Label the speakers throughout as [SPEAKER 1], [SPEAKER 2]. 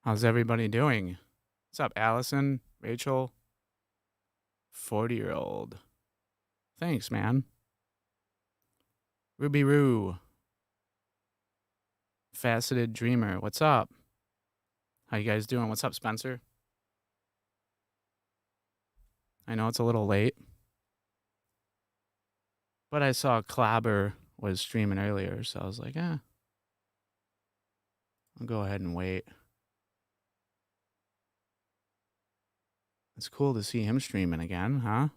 [SPEAKER 1] How's everybody doing? What's up, Allison? Rachel? 40-year-old. Thanks, man. Ruby Roo. Faceted Dreamer. What's up? How you guys doing? What's up, Spencer? I know it's a little late, but I saw Clobber was streaming earlier, so I was like, I'll go ahead and wait. It's cool to see him streaming again, huh?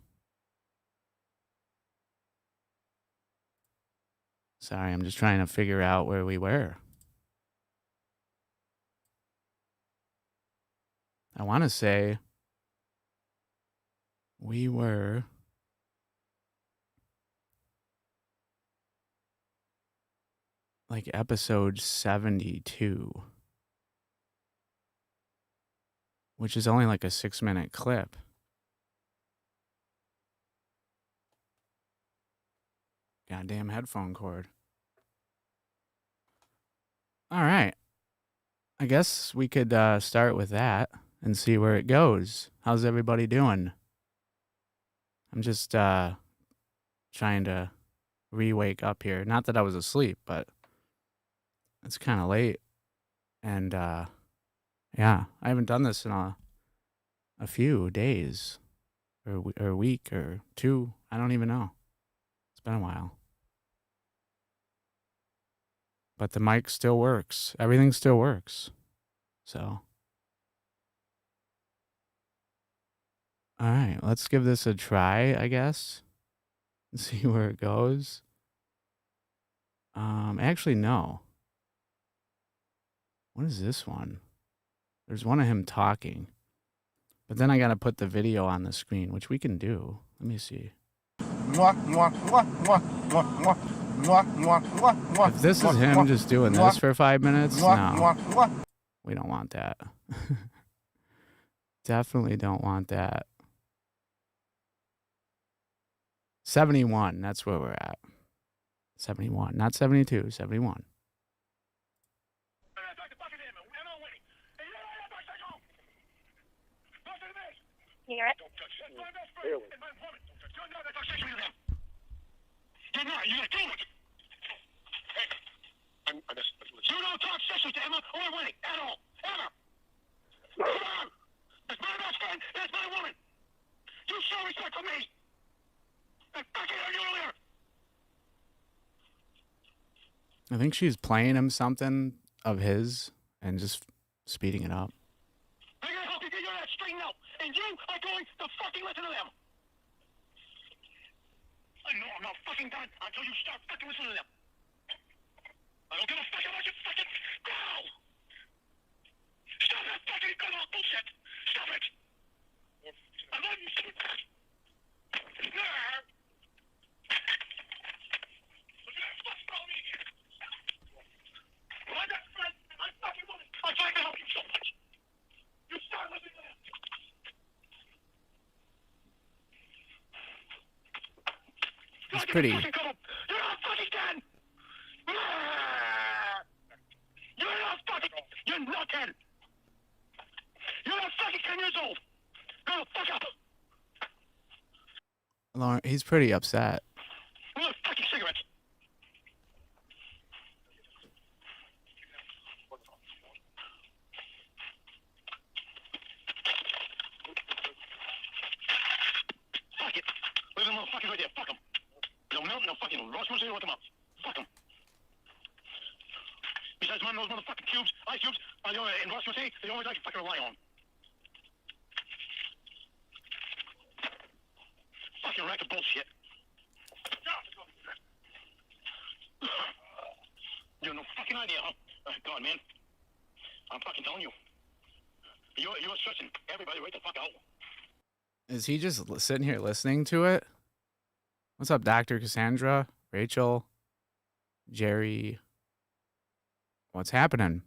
[SPEAKER 1] Sorry, I'm just trying to figure out where we were. I want to say we were like episode 72, which is only like a 6-minute clip. Goddamn headphone cord. All right. I guess we could start with that and see where it goes. How's everybody doing? I'm just trying to re-wake up here. Not that I was asleep, but it's kind of late. And yeah, I haven't done this in a few days or a week or two. I don't even know. It's been a while. But the mic still works. Everything still works. So. All right, let's give this a try, I guess. And see where it goes. Actually, no. What is this one? There's one of him talking. But then I got to put the video on the screen, which we can do. Let me see. If this is him just doing this for 5 minutes, no. We don't want that. Definitely don't want that. 71, that's where we're at. 71, not 72, 71.
[SPEAKER 2] You hear it?
[SPEAKER 3] You're not. You're gonna do it. Hey, you don't talk sexually to Emma or Winnie at all, ever. That's my best friend. That's my woman. You show respect for me. And fucking heard you earlier.
[SPEAKER 1] I think she's playing him something of his and just speeding it up.
[SPEAKER 3] I'm gonna help you get your ass straightened out, and you are going to fucking listen to them. I know I'm not fucking done until you start fucking listening to them. I don't give a fuck about your fucking... No! Stop that fucking good-old bullshit! Stop it! I'm not... What's wrong with you? My best friend, my fucking woman, I'm trying to help you so much. You start listening to them.
[SPEAKER 1] He's pretty...
[SPEAKER 3] You're not fucking done! You're not fucking... You're not 10! You're not fucking 10 years old! Grow the fuck up!
[SPEAKER 1] Lauren, he's pretty upset.
[SPEAKER 3] Roll a fucking cigarette! Fuck it! Leave them motherfuckers right there, fuck them! They'll melt and they'll fucking roast them with them up. Fuck them. Besides, man, those motherfucking cubes, ice cubes, in Ross City, they always like to fucking rely on. Fucking rack of bullshit. You have no fucking idea, huh? God, man. I'm fucking telling you. You're stressing everybody right the fuck out.
[SPEAKER 1] Is he just sitting here listening to it? What's up, Dr. Cassandra? Rachel? Jerry? What's happening?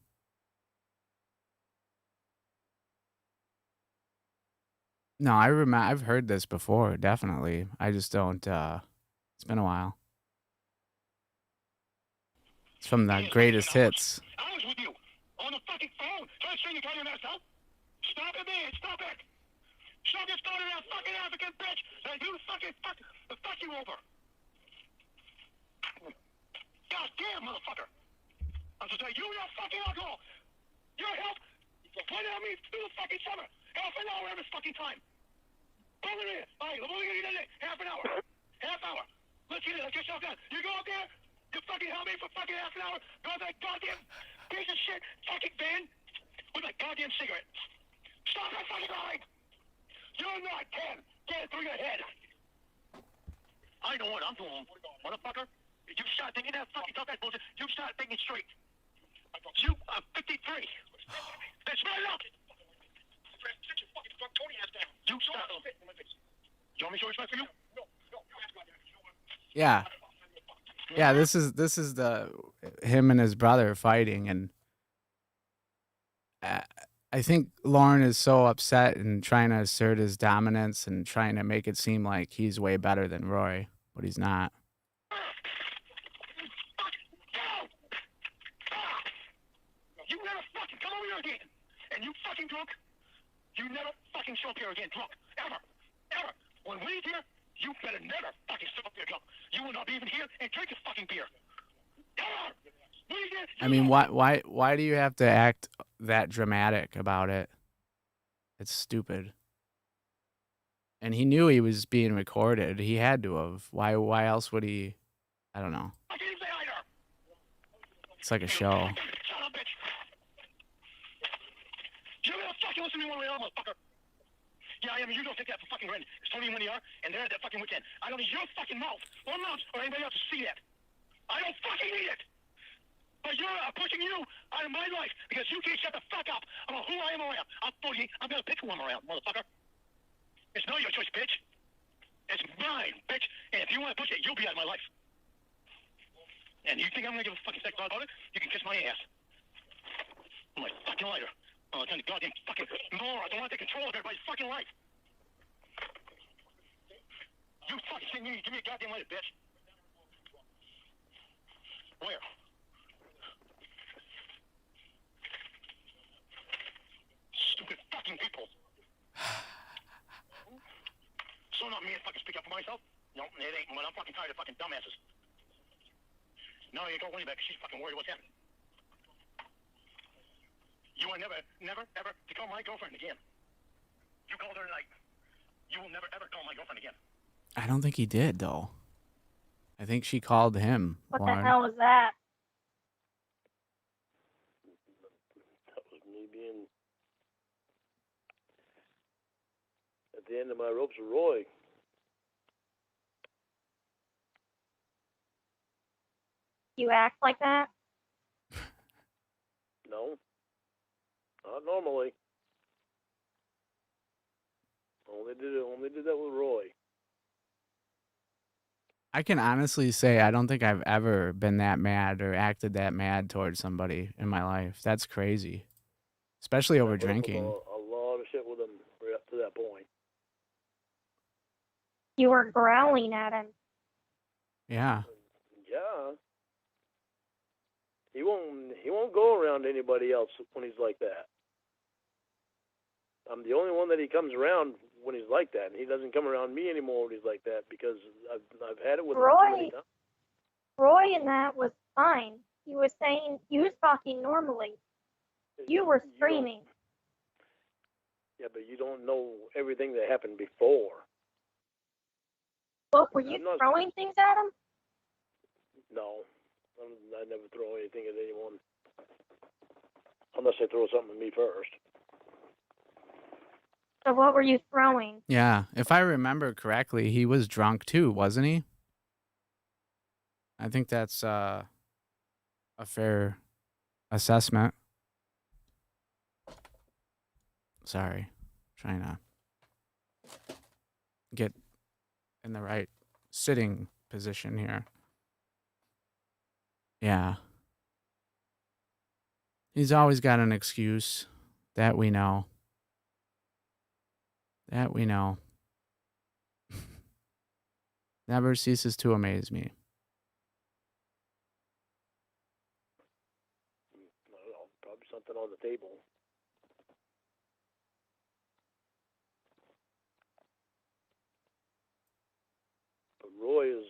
[SPEAKER 1] No, I've heard this before, definitely. I just don't, it's been a while. It's from the greatest hits.
[SPEAKER 3] I was with you on the fucking phone trying bitch thing you got your ass out? Stop it, man. Stop it. Stop this going to that fucking African bitch and you fuck you over. God damn, motherfucker. I'm just saying, you your fucking alcohol. Your health. Point at me through the fucking summer. Half an hour every fucking time. Hold it in. All right, I'm only going to get it. Half an hour. Half hour. Let's get it. Let's get yourself done. You go out there. You fucking help me for fucking half an hour. Go to that goddamn piece of shit fucking van with that goddamn cigarette. Stop that fucking line. You're not 10. Get it through your head. I know what I'm doing, motherfucker. You start thinking that fucking tough ass bullshit. You start thinking straight. You are 53. That's right up. You start. You want me to show respect for you?
[SPEAKER 1] Yeah. Yeah, this is him and his brother fighting, and I think Lauren is so upset and trying to assert his dominance and trying to make it seem like he's way better than Roy, but he's not.
[SPEAKER 3] You never fucking come over here again. And you fucking drunk, you never fucking show up here again drunk. Ever. Ever. When we here, you better never fucking show up here drunk. You will not be even here and drink a fucking beer. Ever.
[SPEAKER 1] I mean, why do you have to act that dramatic about it? It's stupid. And he knew he was being recorded. He had to have. Why else would he? I don't know. It's like a show.
[SPEAKER 3] You gonna fucking listen to me one way or another, motherfucker. Yeah, I mean, you don't take that for fucking granted. It's Tony and Winnie are, and they're at that fucking weekend. I don't need your fucking mouth, or anybody else to see that. I don't fucking need it. But you're pushing you out of my life because you can't shut the fuck up about who I am around. I'm 40. I'm gonna pick who I'm around, motherfucker. It's not your choice, bitch. It's mine, bitch. And if you want to push it, you'll be out of my life. And you think I'm gonna give a fucking second thought about it? You can kiss my ass. I'm like fucking lighter. Oh, it's on the goddamn fucking more. I don't want to take control of everybody's fucking life. You fucking thing, give me a goddamn lighter, bitch. Where? Stupid fucking people. So not me to fucking speak up for myself? No, it ain't. But I'm fucking tired of fucking dumbasses. No, you don't worry about it. She's fucking worried what's happening. You will never, ever to call my girlfriend again. You called her tonight. You will never, ever call my girlfriend again.
[SPEAKER 1] I don't think he did, though. I think she called him.
[SPEAKER 2] What
[SPEAKER 1] Lauren.
[SPEAKER 2] the hell was that?
[SPEAKER 4] That was me being at the end of my ropes with Roy.
[SPEAKER 2] You act like that?
[SPEAKER 4] No, not normally. Only did that with Roy.
[SPEAKER 1] I can honestly say I don't think I've ever been that mad or acted that mad towards somebody in my life. That's crazy. Especially over
[SPEAKER 4] I put up with
[SPEAKER 1] drinking.
[SPEAKER 4] a lot of shit with him right up to that point.
[SPEAKER 2] You were growling at him.
[SPEAKER 1] Yeah.
[SPEAKER 4] Yeah. He won't go around anybody else when he's like that. I'm the only one that he comes around when he's like that, and he doesn't come around me anymore when he's like that because I've had it with him too many times.
[SPEAKER 2] Roy and that was fine. He was talking normally. You were screaming.
[SPEAKER 4] Yeah, but you don't know everything that happened before.
[SPEAKER 2] What, were you throwing things at him?
[SPEAKER 4] No. I never throw anything at anyone. Unless they throw something at me first.
[SPEAKER 2] So what were you throwing?
[SPEAKER 1] Yeah. If I remember correctly, he was drunk too, wasn't he? I think that's a fair assessment. Sorry. Trying to get in the right sitting position here. Yeah. He's always got an excuse. That we know. That we know. Never ceases to amaze me.
[SPEAKER 4] I don't know, probably something on the table. Roy is.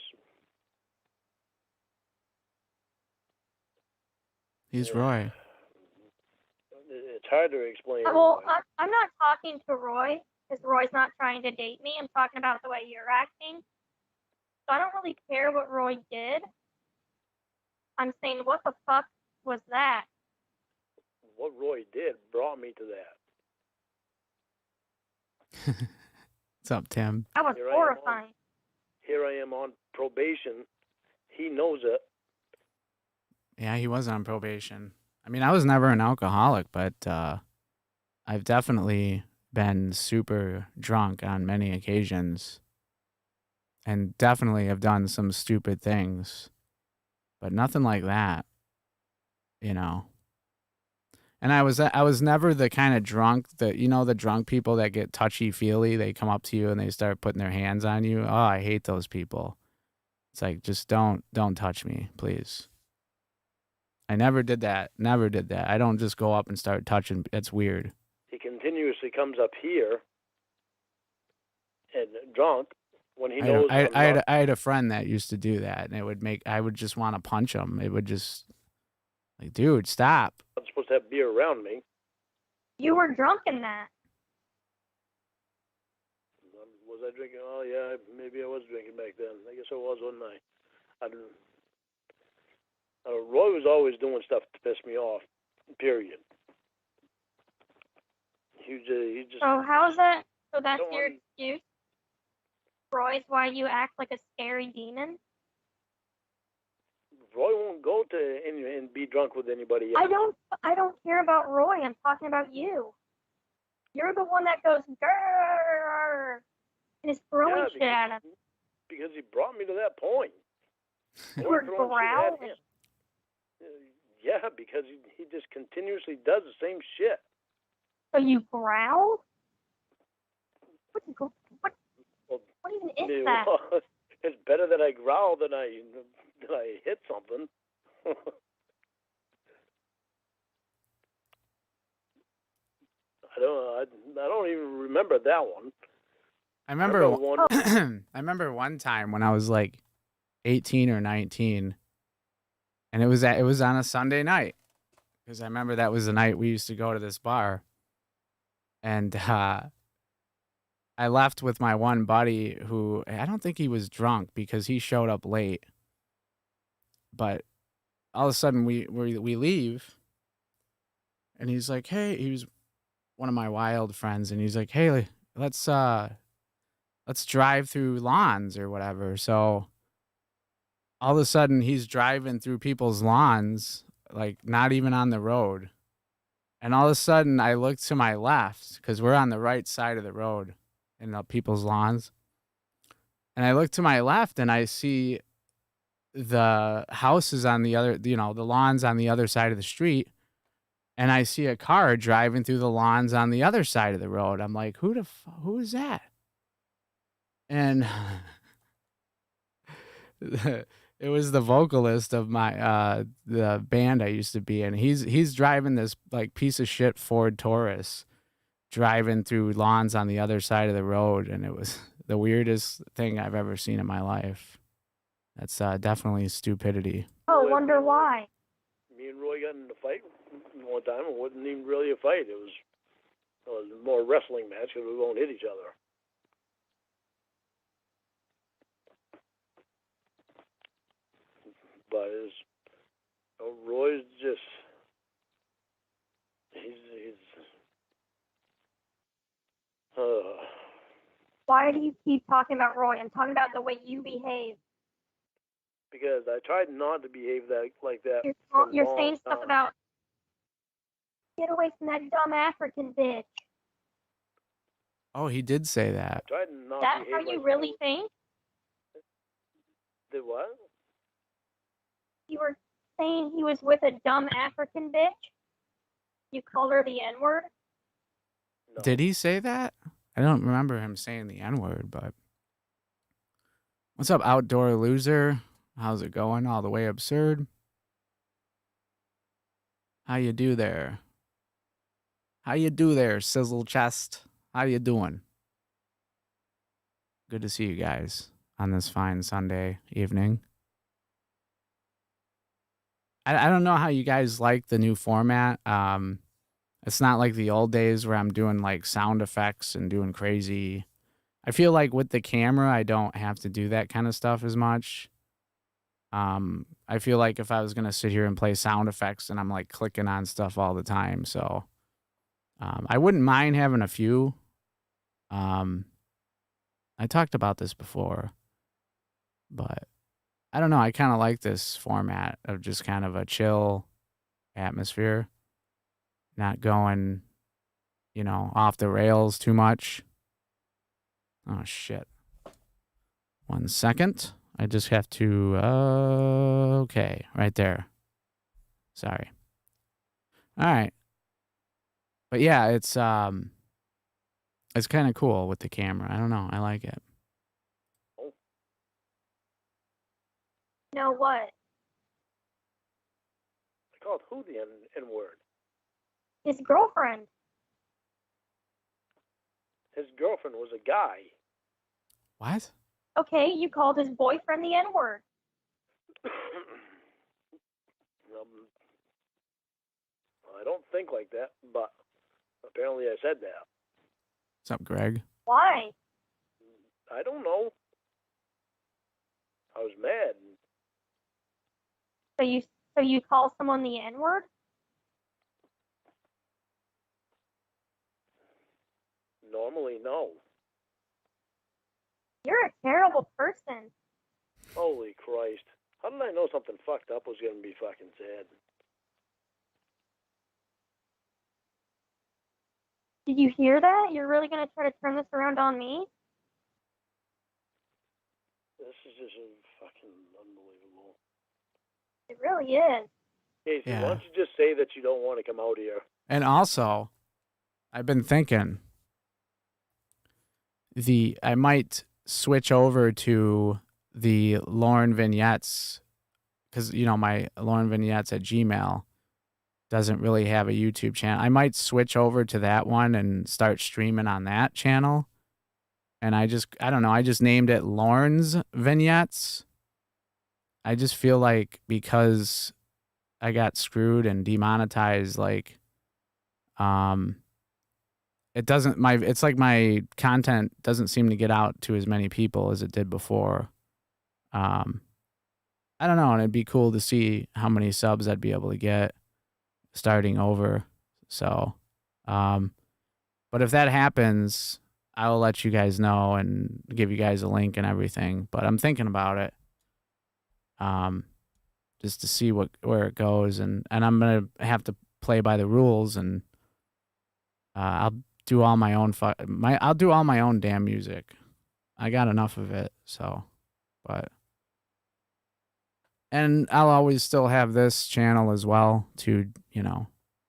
[SPEAKER 1] He's Roy.
[SPEAKER 4] It's hard to explain.
[SPEAKER 2] Well, I'm not talking to Roy because Roy's not trying to date me. I'm talking about the way you're acting. So I don't really care what Roy did. I'm saying, what the fuck was that?
[SPEAKER 4] What Roy did brought me to that.
[SPEAKER 1] What's up, Tim?
[SPEAKER 2] That was
[SPEAKER 4] Here
[SPEAKER 2] horrifying.
[SPEAKER 4] Here I am on probation. He knows it.
[SPEAKER 1] Yeah, he was on probation. I mean, I was never an alcoholic, but I've definitely been super drunk on many occasions and definitely have done some stupid things, but nothing like that, you know. And I was never the kind of drunk that, you know, the drunk people that get touchy-feely. They come up to you and they start putting their hands on you. Oh, I hate those people. It's like, just don't touch me, please. I never did that. Never did that. I don't just go up and start touching. It's weird.
[SPEAKER 4] He continuously comes up here and drunk when he knows.
[SPEAKER 1] I had a friend that used to do that, and it would make, I would just want to punch him. It would just, like, dude, stop.
[SPEAKER 4] I'm supposed to have beer around me.
[SPEAKER 2] You were drunk in that.
[SPEAKER 4] Was I drinking? Oh yeah, maybe I was drinking back then. I guess I was, wasn't I? I don't. Roy was always doing stuff to piss me off. Period. He just.
[SPEAKER 2] So how's that? So that's
[SPEAKER 4] Don't
[SPEAKER 2] your
[SPEAKER 4] want-
[SPEAKER 2] excuse? Roy's why you act like a scary demon?
[SPEAKER 4] Roy won't go to and be drunk with anybody else.
[SPEAKER 2] I don't care about Roy. I'm talking about you. You're the one that goes grrr and is throwing
[SPEAKER 4] Yeah,
[SPEAKER 2] shit at him.
[SPEAKER 4] Because he brought me to that point.
[SPEAKER 2] You were
[SPEAKER 4] Throwing shit at
[SPEAKER 2] growling.
[SPEAKER 4] him. Yeah, because he just continuously does the same shit.
[SPEAKER 2] So you growl? What
[SPEAKER 4] Well,
[SPEAKER 2] even is
[SPEAKER 4] Yeah,
[SPEAKER 2] that?
[SPEAKER 4] well, it's better that I growl than I hit something. I don't even remember that one.
[SPEAKER 1] I remember
[SPEAKER 4] one.
[SPEAKER 1] I remember one time when I was like 18 or 19, and it was on a Sunday night, because I remember that was the night we used to go to this bar, and I left with my one buddy who, I don't think he was drunk because he showed up late, but all of a sudden we leave, and he's like, hey, he was one of my wild friends, and he's like, hey, let's drive through lawns or whatever. So all of a sudden he's driving through people's lawns, like not even on the road. And all of a sudden I look to my left, because we're on the right side of the road in the people's lawns. And I look to my left and I see the houses on the other, the lawns on the other side of the street. And I see a car driving through the lawns on the other side of the road. I'm like, who is that? And it was the vocalist of my the band I used to be in. He's driving this like piece of shit Ford Taurus, driving through lawns on the other side of the road, and it was the weirdest thing I've ever seen in my life. That's definitely stupidity.
[SPEAKER 2] Oh, wonder why.
[SPEAKER 4] Me and Roy got in a fight one time. It wasn't even really a fight. It was more a wrestling match because we won't hit each other. But Roy's just he's
[SPEAKER 2] Why do you keep talking about Roy? I'm talking about the way you behave.
[SPEAKER 4] because I tried not to behave like that.
[SPEAKER 2] You're saying stuff about get away from that dumb African bitch.
[SPEAKER 1] Oh, he did say that.
[SPEAKER 4] I tried not.
[SPEAKER 2] That's
[SPEAKER 4] behave
[SPEAKER 2] how you
[SPEAKER 4] like
[SPEAKER 2] really
[SPEAKER 4] that.
[SPEAKER 2] think?
[SPEAKER 4] Did what?
[SPEAKER 2] You were saying he was with a dumb African bitch? You called her the N-word?
[SPEAKER 4] No.
[SPEAKER 1] Did he say that? I don't remember him saying the N-word, but what's up, outdoor loser? How's it going? All the way absurd. How you do there? How you do there, sizzle chest? How you doing? Good to see you guys. on this fine Sunday evening. I don't know how you guys like the new format. It's not like the old days where I'm doing like sound effects and doing crazy. I feel like with the camera, I don't have to do that kind of stuff as much. I feel like if I was gonna sit here and play sound effects and I'm like clicking on stuff all the time, so I wouldn't mind having a few. I talked about this before, but I don't know. I kind of like this format of just kind of a chill atmosphere, not going, off the rails too much. Oh, shit. 1 second. I just have to, okay, right there. Sorry. All right. But yeah, it's kind of cool with the camera. I don't know. I like it.
[SPEAKER 2] You know what?
[SPEAKER 4] I called who the N-word?
[SPEAKER 2] His girlfriend.
[SPEAKER 4] His girlfriend was a guy.
[SPEAKER 1] What?
[SPEAKER 2] Okay, you called his boyfriend the N-word.
[SPEAKER 4] I don't think like that, but apparently I said that.
[SPEAKER 1] What's up, Greg?
[SPEAKER 2] Why?
[SPEAKER 4] I don't know. I was mad.
[SPEAKER 2] So you call someone the N-word?
[SPEAKER 4] Normally, no.
[SPEAKER 2] You're a terrible person.
[SPEAKER 4] Holy Christ. How did I know something fucked up was going to be fucking sad?
[SPEAKER 2] Did you hear that? You're really going to try to turn this around on me?
[SPEAKER 4] This is just fucking unbelievable.
[SPEAKER 2] It really is.
[SPEAKER 4] Casey,
[SPEAKER 1] Yeah.
[SPEAKER 4] why don't you just say that you don't want to come out here?
[SPEAKER 1] And also, I've been thinking I might switch over to the Lauren Vignettes because, my Lauren Vignettes at Gmail doesn't really have a YouTube channel. I might switch over to that one and start streaming on that channel. And I don't know, I just named it Lauren's Vignettes. I just feel like because I got screwed and demonetized, like, it's like my content doesn't seem to get out to as many people as it did before. I don't know, and it'd be cool to see how many subs I'd be able to get starting over. So, but if that happens, I'll let you guys know and give you guys a link and everything. But I'm thinking about it, just to see where it goes, and I'm gonna have to play by the rules, and I'll do all my own I'll do all my own damn music. I got enough of it, so, and I'll always still have this channel as well to,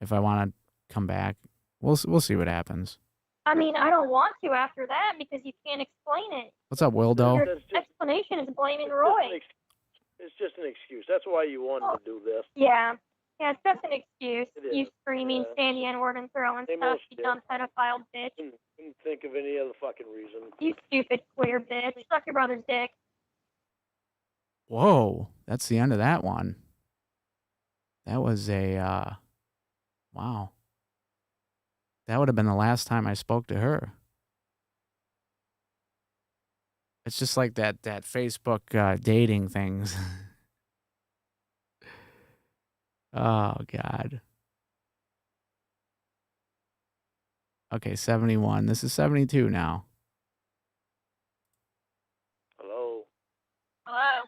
[SPEAKER 1] if I want to come back. We'll see what happens.
[SPEAKER 2] I mean, I don't want to after that because you can't explain it.
[SPEAKER 1] What's up, Wildo?
[SPEAKER 2] Your explanation is blaming Roy.
[SPEAKER 4] It's just an excuse. That's why you wanted to do this.
[SPEAKER 2] Yeah. Yeah, it's just an excuse.
[SPEAKER 4] It is.
[SPEAKER 2] You screaming,
[SPEAKER 4] Yeah.
[SPEAKER 2] saying the N-word and throwing
[SPEAKER 4] Same
[SPEAKER 2] stuff,
[SPEAKER 4] old
[SPEAKER 2] you
[SPEAKER 4] shit.
[SPEAKER 2] dumb pedophile bitch.
[SPEAKER 4] Couldn't think of any other fucking reason.
[SPEAKER 2] You stupid queer bitch. Suck your brother's dick.
[SPEAKER 1] Whoa, that's the end of that one. That was a, wow. That would have been the last time I spoke to her. It's just like that Facebook dating things. Oh, God. Okay, 71. This is 72 now.
[SPEAKER 4] Hello?
[SPEAKER 2] Hello?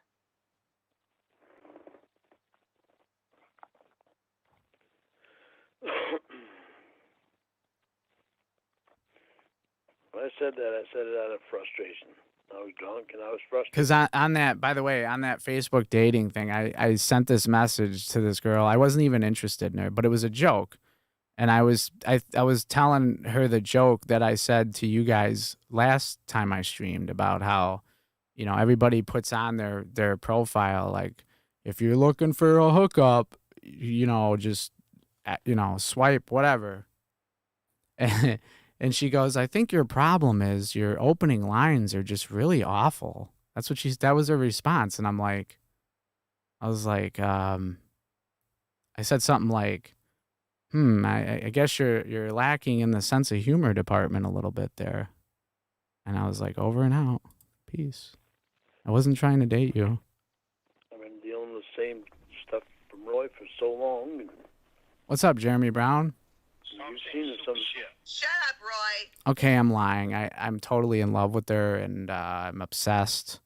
[SPEAKER 4] When I said that, I said it out of frustration. I was drunk and I was frustrated.
[SPEAKER 1] Because on that, by the way, on that Facebook dating thing, I sent this message to this girl. I wasn't even interested in her, but it was a joke. And I was telling her the joke that I said to you guys last time I streamed about how, everybody puts on their profile, like, if you're looking for a hookup, just, swipe, whatever. And she goes, I think your problem is your opening lines are just really awful. That's what that was her response. And I was like, I said something like, I guess you're lacking in the sense of humor department a little bit there. And I was like, over and out. Peace. I wasn't trying to date you.
[SPEAKER 4] I've been dealing with the same stuff from Roy for so long. And
[SPEAKER 1] What's up, Jeremy Brown?
[SPEAKER 4] you've seen some
[SPEAKER 3] shit.
[SPEAKER 5] Shut up, Roy.
[SPEAKER 1] Okay, I'm lying. I'm totally in love with her, and I'm obsessed.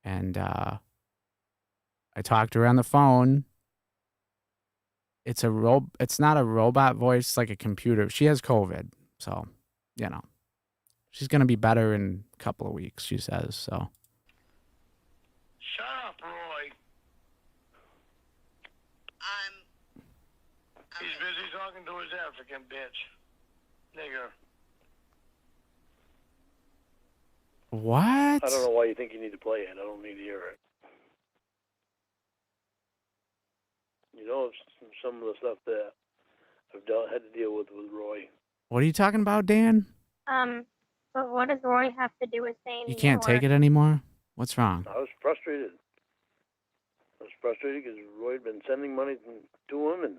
[SPEAKER 1] And I talked to her on the phone. It's not a robot voice, it's like a computer. She has COVID, so, she's going to be better in a couple of weeks, she says, so.
[SPEAKER 3] Shut up, Roy. He's busy talking to his African bitch. Nigger.
[SPEAKER 1] What?
[SPEAKER 4] I don't know why you think you need to play it. I don't need to hear it. You know, some of the stuff that I've had to deal with Roy.
[SPEAKER 1] What are you talking about, Dan?
[SPEAKER 2] But what does Roy have to do with saying
[SPEAKER 1] You can't take it anymore? What's wrong?
[SPEAKER 4] I was frustrated. I was frustrated because Roy had been sending money to him, and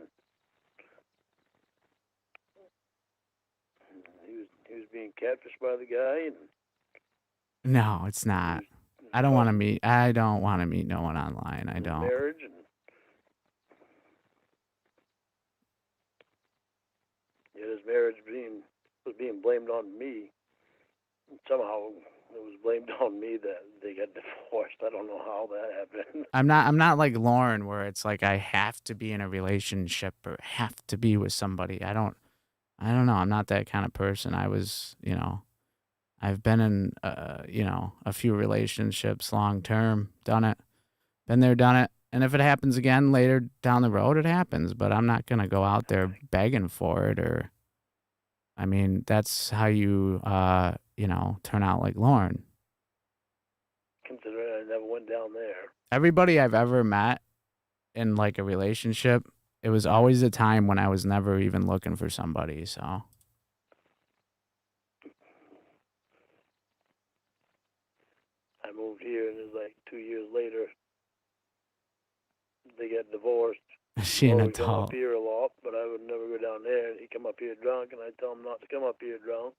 [SPEAKER 4] he was being catfished by the guy. And
[SPEAKER 1] No, it's not. I don't want to meet no one online. I don't.
[SPEAKER 4] Marriage and yet his marriage was being blamed on me. And somehow it was blamed on me that they got divorced. I don't know how that happened.
[SPEAKER 1] I'm not like Lauren where it's like I have to be in a relationship or have to be with somebody. I don't know. I'm not that kind of person. I was, I've been in a few relationships long term, done it. Been there, done it. And if it happens again later down the road, it happens, but I'm not going to go out there begging for it that's how you turn out like Lauren.
[SPEAKER 4] Considering I never went down there.
[SPEAKER 1] Everybody I've ever met in like a relationship, it was always a time when I was never even looking for somebody, so.
[SPEAKER 4] I moved here, and it was like 2 years later, they got divorced.
[SPEAKER 1] She an
[SPEAKER 4] Roy would come
[SPEAKER 1] adult.
[SPEAKER 4] up here a lot, but I would never go down there. And he'd come up here drunk, and I'd tell him not to come up here drunk.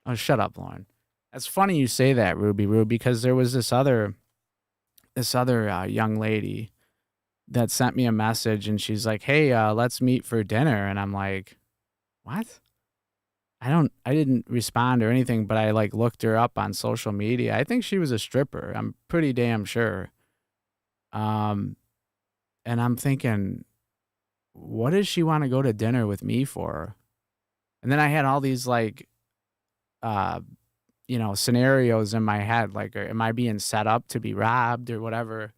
[SPEAKER 1] Oh, shut up, Lauren. That's funny you say that, Ruby Roo, because there was this other young lady that sent me a message, and she's like, "Hey, let's meet for dinner," and I'm like, "What?" I didn't respond or anything, but I like looked her up on social media. I think she was a stripper. I'm pretty damn sure. And I'm thinking, what does she want to go to dinner with me for? And then I had all these like, scenarios in my head. Like, am I being set up to be robbed or whatever?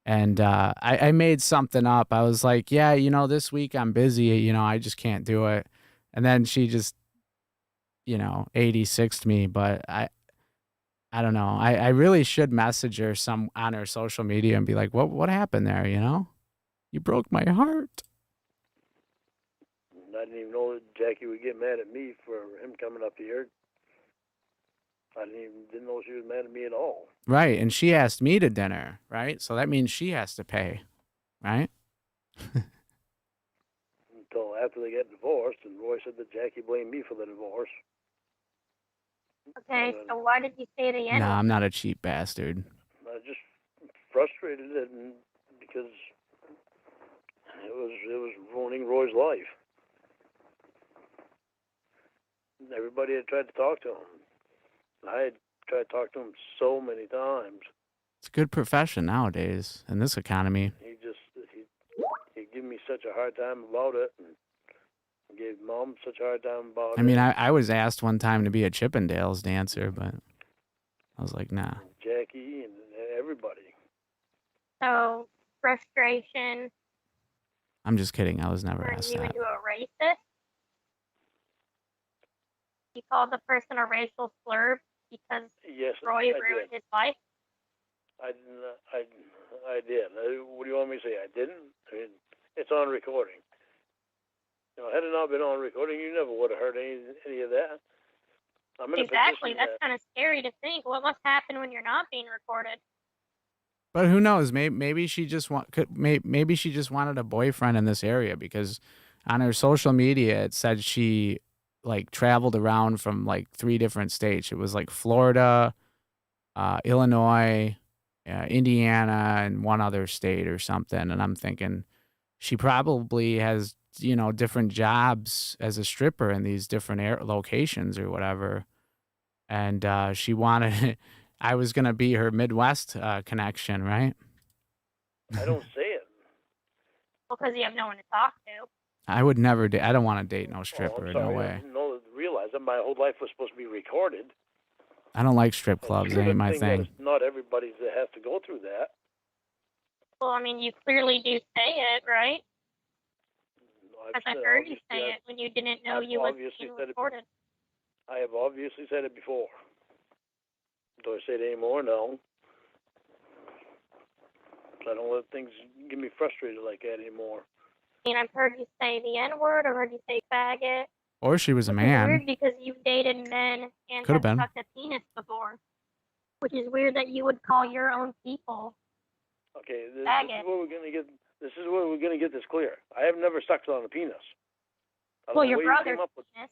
[SPEAKER 1] And I made something up. I was like, yeah, this week I'm busy. I just can't do it. And then she just, 86'd me. But I don't know. I really should message her on her social media and be like, what happened there? You broke my heart.
[SPEAKER 4] I didn't even know that Jackie would get mad at me for him coming up here. I didn't know she was mad at me at all.
[SPEAKER 1] Right, and she asked me to dinner, right? So that means she has to pay, right?
[SPEAKER 4] Until after they got divorced, and Roy said that Jackie blamed me for the divorce.
[SPEAKER 2] Okay, so why did you say it again?
[SPEAKER 1] No, I'm not a cheap bastard.
[SPEAKER 4] I was just frustrated and because it was ruining Roy's life. Everybody had tried to talk to him. I had tried to talk to him so many times.
[SPEAKER 1] It's a good profession nowadays in this economy.
[SPEAKER 4] He gave me such a hard time about it, and gave Mom such a hard time about it.
[SPEAKER 1] I mean, I was asked one time to be a Chippendales dancer, but I was like, nah.
[SPEAKER 4] Jackie and everybody.
[SPEAKER 2] So, frustration
[SPEAKER 1] I'm just kidding. I was never
[SPEAKER 2] turned
[SPEAKER 1] asked
[SPEAKER 2] you
[SPEAKER 1] that.
[SPEAKER 2] into a racist? You called the person a racial slur because
[SPEAKER 4] Yes,
[SPEAKER 2] Roy
[SPEAKER 4] I
[SPEAKER 2] ruined
[SPEAKER 4] did.
[SPEAKER 2] his life?
[SPEAKER 4] I did. What do you want me to say? I didn't? I mean, it's on recording. Had it not been on recording, you never would have heard any of that. I'm in a
[SPEAKER 2] Exactly.
[SPEAKER 4] position
[SPEAKER 2] That's
[SPEAKER 4] that
[SPEAKER 2] kind of scary to think. What must happen when you're not being recorded?
[SPEAKER 1] But who knows? Maybe she just maybe she just wanted a boyfriend in this area, because on her social media it said she like traveled around from like 3 different states. It was like Florida, Illinois, Indiana, and one other state or something. And I'm thinking she probably has, different jobs as a stripper in these different locations or whatever. And she wanted, I was going to be her Midwest connection, right?
[SPEAKER 4] I don't say it.
[SPEAKER 2] Well, because you have no one to talk to.
[SPEAKER 1] I would never I don't want to date no
[SPEAKER 4] Oh,
[SPEAKER 1] stripper.
[SPEAKER 4] I'm
[SPEAKER 1] No
[SPEAKER 4] sorry.
[SPEAKER 1] way.
[SPEAKER 4] No, realize that my whole life was supposed to be recorded.
[SPEAKER 1] I don't like strip clubs. They ain't my
[SPEAKER 4] That
[SPEAKER 1] thing.
[SPEAKER 4] it's not everybody that has to go through that.
[SPEAKER 2] Well, I mean, you clearly do say it, right? Because I heard you say it when you didn't know you was being recorded.
[SPEAKER 4] I have obviously said it before. Do I say it anymore? No. I don't let things get me frustrated like that anymore.
[SPEAKER 2] I mean, I've heard you say the N-word. I've heard you say faggot.
[SPEAKER 1] Or she was a
[SPEAKER 2] Which is
[SPEAKER 1] man.
[SPEAKER 2] weird because you've dated men and
[SPEAKER 1] Could have
[SPEAKER 2] have
[SPEAKER 1] been.
[SPEAKER 2] sucked a penis before. Which is weird that you would call your own people
[SPEAKER 4] Okay, this is
[SPEAKER 2] faggot.
[SPEAKER 4] where we're gonna get. This is where we're gonna get this clear. I have never sucked on a penis. I don't
[SPEAKER 2] Well,
[SPEAKER 4] know
[SPEAKER 2] your
[SPEAKER 4] where you
[SPEAKER 2] brother's
[SPEAKER 4] came up with.
[SPEAKER 2] penis.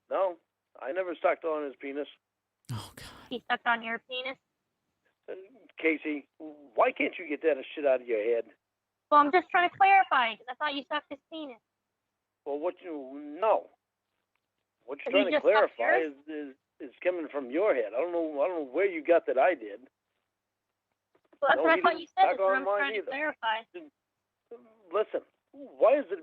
[SPEAKER 4] No, I never sucked on his penis.
[SPEAKER 1] Oh God.
[SPEAKER 2] He sucked on your penis.
[SPEAKER 4] Casey, why can't you get that shit out of your head?
[SPEAKER 2] Well, I'm just trying to clarify because I thought you sucked his penis.
[SPEAKER 4] Well, what you're
[SPEAKER 2] Have
[SPEAKER 4] trying
[SPEAKER 2] you
[SPEAKER 4] to
[SPEAKER 2] just sucked
[SPEAKER 4] clarify
[SPEAKER 2] yours?
[SPEAKER 4] is coming from your head. I don't know where you got that I did.
[SPEAKER 2] Well, that's
[SPEAKER 4] No,
[SPEAKER 2] what I
[SPEAKER 4] he
[SPEAKER 2] thought
[SPEAKER 4] didn't
[SPEAKER 2] you said.
[SPEAKER 4] suck
[SPEAKER 2] That's what
[SPEAKER 4] on
[SPEAKER 2] I'm
[SPEAKER 4] mine
[SPEAKER 2] trying to
[SPEAKER 4] either.
[SPEAKER 2] clarify.
[SPEAKER 4] Listen, why is it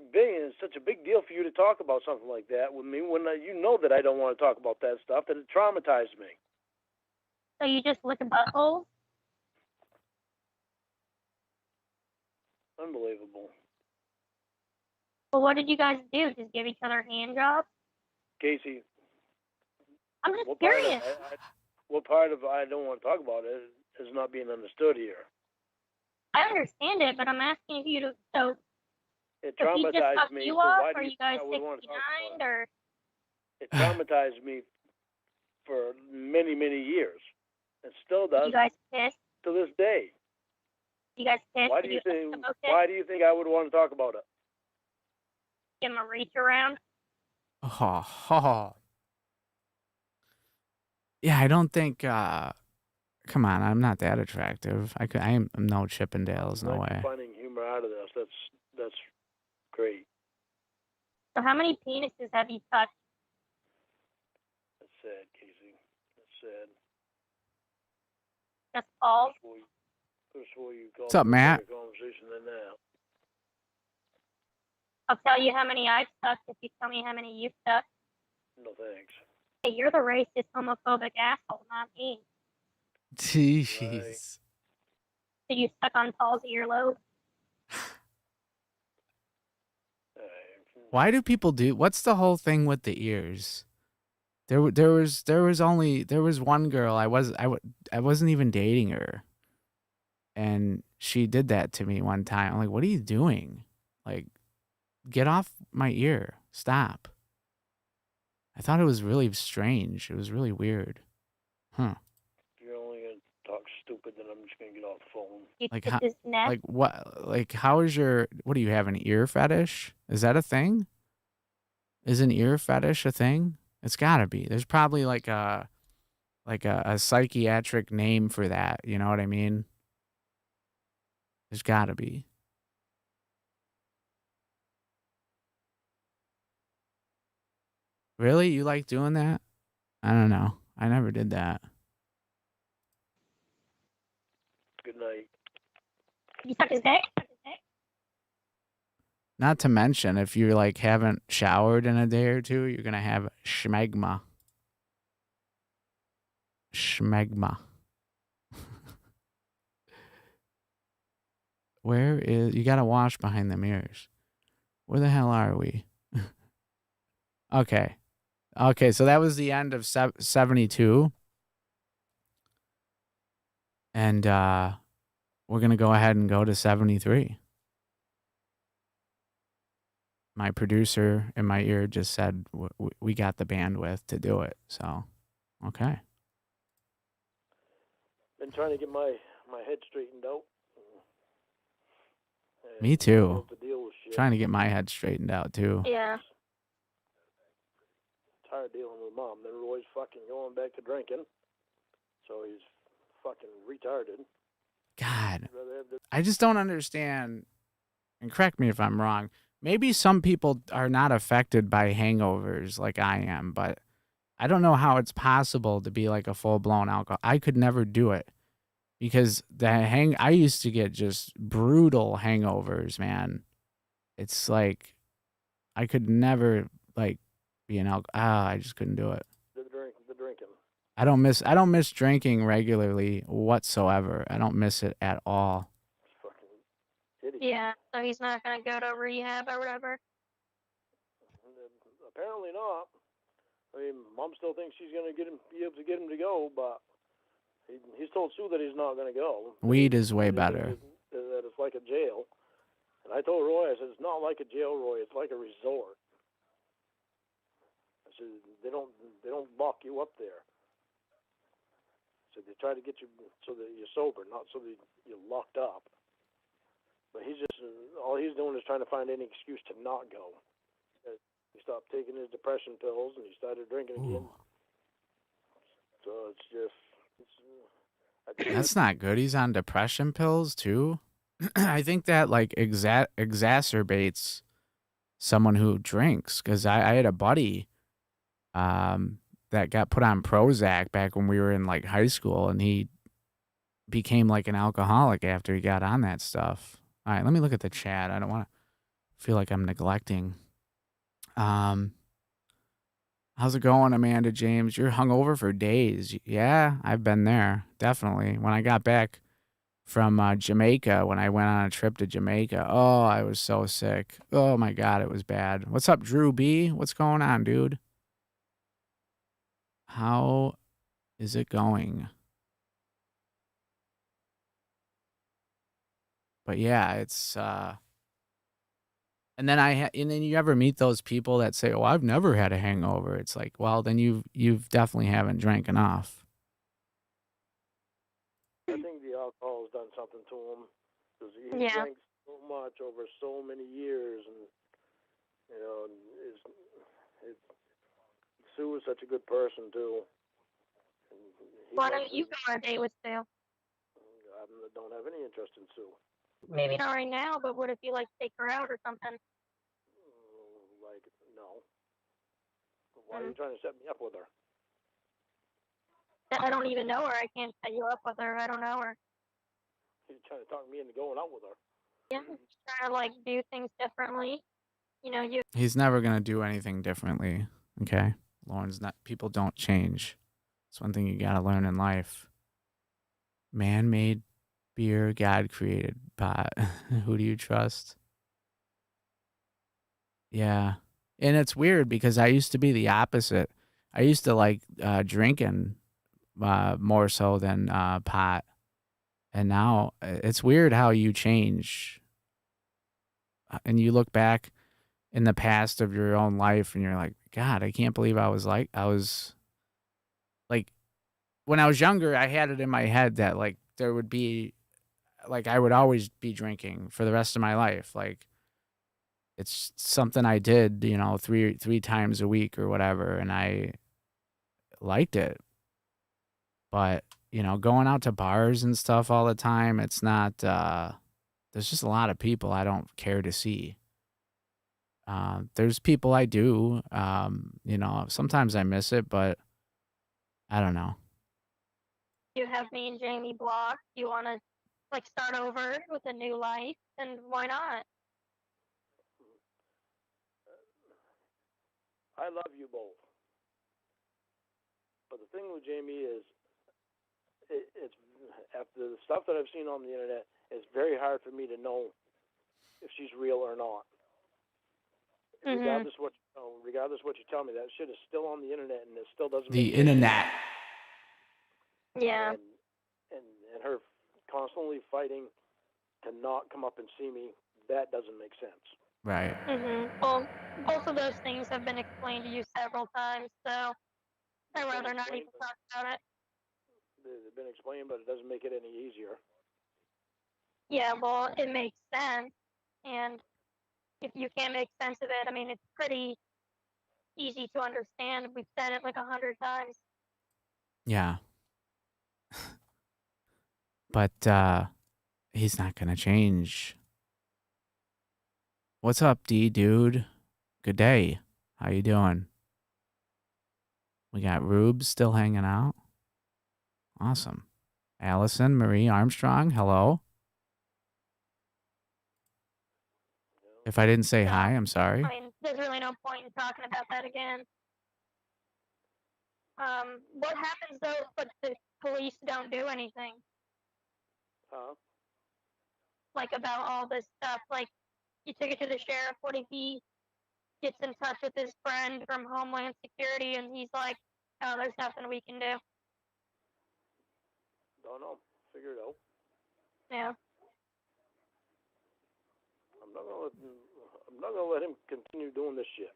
[SPEAKER 4] such a big deal for you to talk about something like that with me when you know that I don't want to talk about that stuff, that it traumatized me?
[SPEAKER 2] So you just lick a butthole?
[SPEAKER 4] Unbelievable.
[SPEAKER 2] Well, what did you guys do? Just give each other hand jobs?
[SPEAKER 4] Casey,
[SPEAKER 2] I'm just
[SPEAKER 4] what part of,
[SPEAKER 2] curious.
[SPEAKER 4] what part of I don't want to talk about it is not being understood here.
[SPEAKER 2] I understand it, but I'm asking you to. So,
[SPEAKER 4] It
[SPEAKER 2] if he just
[SPEAKER 4] traumatized
[SPEAKER 2] sucked
[SPEAKER 4] me,
[SPEAKER 2] you
[SPEAKER 4] so
[SPEAKER 2] up,
[SPEAKER 4] why do
[SPEAKER 2] are
[SPEAKER 4] you
[SPEAKER 2] you guys
[SPEAKER 4] think I would want to talk about
[SPEAKER 2] 69 or?
[SPEAKER 4] it? It traumatized me for many, many years. It still
[SPEAKER 2] Did
[SPEAKER 4] does
[SPEAKER 2] you guys kiss?
[SPEAKER 4] to this day.
[SPEAKER 2] Did you guys kiss?
[SPEAKER 4] Why
[SPEAKER 2] Did
[SPEAKER 4] do you think?
[SPEAKER 2] Eskimo kiss?
[SPEAKER 4] Why do you think I would want to talk about it?
[SPEAKER 2] Give him a reach around?
[SPEAKER 1] Oh. Yeah, I don't think. Come on, I'm not that attractive. I am no Chippendales. No way.
[SPEAKER 4] Finding humor out of this. That's great.
[SPEAKER 2] So, how many penises have you touched?
[SPEAKER 4] That's sad, Casey. That's sad.
[SPEAKER 2] Just all?
[SPEAKER 1] What's up, Matt?
[SPEAKER 4] Conversation than that.
[SPEAKER 2] I'll tell you how many I've sucked if you tell me how many you've sucked.
[SPEAKER 4] No thanks.
[SPEAKER 2] Hey, you're the racist, homophobic asshole, not me.
[SPEAKER 1] Jeez.
[SPEAKER 2] Did you suck on Paul's earlobe?
[SPEAKER 1] Why do people do? What's the whole thing with the ears? There was one girl. I wasn't even dating her, and she did that to me one time. I'm like, what are you doing? Like, get off my ear. Stop. I thought it was really strange. It was really weird. Huh.
[SPEAKER 4] You're only gonna talk stupid, then I'm just gonna get off the phone.
[SPEAKER 2] You
[SPEAKER 1] Like
[SPEAKER 2] kiss
[SPEAKER 1] how?
[SPEAKER 2] his neck?
[SPEAKER 1] Like what? Like how is your? What do you have, an ear fetish? Is that a thing? Is an ear fetish a thing? It's gotta be. There's probably like a psychiatric name for that. You know what I mean? There's gotta be. Really? You like doing that? I don't know. I never did that.
[SPEAKER 4] Good night.
[SPEAKER 2] You suck his dick?
[SPEAKER 1] Not to mention, if you like haven't showered in a day or two, you're gonna have schmegma. Schmegma. Where is? You gotta wash behind the mirrors. Where the hell are we? Okay. So that was the end of 72. And we're going to go ahead and go to 73. My producer in my ear just said we got the bandwidth to do it. So Okay.
[SPEAKER 4] Been trying to get my head straightened out.
[SPEAKER 1] Me
[SPEAKER 4] And I don't
[SPEAKER 1] too.
[SPEAKER 4] have to deal with shit.
[SPEAKER 1] Trying to get my head straightened out too.
[SPEAKER 2] Yeah.
[SPEAKER 4] Tired dealing with Mom. Then Roy's fucking going back to drinking. So he's fucking retarded.
[SPEAKER 1] God,
[SPEAKER 4] I'd rather have the
[SPEAKER 1] I just don't understand. And correct me if I'm wrong. Maybe some people are not affected by hangovers like I am, but I don't know how it's possible to be like a full blown alcohol. I could never do it because I used to get just brutal hangovers, man. It's like I could never like be an I just couldn't do it.
[SPEAKER 4] the drinking.
[SPEAKER 1] I don't miss drinking regularly whatsoever. I don't miss it at all.
[SPEAKER 4] It's fucking idiot.
[SPEAKER 2] Yeah. So he's not gonna go to rehab or whatever.
[SPEAKER 4] Apparently not. I mean, Mom still thinks she's gonna be able to get him to go, but he's told Sue that he's not gonna go.
[SPEAKER 1] Weed is way better.
[SPEAKER 4] That it's like a jail. And I told Roy, I said, it's not like a jail, Roy. It's like a resort. I said, they don't lock you up there. So they try to get you so that you're sober, not so that you're locked up. But he's just all he's doing is trying to find any excuse to not go. He stopped taking his depression pills and he started drinking again.
[SPEAKER 1] Ooh.
[SPEAKER 4] So it's just
[SPEAKER 1] That's not good. He's on depression pills too. I think that like exacerbates someone who drinks because I had a buddy that got put on Prozac back when we were in like high school, and he became like an alcoholic after he got on that stuff. All right, let me look at the chat. I don't want to feel like I'm neglecting. How's it going, Amanda James? You're hungover for days. Yeah, I've been there, definitely. When I got back from Jamaica, when I went on a trip to Jamaica, oh, I was so sick. Oh my God, it was bad. What's up, Drew B? What's going on, dude? How is it going? But yeah, it's and then and then you ever meet those people that say, "Oh, I've never had a hangover." It's like, well, then you've definitely haven't drank enough.
[SPEAKER 4] I think the alcohol has done something to him because he drank so much over so many years, and you know, Sue is such a good person too.
[SPEAKER 2] Why don't you go on a date with Sue?
[SPEAKER 4] I don't have any interest in Sue.
[SPEAKER 2] Maybe not right now, but what if you like take her out or something?
[SPEAKER 4] Like, no. Why are you trying to set me up with her?
[SPEAKER 2] I don't even know her. I can't set you up with her. I don't know her.
[SPEAKER 4] You're trying to talk me into going out with her.
[SPEAKER 2] Yeah, just trying to like do things differently. You know,
[SPEAKER 1] He's never gonna do anything differently. Okay, Lauren's not. People don't change. It's one thing you gotta learn in life. Man-made beer, God created pot. Who do you trust? Yeah, and it's weird because I used to be the opposite. I used to like drinking more so than pot, and now it's weird how you change. And you look back in the past of your own life, and you're like, God, I can't believe I was like when I was younger, I had it in my head that like there would be like I would always be drinking for the rest of my life. Like it's something I did, you know, three times a week or whatever, and I liked it. But, you know, going out to bars and stuff all the time, it's not there's just a lot of people I don't care to see. There's people I do, you know, sometimes I miss it, but I don't know.
[SPEAKER 2] You have me and Jamie blocked. You want to like start over with a new life, and why not?
[SPEAKER 4] I love you both. But the thing with Jamie is, it's after the stuff that I've seen on the internet, it's very hard for me to know if she's real or not.
[SPEAKER 2] Mm-hmm.
[SPEAKER 4] Regardless what you tell me, that shit is still on the internet, and it still doesn't.
[SPEAKER 1] The internet.
[SPEAKER 2] Yeah.
[SPEAKER 4] And her constantly fighting to not come up and see me, that doesn't make sense.
[SPEAKER 1] Right.
[SPEAKER 2] Mm-hmm. Well, both of those things have been explained to you several times, so I'd rather not even talk about it.
[SPEAKER 4] They've been explained, but it doesn't make it any easier.
[SPEAKER 2] Yeah, well, it makes sense. And if you can't make sense of it, I mean, it's pretty easy to understand. We've said it like 100 times.
[SPEAKER 1] Yeah. But he's not gonna change. What's up, D dude? Good day. How you doing? We got Rube still hanging out. Awesome. Allison Marie Armstrong, hello. If I didn't say hi, I'm sorry.
[SPEAKER 2] I mean, there's really no point in talking about that again. What happens though if the police don't do anything?
[SPEAKER 4] Huh?
[SPEAKER 2] Like about all this stuff? Like, you took it to the sheriff. What if he gets in touch with his friend from Homeland Security and he's like, "Oh, there's nothing we can do."
[SPEAKER 4] Don't know. Figure it out.
[SPEAKER 2] Yeah.
[SPEAKER 4] I'm not gonna let him continue doing this shit.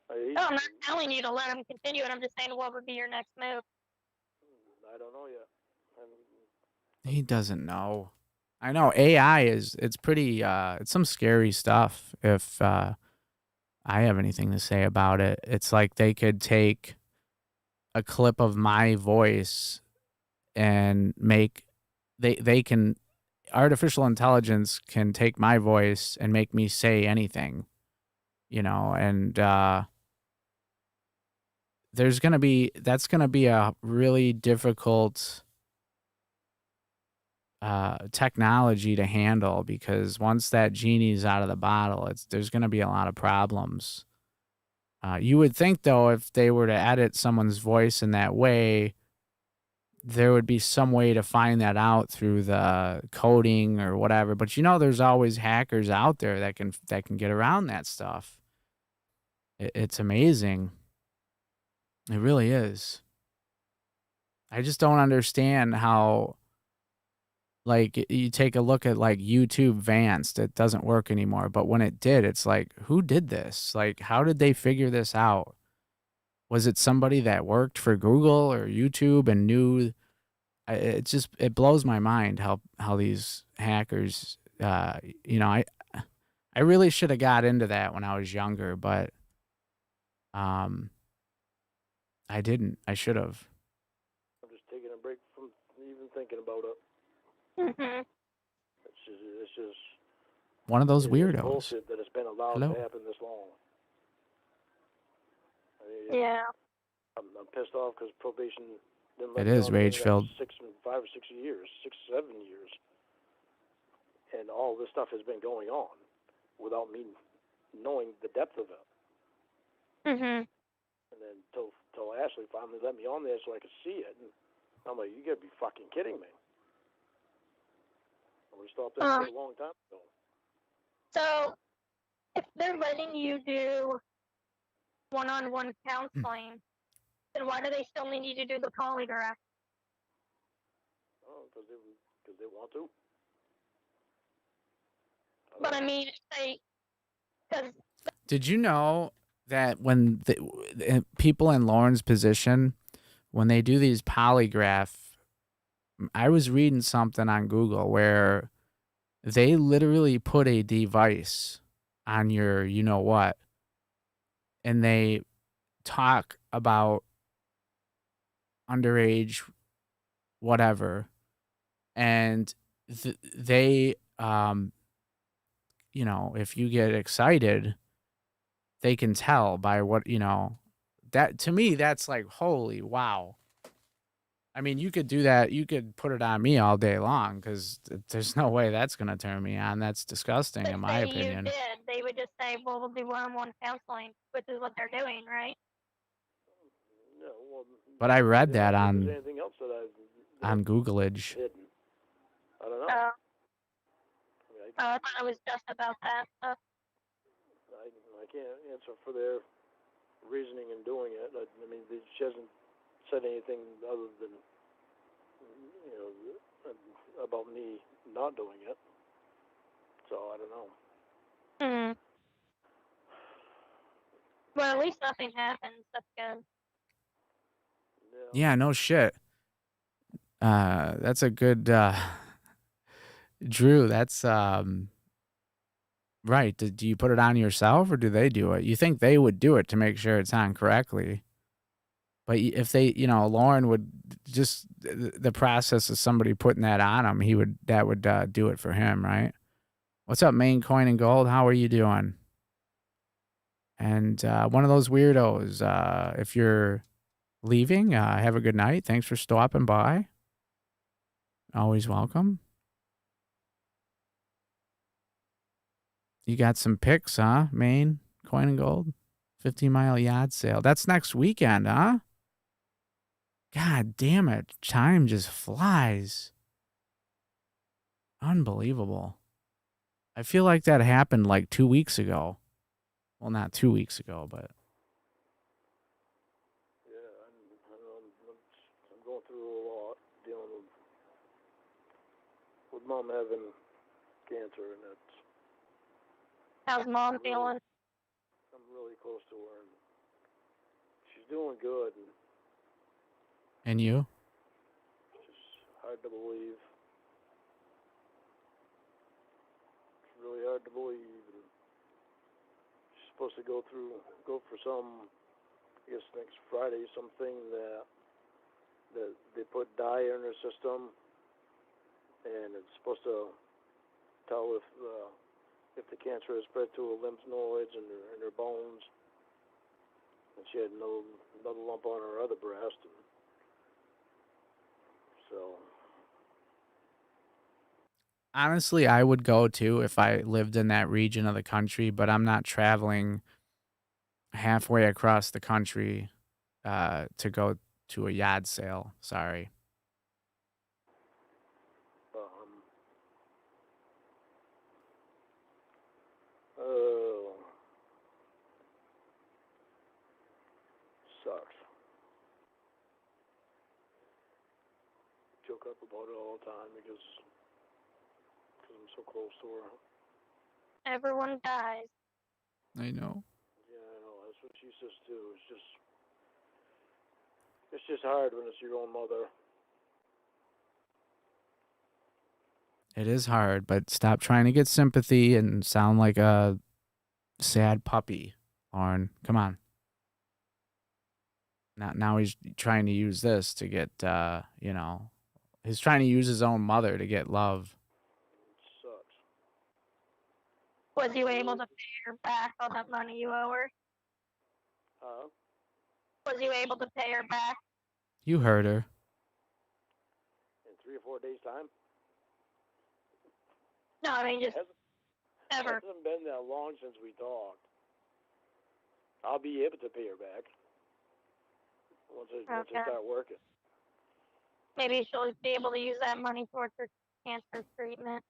[SPEAKER 2] No, I'm not telling you to let him continue it. I'm just saying, what would be your next move?
[SPEAKER 4] I don't know yet.
[SPEAKER 1] He doesn't know. I know AI it's pretty it's some scary stuff if I have anything to say about it. It's like they could take a clip of my voice and make they can artificial intelligence can take my voice and make me say anything, and that's going to be a really difficult technology to handle, because once that genie's out of the bottle, there's going to be a lot of problems. You would think, though, if they were to edit someone's voice in that way, there would be some way to find that out through the coding or whatever. But there's always hackers out there that can get around that stuff. It's amazing. It really is. I just don't understand how, like, you take a look at like YouTube Vanced, it doesn't work anymore. But when it did, it's like, who did this? Like, how did they figure this out? Was it somebody that worked for Google or YouTube and knew? It blows my mind how these hackers, I really should have got into that when I was younger, but I didn't. I should have.
[SPEAKER 4] I'm just taking a break from even thinking about it.
[SPEAKER 2] Mm-hmm.
[SPEAKER 4] It's just
[SPEAKER 1] one of those weirdos.
[SPEAKER 4] It's bullshit that it's been allowed to happen this long.
[SPEAKER 2] Yeah.
[SPEAKER 4] I'm pissed off because probation didn't let
[SPEAKER 1] it
[SPEAKER 4] me
[SPEAKER 1] is
[SPEAKER 4] on
[SPEAKER 1] rage-filled.
[SPEAKER 4] 5 or 6 years, 6 or 7 years, and all this stuff has been going on without me knowing the depth of it.
[SPEAKER 2] Mhm.
[SPEAKER 4] And then till Ashley finally let me on there so I could see it, and I'm like, you gotta be fucking kidding me. I would have stopped that shit a long time ago.
[SPEAKER 2] So, if they're letting you do one-on-one counseling, then why do they still need you to do the polygraph?
[SPEAKER 4] Oh, because they want to.
[SPEAKER 2] But I mean, because.
[SPEAKER 1] Did you know that when people in Lauren's position, when they do these polygraph, I was reading something on Google where they literally put a device on your you-know-what, and they talk about underage whatever, and they if you get excited, they can tell by what that. To me, that's like, holy wow. I mean, you could do that. You could put it on me all day long, because there's no way that's going to turn me on. That's disgusting, in my opinion.
[SPEAKER 2] You did. They would just say, well, we'll do one-on-one counseling, which is what they're doing, right?
[SPEAKER 4] No, well,
[SPEAKER 1] but I read that on
[SPEAKER 4] anything else that
[SPEAKER 1] on Googleage.
[SPEAKER 4] Hidden. I don't know.
[SPEAKER 2] I thought it was just about that stuff.
[SPEAKER 4] I can't answer for their reasoning in doing it. I mean, she hasn't said anything other than about me not doing it. So I don't know.
[SPEAKER 2] Well, at least nothing happens. That's good.
[SPEAKER 1] Yeah, no shit. That's a good Drew, that's right. Do you put it on yourself or do they do it? You think they would do it to make sure it's on correctly. But if they, Lauren would just the process of somebody putting that on him, that would do it for him, right? What's up, Main Coin and Gold? How are you doing? And one of those weirdos, if you're leaving, have a good night. Thanks for stopping by. Always welcome. You got some picks, huh? Main Coin and Gold? 50-mile yard sale. That's next weekend, huh? God damn it. Time just flies. Unbelievable. I feel like that happened like 2 weeks ago. Well, not 2 weeks ago, but.
[SPEAKER 4] Yeah, I'm going through a lot, dealing with Mom having cancer, and it's.
[SPEAKER 2] How's Mom feeling?
[SPEAKER 4] I'm really close to her, and she's doing good.
[SPEAKER 1] And you?
[SPEAKER 4] It's just hard to believe. It's really hard to believe. And she's supposed to go for some, I guess next Friday, something that they put dye in her system, and it's supposed to tell if the cancer has spread to her lymph nodes and her bones. And she had another lump on her other breast, and so.
[SPEAKER 1] Honestly, I would go too if I lived in that region of the country, but I'm not traveling halfway across the country to go to a yard sale. Sorry.
[SPEAKER 4] Sucks. Joke up about it all the time because I'm so close to her.
[SPEAKER 2] Everyone dies.
[SPEAKER 1] I know.
[SPEAKER 4] Yeah, I know. That's what she says too. It's just hard when it's your own mother.
[SPEAKER 1] It is hard, but stop trying to get sympathy and sound like a sad puppy, Lauren. Come on. Now he's trying to use this to get, he's trying to use his own mother to get love.
[SPEAKER 4] It sucks.
[SPEAKER 2] Was you able to pay her back all that money you owe her?
[SPEAKER 4] Huh?
[SPEAKER 2] Was you able to pay her back?
[SPEAKER 1] You heard her.
[SPEAKER 4] In 3 or 4 days' time?
[SPEAKER 2] No, I mean, just ever.
[SPEAKER 4] It hasn't been that long since we talked. I'll be able to pay her back once I start working.
[SPEAKER 2] Maybe she'll be able to use that money towards her cancer treatment.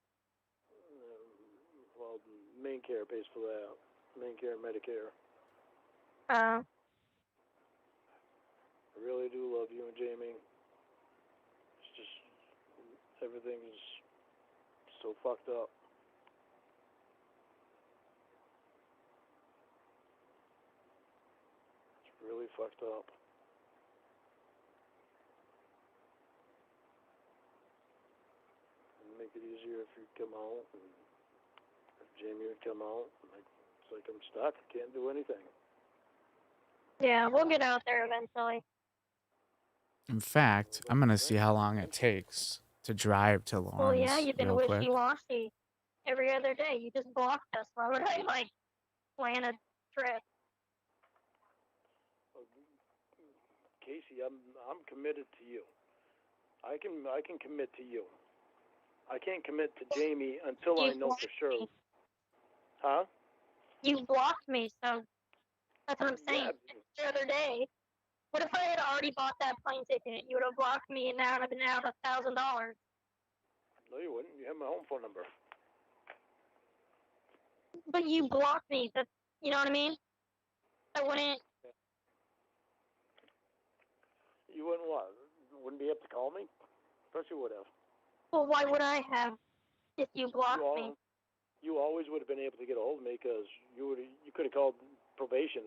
[SPEAKER 4] Well, Main Care pays for that. Main Care and Medicare.
[SPEAKER 2] Oh.
[SPEAKER 4] I really do love you and Jamie. It's just everything is so fucked up. It's really fucked up. It'd make it easier if you'd come out, and if Jamie would come out. It's like I'm stuck. I can't do anything.
[SPEAKER 2] Yeah, we'll get out there eventually.
[SPEAKER 1] In fact, I'm going to see how long it takes to drive to Lawrence.
[SPEAKER 2] Well, yeah, you've been
[SPEAKER 1] real quick.
[SPEAKER 2] wishy-washy every other day. You just blocked us. Why would I, plan a trip?
[SPEAKER 4] Casey, I'm committed to you. I can commit to you. I can't commit to Jamie until I know for sure. Huh?
[SPEAKER 2] You blocked me, so that's what I'm saying.
[SPEAKER 4] Yeah.
[SPEAKER 2] The other day, what if I had already bought that plane ticket? You would have blocked me, and now I'd have been out $1,000.
[SPEAKER 4] No, you wouldn't. You have my home phone number.
[SPEAKER 2] But you blocked me. That's, you know what I mean? I wouldn't.
[SPEAKER 4] You wouldn't what? Wouldn't be able to call me? Of course you would have.
[SPEAKER 2] Well, why would I have if you blocked me?
[SPEAKER 4] You always would have been able to get a hold of me because you could have called probation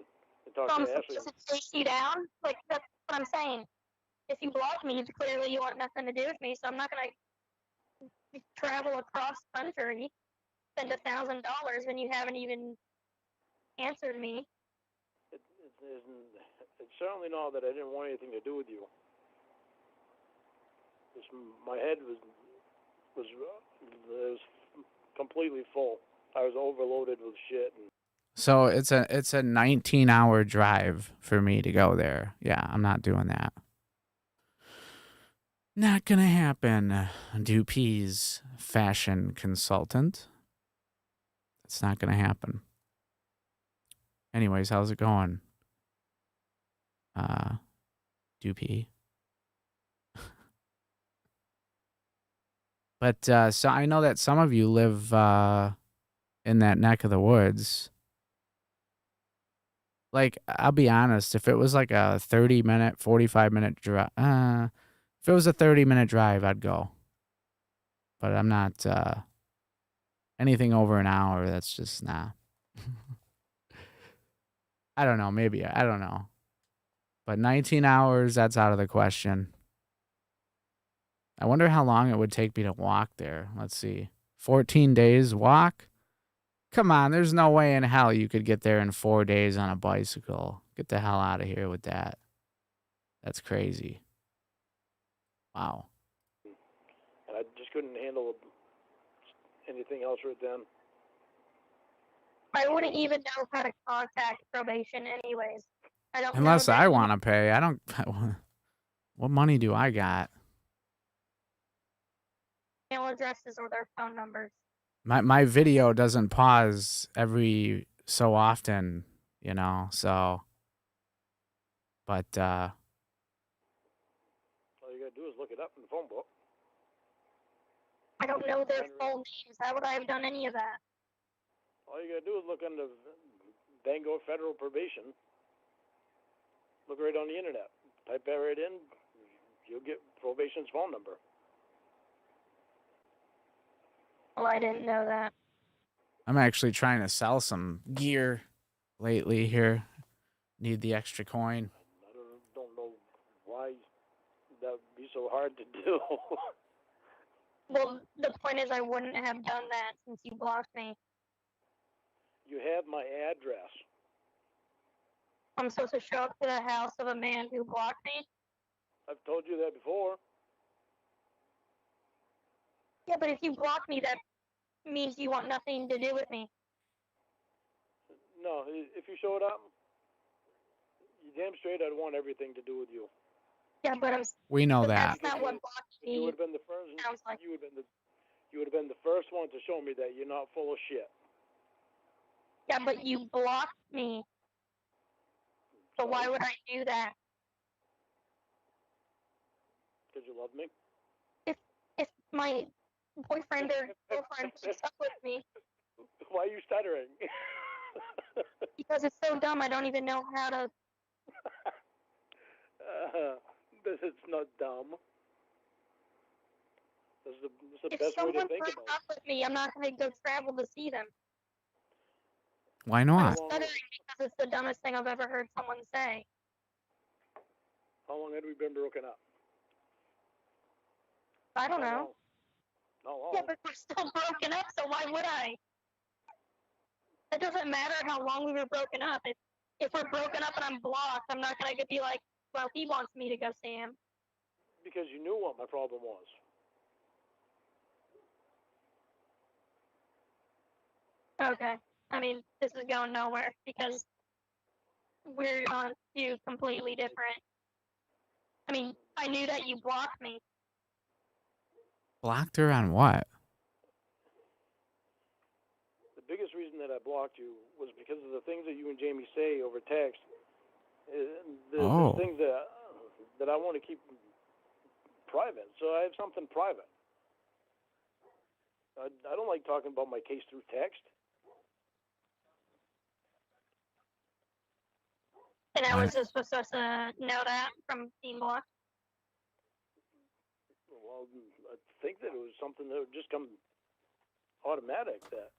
[SPEAKER 4] and talked
[SPEAKER 2] So
[SPEAKER 4] to
[SPEAKER 2] I'm
[SPEAKER 4] Ashley.
[SPEAKER 2] supposed to chase you down? That's what I'm saying. If you block me, clearly you want nothing to do with me, so I'm not gonna travel across country, spend $1,000 when you haven't even answered me.
[SPEAKER 4] It's certainly not that I didn't want anything to do with you. My head was completely full. I was overloaded with shit.
[SPEAKER 1] So it's a 19-hour drive for me to go there. Yeah, I'm not doing that. Not gonna happen. Dupee's fashion consultant. It's not gonna happen. Anyways, how's it going? Dupee. But so I know that some of you live in that neck of the woods. Like, I'll be honest, if it was like a 30-minute, 45-minute drive, if it was a 30-minute drive, I'd go. But I'm not, anything over an hour, that's just, nah. I don't know, maybe, I don't know. But 19 hours, that's out of the question. I wonder how long it would take me to walk there. Let's see. 14 days walk? Come on, there's no way in hell you could get there in 4 days on a bicycle. Get the hell out of here with that. That's crazy. Wow.
[SPEAKER 4] And I just couldn't handle anything else right then.
[SPEAKER 2] I wouldn't even know how to contact probation anyways. I don't
[SPEAKER 1] Unless
[SPEAKER 2] know
[SPEAKER 1] I want to pay. I don't. What money do I got?
[SPEAKER 2] email addresses or their phone numbers.
[SPEAKER 1] My video doesn't pause every so often, you know, so. But,
[SPEAKER 4] all you gotta do is look it up in the phone book.
[SPEAKER 2] I don't know their full names. How would I have done any of that?
[SPEAKER 4] All you gotta do is look under Bangor Federal Probation. Look right on the internet. Type that right in. You'll get probation's phone number.
[SPEAKER 2] Well, I didn't know that.
[SPEAKER 1] I'm actually trying to sell some gear lately here. Need the extra coin.
[SPEAKER 4] I don't know why that would be so hard to do.
[SPEAKER 2] Well, the point is I wouldn't have done that since you blocked me.
[SPEAKER 4] You have my address.
[SPEAKER 2] I'm supposed to show up to the house of a man who blocked me?
[SPEAKER 4] I've told you that before.
[SPEAKER 2] Yeah, but if you block me, that means you want nothing to do with me.
[SPEAKER 4] No, if you showed up, you damn straight I'd want everything to do with you.
[SPEAKER 2] Yeah, but
[SPEAKER 1] we know that.
[SPEAKER 2] That's not what blocked me.
[SPEAKER 4] You would have been the first.
[SPEAKER 2] Sounds like.
[SPEAKER 4] You would have been the first one to show me that you're not full of shit.
[SPEAKER 2] Yeah, but you blocked me. So why would I do that?
[SPEAKER 4] Because you love me.
[SPEAKER 2] If my boyfriend or girlfriend breaks up with me.
[SPEAKER 4] Why are you stuttering?
[SPEAKER 2] Because it's so dumb. I don't even know how to.
[SPEAKER 4] It's not dumb. This is the
[SPEAKER 2] If
[SPEAKER 4] best way to
[SPEAKER 2] someone
[SPEAKER 4] think
[SPEAKER 2] breaks
[SPEAKER 4] about
[SPEAKER 2] up with me, I'm not going to go travel to see them.
[SPEAKER 1] Why
[SPEAKER 2] I'm
[SPEAKER 1] not?
[SPEAKER 2] stuttering because it's the dumbest thing I've ever heard someone say.
[SPEAKER 4] How long had we been broken up?
[SPEAKER 2] I don't know.
[SPEAKER 4] Not long.
[SPEAKER 2] Yeah, but we're still broken up, so why would I? It doesn't matter how long we were broken up. If we're broken up and I'm blocked, I'm not going to be like, well, he wants me to go see him.
[SPEAKER 4] Because you knew what my problem was.
[SPEAKER 2] Okay. I mean, this is going nowhere because we're on two completely different. I mean, I knew that you blocked me.
[SPEAKER 1] Blocked her on what?
[SPEAKER 4] The biggest reason that I blocked you was because of the things that you and Jamie say over text. The things that I want to keep private. So I have something private. I don't like talking about my case through text.
[SPEAKER 2] And I was just supposed to know that from being blocked.
[SPEAKER 4] Well, I think that it was something that would just come automatic. That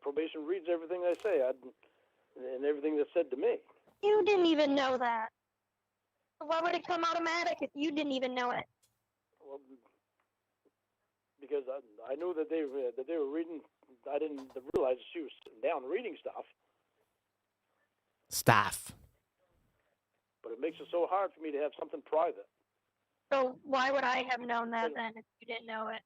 [SPEAKER 4] probation reads everything I say, and everything that's said to me.
[SPEAKER 2] You didn't even know that. Why would it come automatic if you didn't even know it?
[SPEAKER 4] Well, because I knew that they were reading. I didn't realize she was sitting down reading stuff.
[SPEAKER 1] Staff.
[SPEAKER 4] But it makes it so hard for me to have something private.
[SPEAKER 2] So why would I have known that then if you didn't know it?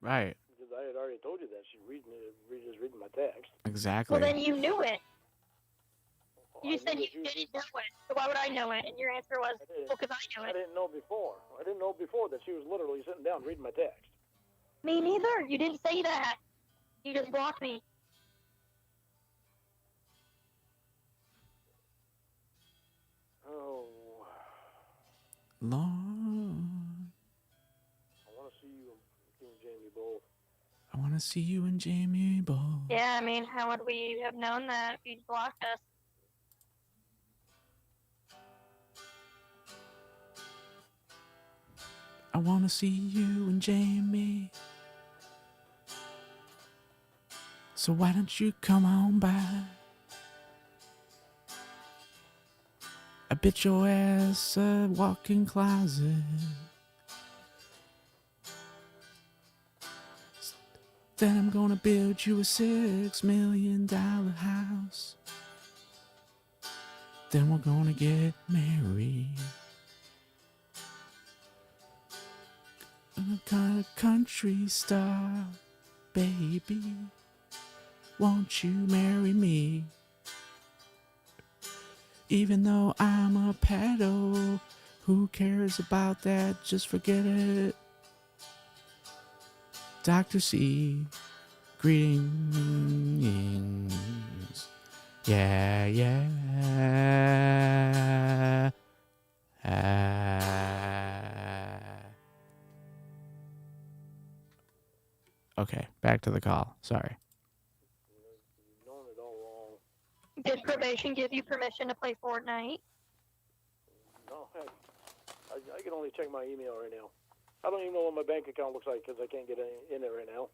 [SPEAKER 1] Right.
[SPEAKER 4] Because I had already told you that she's reading my text.
[SPEAKER 1] Exactly.
[SPEAKER 2] Well, then you knew it.
[SPEAKER 4] I
[SPEAKER 2] You said
[SPEAKER 4] knew
[SPEAKER 2] you
[SPEAKER 4] that
[SPEAKER 2] didn't know it. So why would I know it? And your answer was, well, because I knew
[SPEAKER 4] I
[SPEAKER 2] it.
[SPEAKER 4] didn't know before. I didn't know before that she was literally sitting down reading my text.
[SPEAKER 2] Me neither. You didn't say that. You just blocked me.
[SPEAKER 4] Oh,
[SPEAKER 1] Lord.
[SPEAKER 4] I want to see you and Jamie both.
[SPEAKER 1] I want to see you and Jamie both.
[SPEAKER 2] Yeah, I mean, how would we have known that if you'd blocked us?
[SPEAKER 1] I want to see you and Jamie. So why don't you come on by? I bet your ass a walk-in closet. Then I'm gonna build you a $6 million house. Then we're gonna get married. I'm a kind of country star, baby. Won't you marry me? Even though I'm a pedo, who cares about that? Just forget it. Dr. C, greetings. Yeah, yeah. Okay, back to the call. Sorry.
[SPEAKER 4] You've known it all along.
[SPEAKER 2] Did probation give you permission to play Fortnite?
[SPEAKER 4] No, I can only check my email right now. I don't even know what my bank account looks like because I can't get in it right now.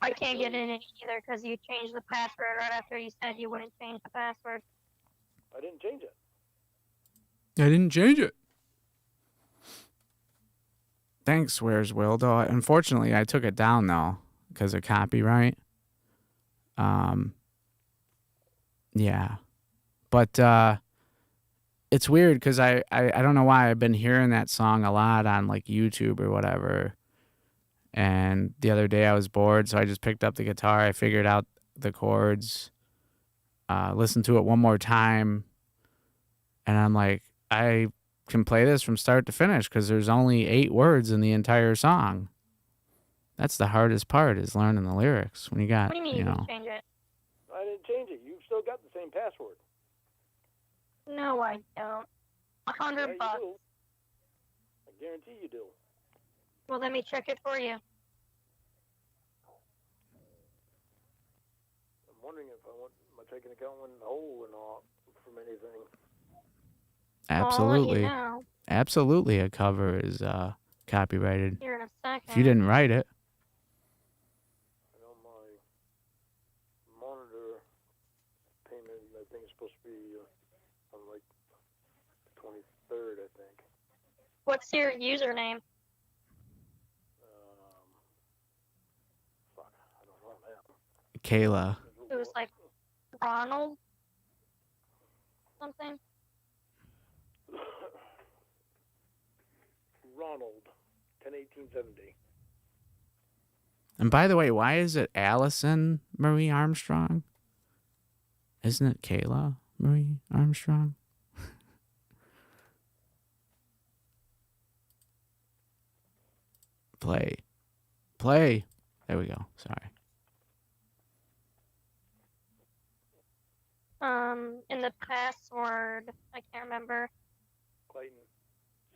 [SPEAKER 2] I can't get in it either because you changed the password right after you said you wouldn't change the password.
[SPEAKER 4] I didn't change it.
[SPEAKER 1] I didn't change it. Thanks, Where's Wildo? Unfortunately, I took it down though because of copyright. Yeah, but it's weird because I don't know why I've been hearing that song a lot on like YouTube or whatever. And the other day I was bored, so I just picked up the guitar. I figured out the chords, listened to it one more time, and I'm like, I can play this from start to finish because there's only 8 words in the entire song. That's the hardest part, is learning the lyrics when you got,
[SPEAKER 2] What do you mean you didn't change it?
[SPEAKER 4] I didn't change it. You've still got the same password.
[SPEAKER 2] No, I don't. $100
[SPEAKER 4] Yeah,
[SPEAKER 2] bucks.
[SPEAKER 4] you do. I guarantee you do.
[SPEAKER 2] Well, let me check it for you.
[SPEAKER 4] I'm wondering if my checking account went in the hole or not from anything.
[SPEAKER 1] Absolutely.
[SPEAKER 2] Well, I'll let you know
[SPEAKER 1] Absolutely, a cover is copyrighted.
[SPEAKER 2] here in a second.
[SPEAKER 1] If you didn't write it.
[SPEAKER 4] I know my monitor payment, I think, is supposed to be on like the 23rd, I think.
[SPEAKER 2] What's your username?
[SPEAKER 4] Fuck, I don't know, man.
[SPEAKER 1] Kayla.
[SPEAKER 2] It was like Ronald something.
[SPEAKER 4] Ronald, 10/18/70.
[SPEAKER 1] And by the way, why is it Allison Marie Armstrong? Isn't it Kayla Marie Armstrong? Play. There we go. Sorry.
[SPEAKER 2] In the password, I can't remember.
[SPEAKER 4] Clayton,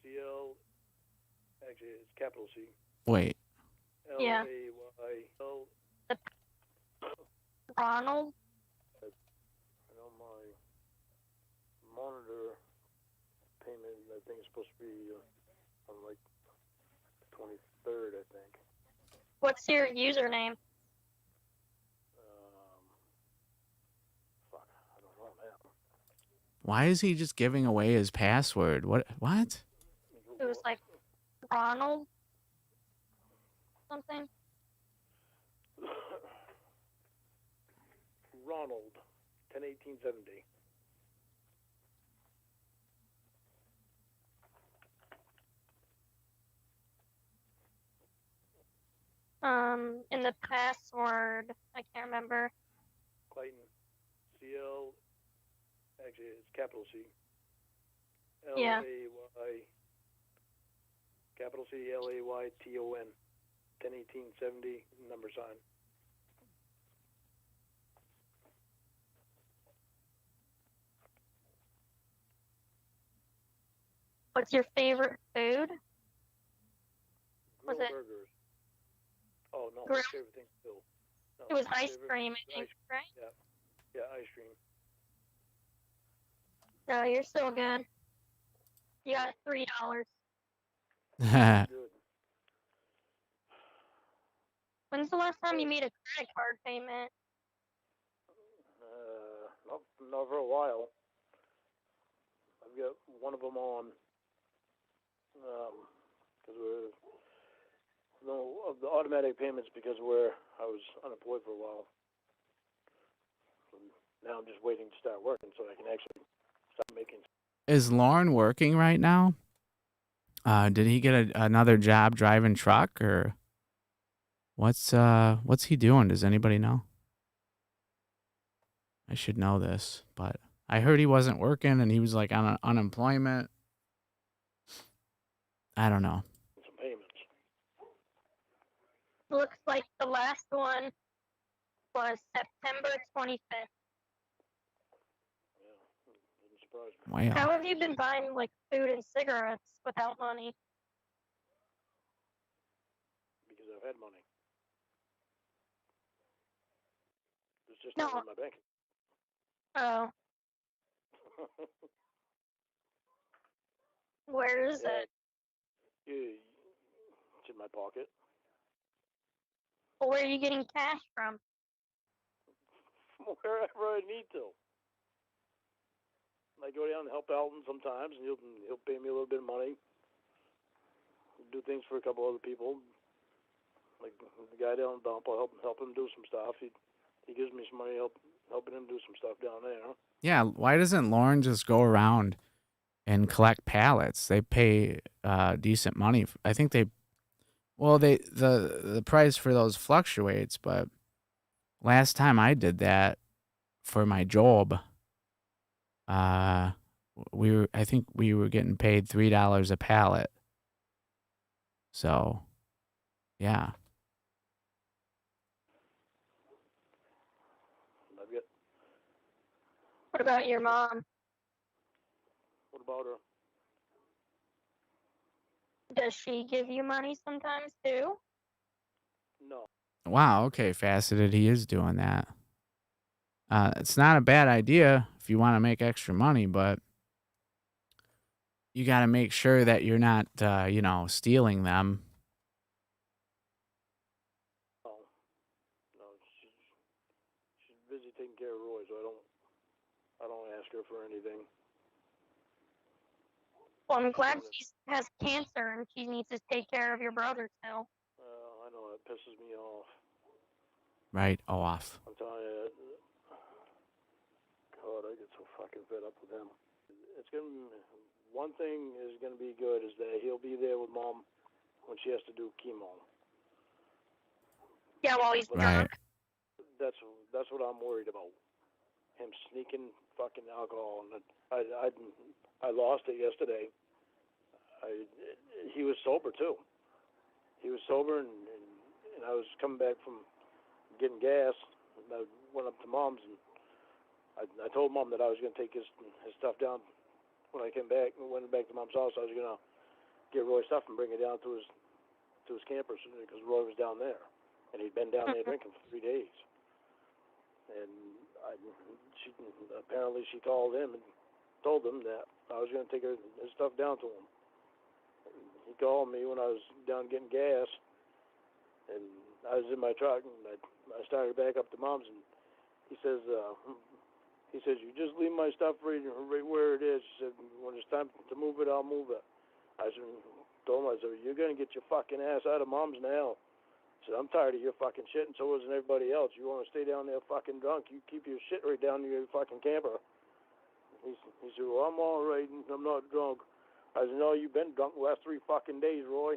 [SPEAKER 4] CL, actually it's capital C.
[SPEAKER 1] Wait.
[SPEAKER 2] Yeah.
[SPEAKER 4] LAYL.
[SPEAKER 2] Ronald?
[SPEAKER 4] I know my monitor payment, I think, is supposed to be on like the 23rd, I think.
[SPEAKER 2] What's your username?
[SPEAKER 1] Why is he just giving away his password? What?
[SPEAKER 2] It was like Ronald something.
[SPEAKER 4] Ronald, 10/18/70.
[SPEAKER 2] In the password, I can't remember.
[SPEAKER 4] Clayton, CL, actually it's capital C.
[SPEAKER 2] Yeah.
[SPEAKER 4] LAY, capital C, LAYTON, 10/18/70, number sign.
[SPEAKER 2] What's your favorite food? Was
[SPEAKER 4] Grilled
[SPEAKER 2] it?
[SPEAKER 4] burgers. Oh, no, my
[SPEAKER 2] Grilled?
[SPEAKER 4] favorite thing still. No,
[SPEAKER 2] It was
[SPEAKER 4] my
[SPEAKER 2] ice
[SPEAKER 4] favorite
[SPEAKER 2] cream, I
[SPEAKER 4] is
[SPEAKER 2] think, right?
[SPEAKER 4] Yeah, ice cream.
[SPEAKER 2] No, you're still good. You got $3.
[SPEAKER 1] What?
[SPEAKER 4] Good.
[SPEAKER 2] When's the last time you made a credit card payment?
[SPEAKER 4] Not for a while. I've got one of them on, because we're, no, of the automatic payments because I was unemployed for a while. Now I'm just waiting to start working so I can actually start making.
[SPEAKER 1] Is Lauren working right now? Did he get another job driving truck, or what's he doing? Does anybody know? I should know this, but I heard he wasn't working and he was like on unemployment. I don't know.
[SPEAKER 4] Some payments.
[SPEAKER 2] Looks like the last one was September 25th.
[SPEAKER 4] Yeah, doesn't surprise me.
[SPEAKER 1] Wow.
[SPEAKER 2] How have you been buying like food and cigarettes without money?
[SPEAKER 4] Because I've had money. It's just
[SPEAKER 2] No.
[SPEAKER 4] not in my bank.
[SPEAKER 2] Oh, where is it?
[SPEAKER 4] It's in my pocket.
[SPEAKER 2] Well, where are you getting cash from?
[SPEAKER 4] Wherever I need to. I go down and help Alton sometimes, and he'll pay me a little bit of money. Do things for a couple other people. Like the guy down the dump, I'll help him do some stuff. He gives me some money, helping him do some stuff down there.
[SPEAKER 1] Yeah, why doesn't Lauren just go around and collect pallets? They pay decent money. I think the price for those fluctuates, but last time I did that for my job, I think we were getting paid $3 a pallet. So, yeah.
[SPEAKER 2] What about your mom?
[SPEAKER 4] What about her?
[SPEAKER 2] Does she give you money sometimes too?
[SPEAKER 4] No.
[SPEAKER 1] Wow, okay, Faceted, he is doing that. It's not a bad idea if you want to make extra money, but you got to make sure that you're not, stealing them.
[SPEAKER 4] No, she's busy taking care of Roy, so I don't ask her for anything.
[SPEAKER 2] Well, I'm glad she has cancer and she needs to take care of your brother still.
[SPEAKER 4] I know that pisses me off.
[SPEAKER 1] Right off.
[SPEAKER 4] I'm telling you, God, I get so fucking fed up with him. One thing is gonna be good is that he'll be there with Mom when she has to do chemo.
[SPEAKER 2] Yeah, while he's
[SPEAKER 1] Right.
[SPEAKER 2] drunk.
[SPEAKER 4] That's what I'm worried about. Him sneaking fucking alcohol, and I lost it yesterday. He was sober too. He was sober, and I was coming back from getting gas, and I went up to Mom's, and I told Mom that I was going to take his stuff down when I came back. Went back to Mom's house. I was going to get Roy's stuff and bring it down to his camper because Roy was down there, and he'd been down there drinking for 3 days. And apparently she called him and told him that I was going to take his stuff down to him. He called me when I was down getting gas, and I was in my truck, and I started back up to Mom's, and he says, He says, you just leave my stuff right where it is. He said, when it's time to move it, I'll move it. I said, told him, I said, you're going to get your fucking ass out of Mom's now. I said, I'm tired of your fucking shit, and so isn't everybody else. You want to stay down there fucking drunk, you keep your shit right down to your fucking camper. He said, well, I'm all right, and I'm not drunk. I said, no, you've been drunk the last 3 fucking days, Roy.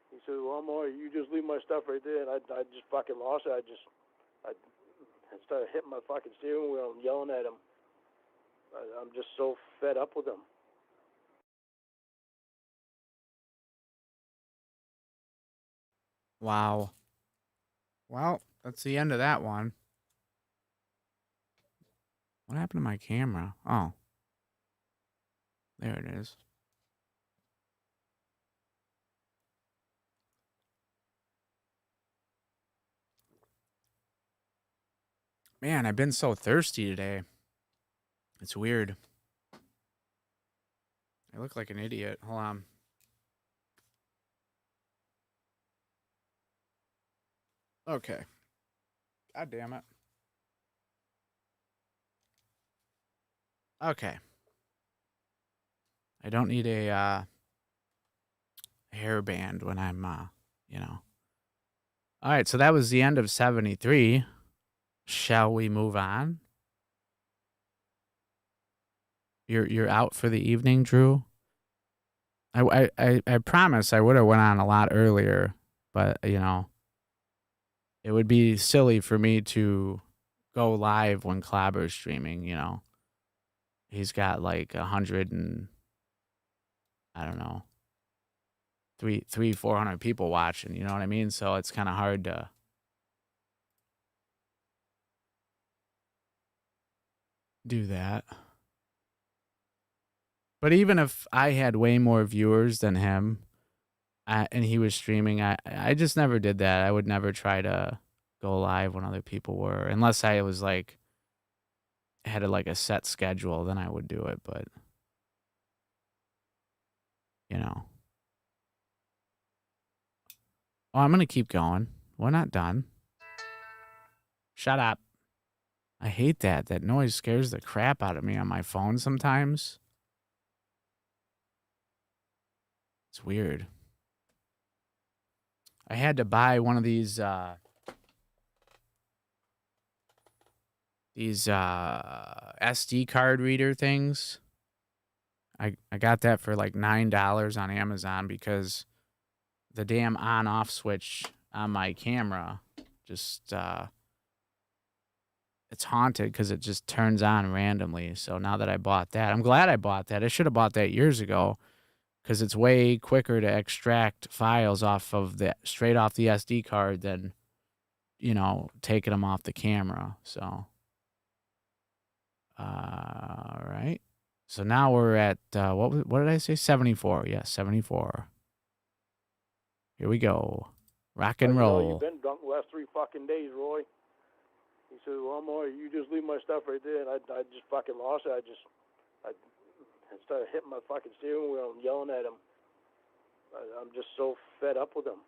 [SPEAKER 4] He said, well, I'm all right. You just leave my stuff right there. And I just fucking lost it. I started hitting my fucking steering wheel and yelling at him. I'm just so fed up with him.
[SPEAKER 1] Wow. Well, that's the end of that one. What happened to my camera? Oh. There it is. Man, I've been so thirsty today. It's weird. I look like an idiot. Hold on. Okay. God damn it. Okay. I don't need a hairband when I'm you know. All right, so that was the end of 73. Shall we move on? You're out for the evening, Drew? I promise I would have went on a lot earlier, but you know, it would be silly for me to go live when Clobber's streaming, you know. He's got like 100 and I don't know, 400 people watching, you know what I mean? So it's kind of hard to do that. But even if I had way more viewers than him, and he was streaming, I just never did that. I would never try to go live when other people were, unless I was like had a set schedule. Then I would do it. But you know, oh, I'm gonna keep going. We're not done. Shut up. I hate that. That noise scares the crap out of me on my phone sometimes. It's weird. I had to buy one of these SD card reader things. I got that for like $9 on Amazon because the damn on-off switch on my camera just it's haunted because it just turns on randomly. So now that I bought that, I'm glad I bought that. I should have bought that years ago because it's way quicker to extract files straight off the SD card than, you know, taking them off the camera. So, all right. So now we're at, what did I say? 74. Yeah, 74. Here we go. Rock and roll.
[SPEAKER 4] You've been drunk the last 3 fucking days, Roy. He said, well, more, you just leave my stuff right there. And I just fucking lost it. I started hitting my fucking steering wheel and yelling at him. I'm just so fed up with him.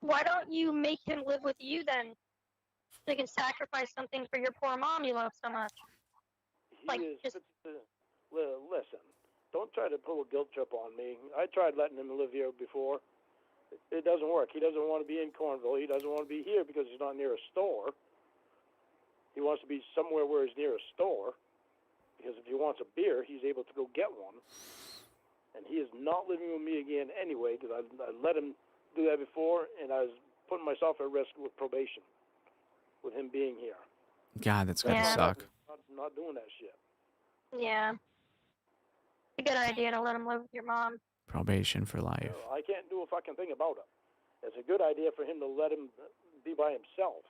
[SPEAKER 2] Why don't you make him live with you then? So you can sacrifice something for your poor mom you love so much.
[SPEAKER 4] Listen, don't try to pull a guilt trip on me. I tried letting him live here before. It doesn't work. He doesn't want to be in Cornville. He doesn't want to be here because he's not near a store. He wants to be somewhere where he's near a store. Because if he wants a beer, he's able to go get one. And he is not living with me again anyway, because I let him do that before, and I was putting myself at risk with probation, with him being here.
[SPEAKER 1] God, that's gotta suck.
[SPEAKER 4] Not doing that shit.
[SPEAKER 2] Yeah. It's a good idea to let him live with your mom.
[SPEAKER 1] Probation for life.
[SPEAKER 4] You know, I can't do a fucking thing about it. It's a good idea for him to let him be by himself.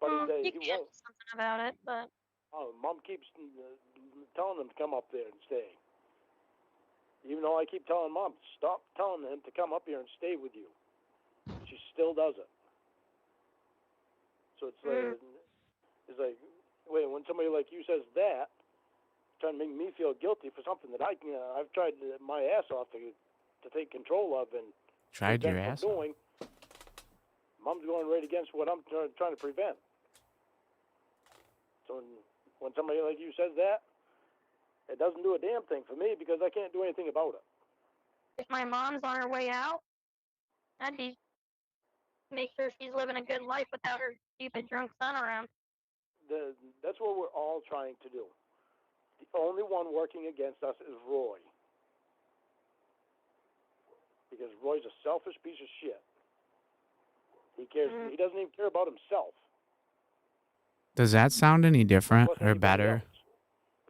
[SPEAKER 4] But
[SPEAKER 2] you can do something about it, but...
[SPEAKER 4] Oh, Mom keeps telling him to come up there and stay. Even though I keep telling Mom, stop telling him to come up here and stay with you. She still does it. So it's like, wait, when somebody like you says that, trying to make me feel guilty for something that I've tried my ass off to take control of and
[SPEAKER 1] tried your ass
[SPEAKER 4] doing. Mom's going right against what I'm trying to prevent. So when somebody like you says that, it doesn't do a damn thing for me because I can't do anything about it.
[SPEAKER 2] If my mom's on her way out, I'd be make sure she's living a good life without her stupid drunk son around.
[SPEAKER 4] That's what we're all trying to do. The only one working against us is Roy. Because Roy's a selfish piece of shit. He cares. He doesn't even care about himself.
[SPEAKER 1] Does that sound any different
[SPEAKER 4] Plus
[SPEAKER 1] or
[SPEAKER 4] anybody
[SPEAKER 1] better
[SPEAKER 4] else.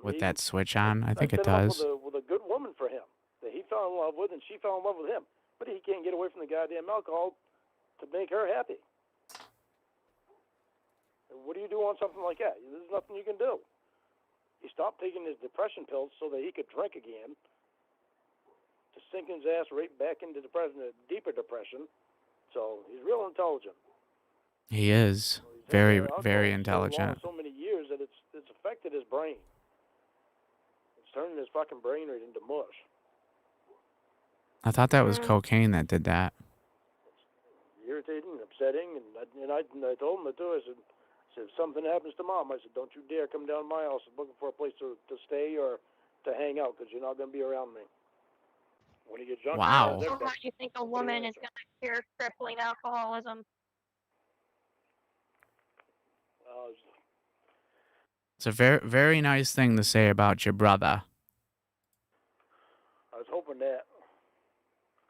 [SPEAKER 1] with
[SPEAKER 4] He-
[SPEAKER 1] that switch on? I think it
[SPEAKER 4] set him up
[SPEAKER 1] does.
[SPEAKER 4] with a good woman for him that he fell in love with, and she fell in love with him. But he can't get away from the goddamn alcohol to make her happy. What do you do on something like that? There's nothing you can do. He stopped taking his depression pills so that he could drink again, to sink his ass right back into depression, a deeper depression. So he's real intelligent.
[SPEAKER 1] He is
[SPEAKER 4] He's had
[SPEAKER 1] very,
[SPEAKER 4] alcohol
[SPEAKER 1] very
[SPEAKER 4] for
[SPEAKER 1] intelligent.
[SPEAKER 4] So many years that it's affected his brain. It's turning his fucking brain right into mush.
[SPEAKER 1] I thought that was cocaine that did that.
[SPEAKER 4] Irritating and upsetting, and I told him to do it. I said, if something happens to Mom, I said, don't you dare come down to my house looking for a place to stay or to hang out, because you're not going to be around me. When you get drunk,
[SPEAKER 1] Wow.
[SPEAKER 2] So how do you think a woman is going to cure crippling alcoholism?
[SPEAKER 1] It's a very, very nice thing to say about your brother.
[SPEAKER 4] I was hoping that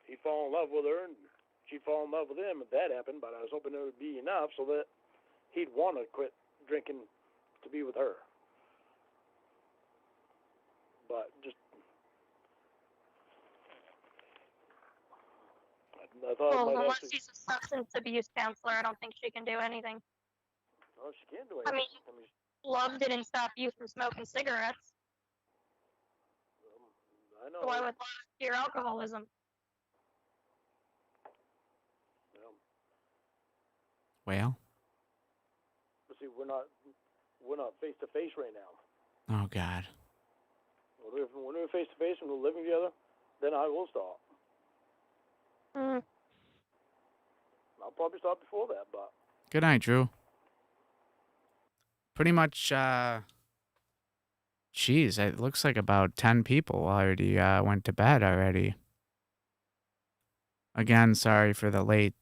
[SPEAKER 4] he'd fall in love with her and she'd fall in love with him if that happened, but I was hoping it would be enough so that he'd want to quit drinking to be with her. But just, I thought
[SPEAKER 2] Well,
[SPEAKER 4] it might
[SPEAKER 2] unless
[SPEAKER 4] actually,
[SPEAKER 2] she's a substance abuse counselor, I don't think she can do anything.
[SPEAKER 4] well, she can't do
[SPEAKER 2] I
[SPEAKER 4] anything.
[SPEAKER 2] mean, love didn't stop you from smoking cigarettes,
[SPEAKER 4] I know.
[SPEAKER 2] so I would love your alcoholism.
[SPEAKER 1] Well,
[SPEAKER 4] But see, we're not face to face right now.
[SPEAKER 1] oh God.
[SPEAKER 4] When we're face to face and we're living together, then I will stop. I'll probably stop before that, but
[SPEAKER 1] Good night, Drew. Pretty much, geez, it looks like about 10 people already went to bed already. Again, sorry for the late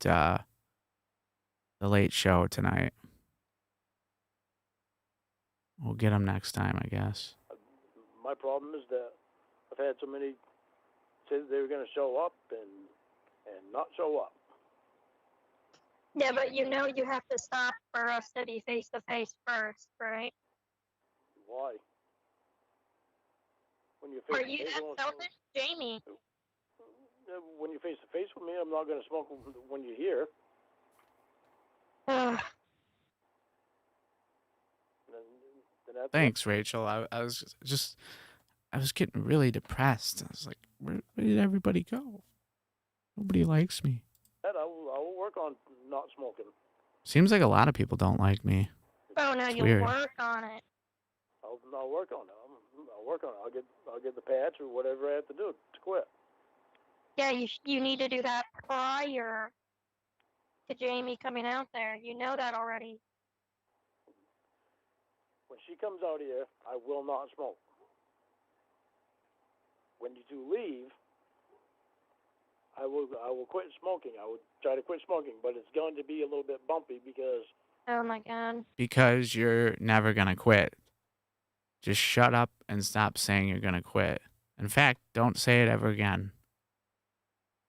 [SPEAKER 1] show tonight. We'll get them next time, I guess.
[SPEAKER 4] my problem is that I've had so many say that they were going to show up and not show up.
[SPEAKER 2] Yeah, but you know you have to stop for us to be face to face first, right?
[SPEAKER 4] Why? When you're
[SPEAKER 2] Are
[SPEAKER 4] face
[SPEAKER 2] you
[SPEAKER 4] to face,
[SPEAKER 2] that selfish, Jamie?
[SPEAKER 4] when you're face to face with me, I'm not going to smoke when you're here.
[SPEAKER 2] Ugh.
[SPEAKER 4] Then that's
[SPEAKER 1] Thanks, Rachel. I was getting really depressed. I was like, where did everybody go? Nobody likes me.
[SPEAKER 4] I will work on not smoking.
[SPEAKER 1] Seems like a lot of people don't like me.
[SPEAKER 2] Oh no,
[SPEAKER 1] It's
[SPEAKER 2] you'll
[SPEAKER 1] weird.
[SPEAKER 2] work on it.
[SPEAKER 4] I'll work on it. I'll work on it. I'll get the patch or whatever I have to do to quit.
[SPEAKER 2] Yeah, you need to do that prior to Jamie coming out there. You know that already.
[SPEAKER 4] When she comes out here, I will not smoke. When you two leave, I will quit smoking. I will try to quit smoking, but it's going to be a little bit bumpy because
[SPEAKER 2] Oh my god.
[SPEAKER 1] Because you're never going to quit. Just shut up and stop saying you're going to quit. In fact, don't say it ever again.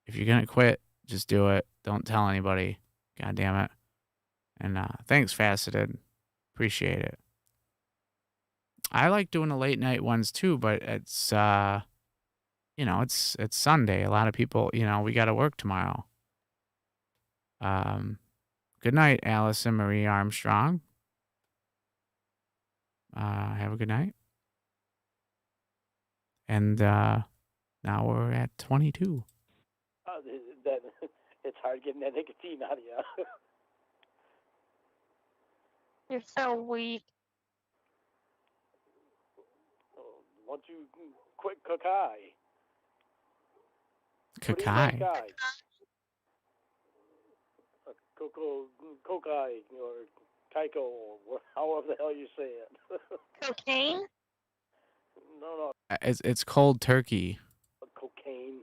[SPEAKER 1] If you're going to quit, just do it. Don't tell anybody. God damn it. And thanks, Faceted. Appreciate it. I like doing the late night ones too, but it's it's Sunday. A lot of people, we got to work tomorrow. Good night, Allison Marie Armstrong. Have a good night. And now we're at 22.
[SPEAKER 4] that it's hard getting that nicotine out of you.
[SPEAKER 2] You're so weak.
[SPEAKER 4] Once you quit Kakai.
[SPEAKER 1] Kakai.
[SPEAKER 4] Kokai or Kaiko, or however the hell you say it.
[SPEAKER 2] Cocaine?
[SPEAKER 4] No,
[SPEAKER 1] It's cold turkey.
[SPEAKER 4] cocaine.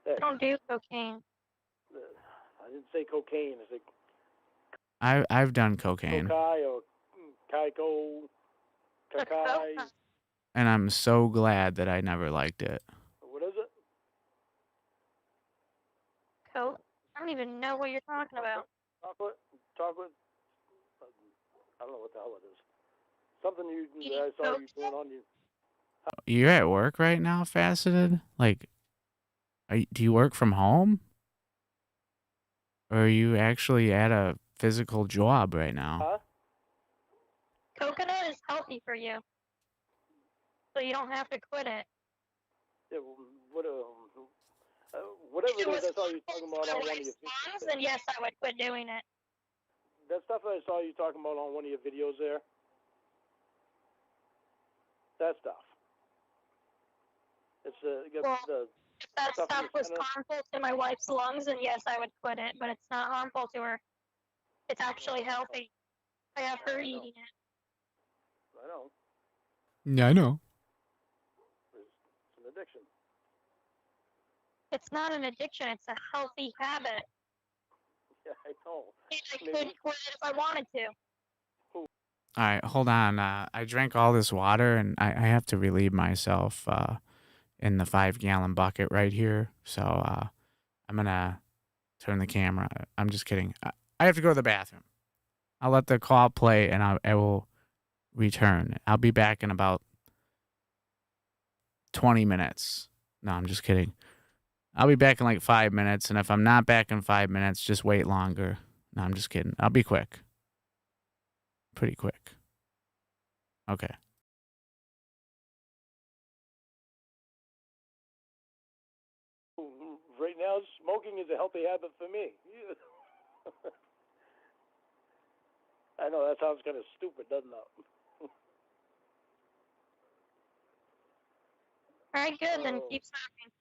[SPEAKER 2] I don't do cocaine.
[SPEAKER 4] I didn't say cocaine. I said
[SPEAKER 1] I've done cocaine,
[SPEAKER 4] Kokai or Kaiko, Kakai.
[SPEAKER 2] Coca.
[SPEAKER 1] and I'm so glad that I never liked it.
[SPEAKER 4] What is it?
[SPEAKER 2] Coke? I don't even know what you're talking about.
[SPEAKER 4] Chocolate? I don't know what the hell it is. Something
[SPEAKER 2] Eating
[SPEAKER 4] that I saw
[SPEAKER 2] Coke?
[SPEAKER 4] you doing on you.
[SPEAKER 1] You're at work right now, Faceted? Like, do you work from home? Or are you actually at a physical job right now?
[SPEAKER 4] Huh?
[SPEAKER 2] Coconut is healthy for you. So you don't have to quit it.
[SPEAKER 4] Yeah, whatever
[SPEAKER 2] If
[SPEAKER 4] it
[SPEAKER 2] it
[SPEAKER 4] is,
[SPEAKER 2] was
[SPEAKER 4] I saw you talking about on one of your
[SPEAKER 2] lungs,
[SPEAKER 4] videos.
[SPEAKER 2] then yes, I would quit doing it.
[SPEAKER 4] That stuff I saw you talking about on one of your videos there. That stuff. It's
[SPEAKER 2] Well,
[SPEAKER 4] the
[SPEAKER 2] if that
[SPEAKER 4] stuff in
[SPEAKER 2] stuff
[SPEAKER 4] the
[SPEAKER 2] was
[SPEAKER 4] center.
[SPEAKER 2] harmful to my wife's lungs, then yes, I would quit it. But it's not harmful to her. It's actually healthy. I have her eating it.
[SPEAKER 4] I know.
[SPEAKER 1] Yeah, I know.
[SPEAKER 4] It's an addiction.
[SPEAKER 2] It's not an addiction. It's a healthy habit.
[SPEAKER 4] Yeah, I know.
[SPEAKER 2] And I could quit it if I wanted to.
[SPEAKER 1] All right, hold on. I drank all this water, and I have to relieve myself in the 5-gallon bucket right here. So I'm going to turn the camera. I'm just kidding. I have to go to the bathroom. I'll let the call play, and I will return. I'll be back in about 20 minutes. No, I'm just kidding. I'll be back in like 5 minutes, and if I'm not back in 5 minutes, just wait longer. No, I'm just kidding. I'll be quick. Pretty quick. Okay.
[SPEAKER 4] Right now, smoking is a healthy habit for me. I know that sounds kind of stupid, doesn't it?
[SPEAKER 2] All right, good. Then keep smoking.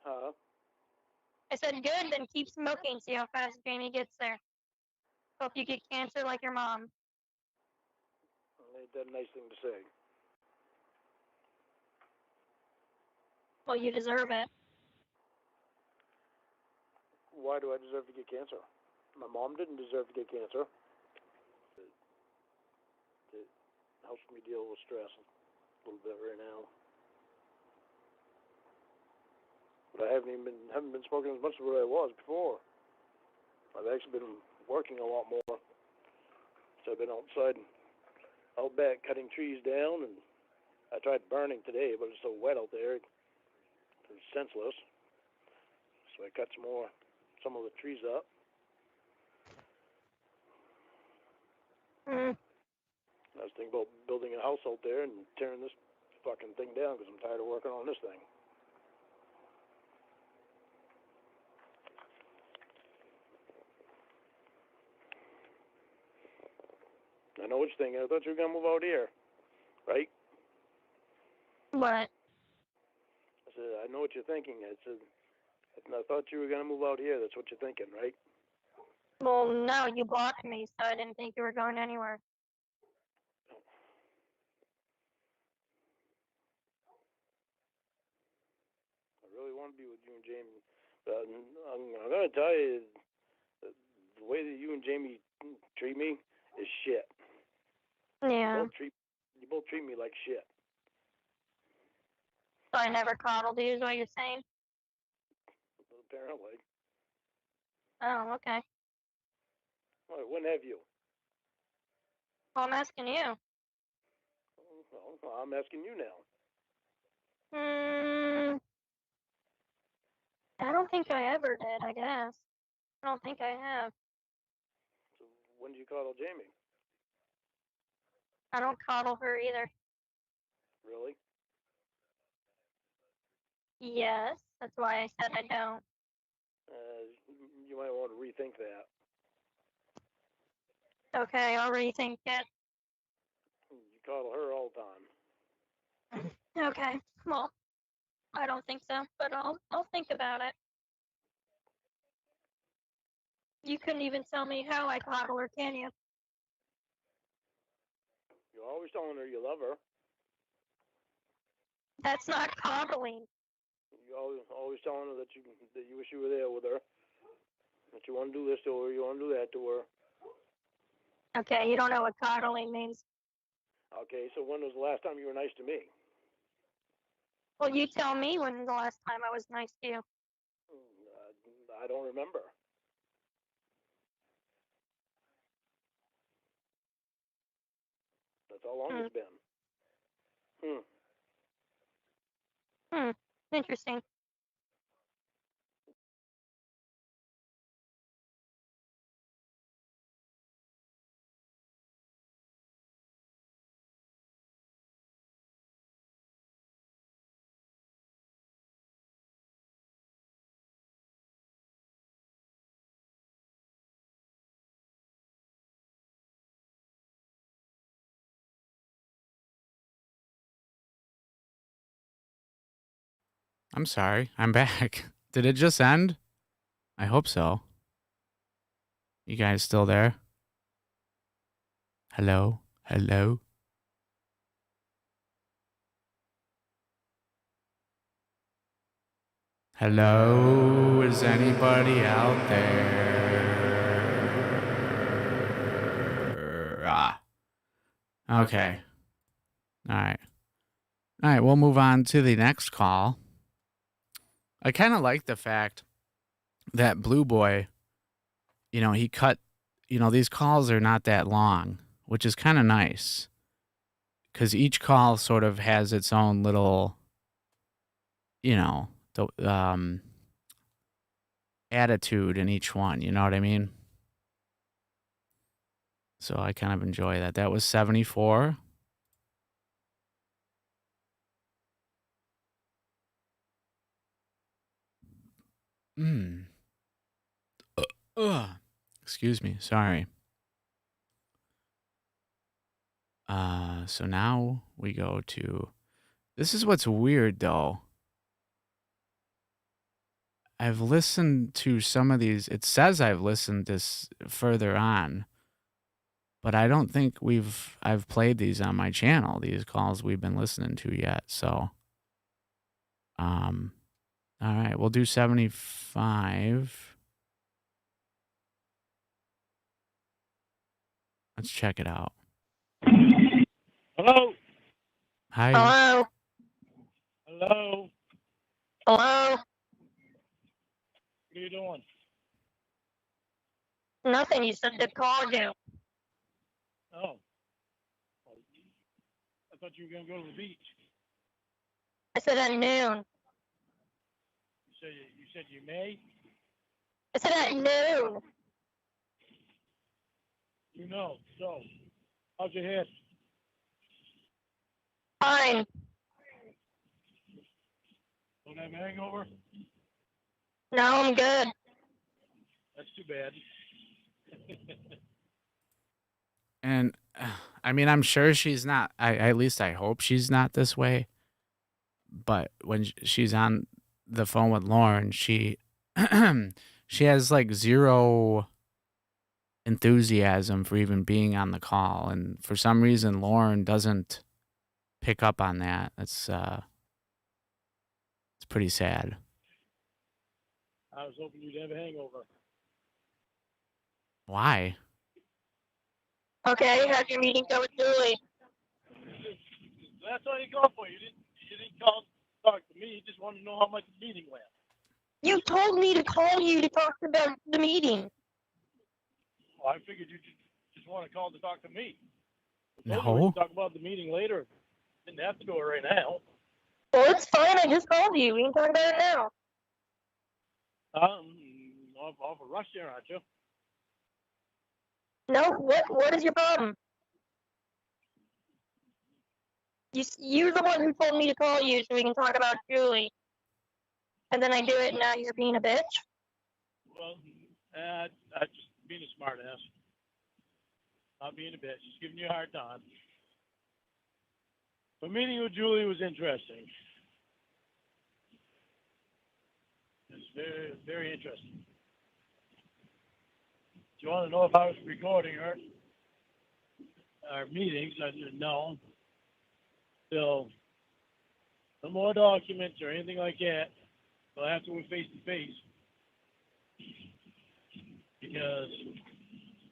[SPEAKER 4] Huh?
[SPEAKER 2] I said good. Then keep smoking. See how fast Jamie gets there. Hope you get cancer like your mom.
[SPEAKER 4] Ain't that a nice thing to say?
[SPEAKER 2] Well, you deserve it.
[SPEAKER 4] Why do I deserve to get cancer? My mom didn't deserve to get cancer. It helps me deal with stress a little bit right now. But I haven't been smoking as much as what I was before. I've actually been working a lot more. So I've been outside and out back cutting trees down, and I tried burning today, but it's so wet out there, it's senseless. So I cut some of the trees up.
[SPEAKER 2] Mm.
[SPEAKER 4] I was thinking about building a house out there and tearing this fucking thing down because I'm tired of working on this thing. I know what you're thinking. I thought you were going to move out here, right?
[SPEAKER 2] What?
[SPEAKER 4] I said, I know what you're thinking. I said, I thought you were going to move out here. That's what you're thinking, right?
[SPEAKER 2] Well, no, you blocked me, so I didn't think you were going anywhere.
[SPEAKER 4] I really want to be with you and Jamie. But I'm going to tell you, the way that you and Jamie treat me is shit.
[SPEAKER 2] Yeah.
[SPEAKER 4] You both treat me like shit.
[SPEAKER 2] So I never coddled you, is what you're saying?
[SPEAKER 4] Apparently.
[SPEAKER 2] Oh, okay.
[SPEAKER 4] Well, when have you?
[SPEAKER 2] Well, I'm asking you.
[SPEAKER 4] Well, I'm asking you now.
[SPEAKER 2] I don't think I ever did, I guess. I don't think I have.
[SPEAKER 4] So when do you coddle Jamie?
[SPEAKER 2] I don't coddle her either.
[SPEAKER 4] Really?
[SPEAKER 2] Yes, that's why I said I don't.
[SPEAKER 4] You might want to rethink that.
[SPEAKER 2] Okay, I'll rethink it.
[SPEAKER 4] You coddle her all the time.
[SPEAKER 2] Okay, well, I don't think so, but I'll think about it. You couldn't even tell me how I coddle her, can you?
[SPEAKER 4] You're always telling her you love her.
[SPEAKER 2] That's not coddling.
[SPEAKER 4] You're always telling her that you wish you were there with her. That you want to do this to her, you want to do that to her.
[SPEAKER 2] Okay, you don't know what coddling means.
[SPEAKER 4] Okay, so when was the last time you were nice to me?
[SPEAKER 2] Well, you tell me when the last time I was nice to you.
[SPEAKER 4] I don't remember. That's how long it's been.
[SPEAKER 2] Interesting.
[SPEAKER 1] I'm sorry. I'm back. Did it just end? I hope so. You guys still there? Hello? Hello? Hello? Is anybody out there? Okay. All right. All right, we'll move on to the next call. I kind of like the fact that Blue Boy, he cut, these calls are not that long, which is kind of nice because each call sort of has its own little, attitude in each one. You know what I mean? So I kind of enjoy that. That was 74. Excuse me. Sorry. So now we go to, this is what's weird though. I've listened to some of these. It says I've listened this further on, but I don't think I've played these on my channel, these calls we've been listening to yet. So, all right, we'll do 75. Let's check it out.
[SPEAKER 6] Hello?
[SPEAKER 1] Hi.
[SPEAKER 2] Hello?
[SPEAKER 6] Hello?
[SPEAKER 2] Hello?
[SPEAKER 6] What are you doing?
[SPEAKER 2] Nothing. You said to call you.
[SPEAKER 6] Oh. I thought you were going to go to the beach.
[SPEAKER 2] I said at noon.
[SPEAKER 6] You said you may?
[SPEAKER 2] I said at noon.
[SPEAKER 6] So, how's your head?
[SPEAKER 2] Fine.
[SPEAKER 6] Don't have a hangover?
[SPEAKER 2] No, I'm good.
[SPEAKER 6] That's too bad.
[SPEAKER 1] And I mean, I'm sure she's not. At least I hope she's not this way. But when she's on the phone with Lauren, she she has like zero enthusiasm for even being on the call, and for some reason, Lauren doesn't pick up on that. It's pretty sad.
[SPEAKER 6] I was hoping you'd have a hangover.
[SPEAKER 1] Why?
[SPEAKER 2] Okay, how'd your meeting go with Julie?
[SPEAKER 6] That's all you called for. You didn't call to talk to me. You just wanted to know how much the meeting went.
[SPEAKER 2] You told me to call you to talk about the meeting.
[SPEAKER 6] Well, I figured you just want to call to talk to me. We
[SPEAKER 1] No.
[SPEAKER 6] can talk about the meeting later. Didn't have to do it right now.
[SPEAKER 2] Well, it's fine. I just called you. We can talk about it now.
[SPEAKER 6] Off a rush there, aren't you?
[SPEAKER 2] No, what is your problem? You're the one who told me to call you so we can talk about Julie. And then I do it and now you're being a bitch?
[SPEAKER 6] Well, I just being a smart ass. Not being a bitch, just giving you a hard time. The meeting with Julie was interesting. It's very, very interesting. you want to know if I was recording our meetings? I said no. So, no more documents or anything like that. So after we're face to face, because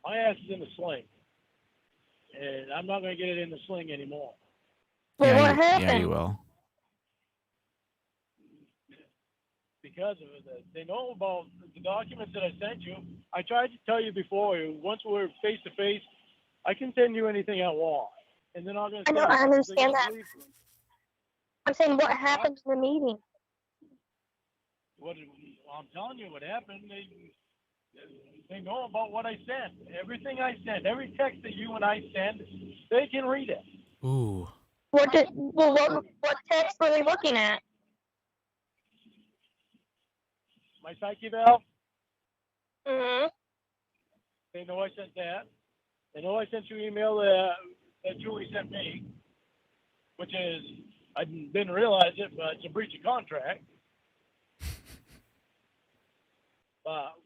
[SPEAKER 6] my ass is in the sling, and I'm not going to get it in the sling anymore.
[SPEAKER 2] Well,
[SPEAKER 1] Yeah,
[SPEAKER 2] what happened?
[SPEAKER 1] yeah, you will.
[SPEAKER 6] Because of it, they know about the documents that I sent you. I tried to tell you before. Once we're face to face, I can send you anything I want, and they're not going to.
[SPEAKER 2] I know, I understand that.
[SPEAKER 6] believe me.
[SPEAKER 2] I'm saying what happened in the meeting.
[SPEAKER 6] Well, I'm telling you what happened. They know about what I sent. Everything I sent, every text that you and I send, they can read it.
[SPEAKER 1] Ooh.
[SPEAKER 2] What text were they looking at?
[SPEAKER 6] My psyche valve,
[SPEAKER 2] Mm-hmm.
[SPEAKER 6] they know I sent that. They know I sent you email that Julie sent me, which is, I didn't realize it, but it's a breach of contract.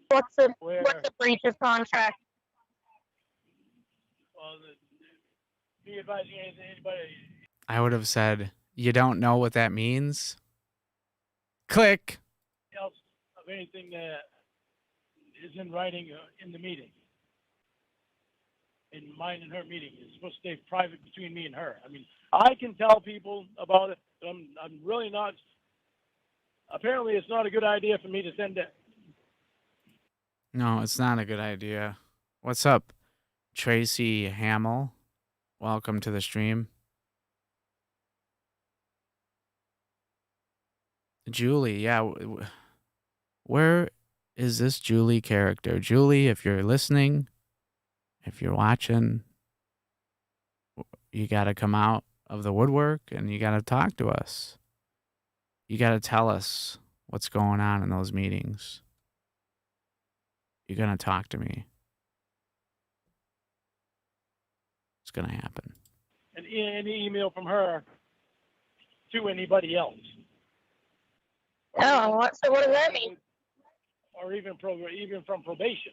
[SPEAKER 2] What's a
[SPEAKER 6] Where,
[SPEAKER 2] breach of contract?
[SPEAKER 6] well, be advising anybody
[SPEAKER 1] I would have said, you don't know what that means? Click.
[SPEAKER 6] else of anything that is in writing in the meeting. In mine and her meeting. It's supposed to stay private between me and her. I mean, I can tell people about it, but I'm really not. Apparently, it's not a good idea for me to send it.
[SPEAKER 1] No, it's not a good idea. What's up, Tracy Hamill? Welcome to the stream. Julie, yeah. Where is this Julie character? Julie, if you're listening, if you're watching, you got to come out of the woodwork and you got to talk to us. You got to tell us what's going on in those meetings. You're going to talk to me. It's going to happen.
[SPEAKER 6] Any email from her to anybody else.
[SPEAKER 2] Oh, so what does that mean?
[SPEAKER 6] Or even from probation.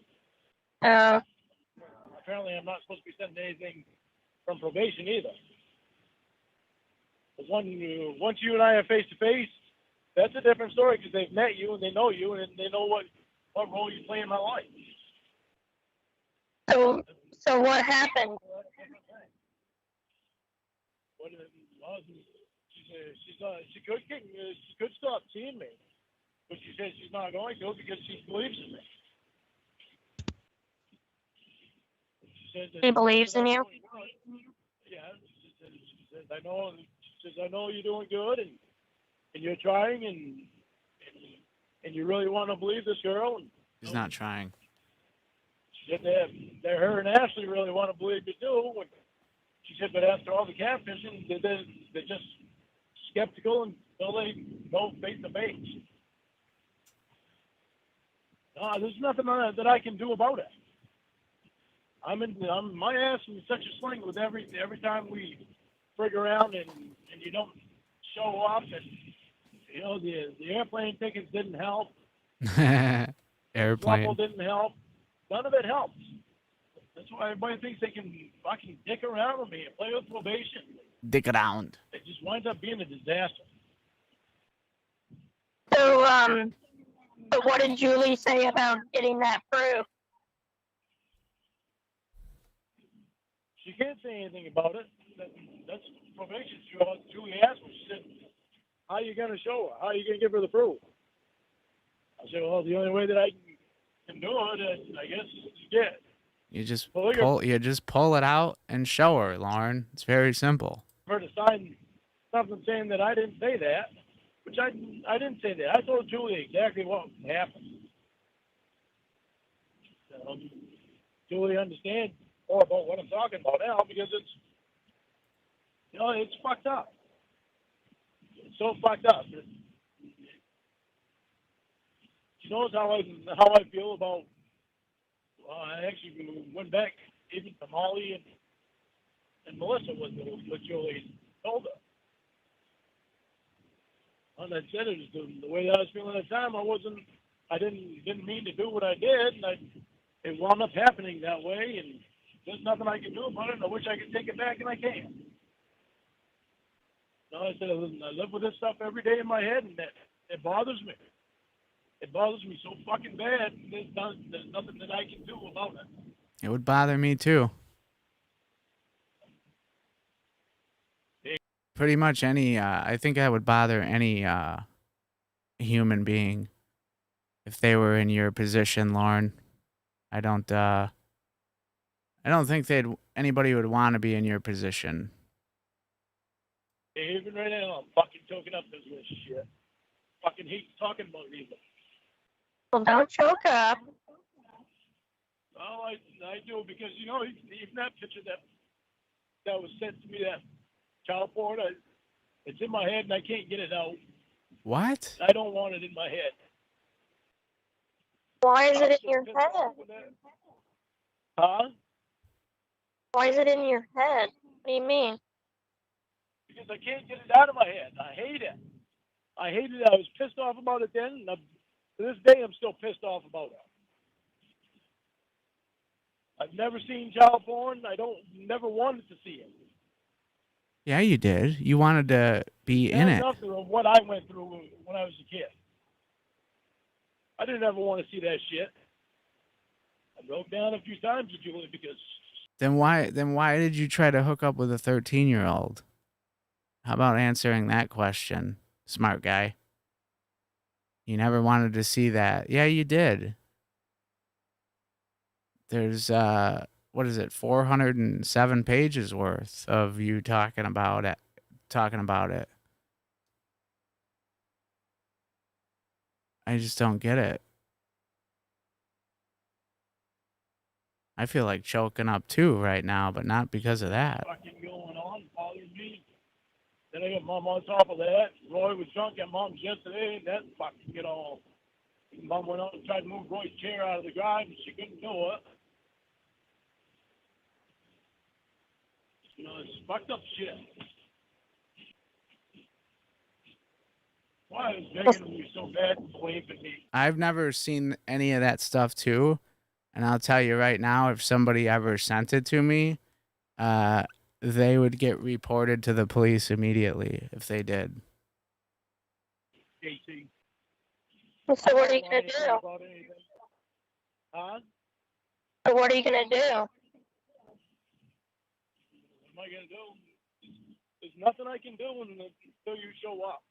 [SPEAKER 6] Apparently, I'm not supposed to be sending anything from probation either. But once you and I are face to face, that's a different story because they've met you and they know you and they know what role you play in my life.
[SPEAKER 2] So what happened?
[SPEAKER 6] She could stop seeing me, but she says she's not going to because she believes in me.
[SPEAKER 2] She believes in you?
[SPEAKER 6] Yeah, she says I know. She says I know you're doing good and you're trying and you really want to believe this girl. And,
[SPEAKER 1] He's not trying.
[SPEAKER 6] She said that her and Ashley really want to believe you too. And she said, but after all the catfishing, they're just skeptical until they go face to face. There's nothing that I can do about it. My ass in such a sling with every time we frig around and you don't show up and you know the airplane tickets didn't help.
[SPEAKER 1] Airplane.
[SPEAKER 6] Trouble didn't help. None of it helps. That's why everybody thinks they can fucking dick around with me and play with probation.
[SPEAKER 1] Dick around.
[SPEAKER 6] It just winds up being a disaster.
[SPEAKER 2] So, but what did Julie say about getting that proof?
[SPEAKER 6] She can't say anything about it. That's probation. Julie asked me. She said, how are you going to show her? How are you going to give her the proof? I said, well, the only way that I can do it, I guess, is to get.
[SPEAKER 1] You just pull it out and show her, Lauren. It's very simple.
[SPEAKER 6] For her to sign something saying that I didn't say that, which I didn't say that. I told Julie exactly what happened. Julie understands more about what I'm talking about now because it's fucked up. It's so fucked up. She knows how I feel about. I actually went back even to Molly and Melissa with Julie told her. And I said it was the way that I was feeling at the time. I didn't mean to do what I did, and it wound up happening that way, and there's nothing I can do about it. And I wish I could take it back, and I can't. No, I said, listen, I live with this stuff every day in my head, and it bothers me. It bothers me so fucking bad. There's nothing that I can do about it.
[SPEAKER 1] It would bother me too. Pretty much any, I think that would bother any human being if they were in your position, Lauren. I don't think anybody would want to be in your position.
[SPEAKER 6] Even right now, I'm fucking choking up this shit. Fucking hate talking about it even.
[SPEAKER 2] Well, don't choke up.
[SPEAKER 6] Well, I do because, you know, even that picture that was sent to me, that child porn, it's in my head and I can't get it out.
[SPEAKER 1] What?
[SPEAKER 6] I don't want it in my head.
[SPEAKER 2] Why is
[SPEAKER 6] I'm
[SPEAKER 2] it in
[SPEAKER 6] so
[SPEAKER 2] your
[SPEAKER 6] pissed off
[SPEAKER 2] head?
[SPEAKER 6] with that. Huh?
[SPEAKER 2] Why is it in your head? What do you mean?
[SPEAKER 6] Because I can't get it out of my head. I hate it. I hated it. I was pissed off about it then, and to this day I'm still pissed off about it. I've never seen child porn. Never wanted to see it.
[SPEAKER 1] Yeah, you did. You wanted to be in it.
[SPEAKER 6] Nothing of what I went through when I was a kid. I didn't ever want to see that shit. I broke down a few times with Julie because.
[SPEAKER 1] Then why did you try to hook up with a 13-year-old? How about answering that question, smart guy? You never wanted to see that. Yeah, you did. There's 407 pages worth of you talking about it. I just don't get it. I feel like choking up too right now, but not because of that.
[SPEAKER 6] Fucking going on, bothering me. Then I got Mom on top of that. Roy was drunk at Mom's yesterday, and that fucking get all. Mom went out and tried to move Roy's chair out of the garage, and she couldn't do it. You know, it's fucked up shit. Why is begging me so bad and blaming me?
[SPEAKER 1] I've never seen any of that stuff too. And I'll tell you right now, if somebody ever sent it to me, they would get reported to the police immediately if they did.
[SPEAKER 6] JT.
[SPEAKER 2] So what are you gonna do?
[SPEAKER 6] Huh?
[SPEAKER 2] So what are you gonna do?
[SPEAKER 6] What am I gonna do? There's nothing I can do until you show up.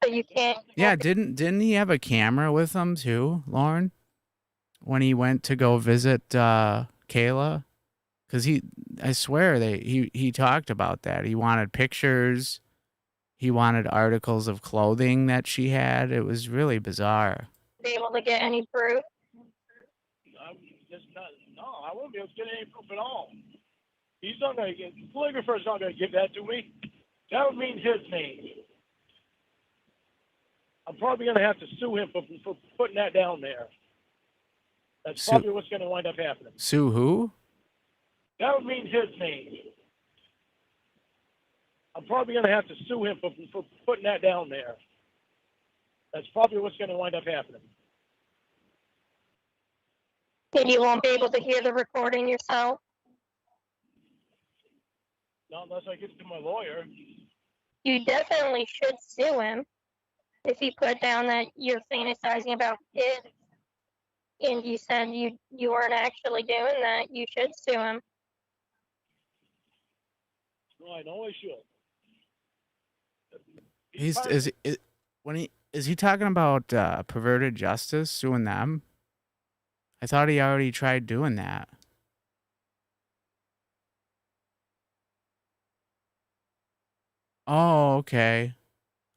[SPEAKER 2] So you can't.
[SPEAKER 1] Yeah, didn't he have a camera with him too, Lauren? When he went to go visit Kayla? Because I swear he talked about that. He wanted pictures. He wanted articles of clothing that she had. It was really bizarre.
[SPEAKER 2] Be able to get any proof?
[SPEAKER 6] I'm just not. No, I won't be able to get any proof at all. He's not going to get. The calligrapher's not going to give that to me. That would mean his name. I'm probably going to have to sue him for putting that down there. That's probably what's going to wind up happening.
[SPEAKER 1] Sue who?
[SPEAKER 6] That would mean his name. I'm probably going to have to sue him for putting that down there. That's probably what's going to wind up happening.
[SPEAKER 2] And you won't be able to hear the recording yourself?
[SPEAKER 6] Not unless I give it to my lawyer.
[SPEAKER 2] You definitely should sue him. If you put down that you're fantasizing about kids and you said you weren't actually doing that, you should sue him.
[SPEAKER 6] No, I know I should.
[SPEAKER 1] Is he talking about perverted justice, suing them? I thought he already tried doing that. Oh, okay.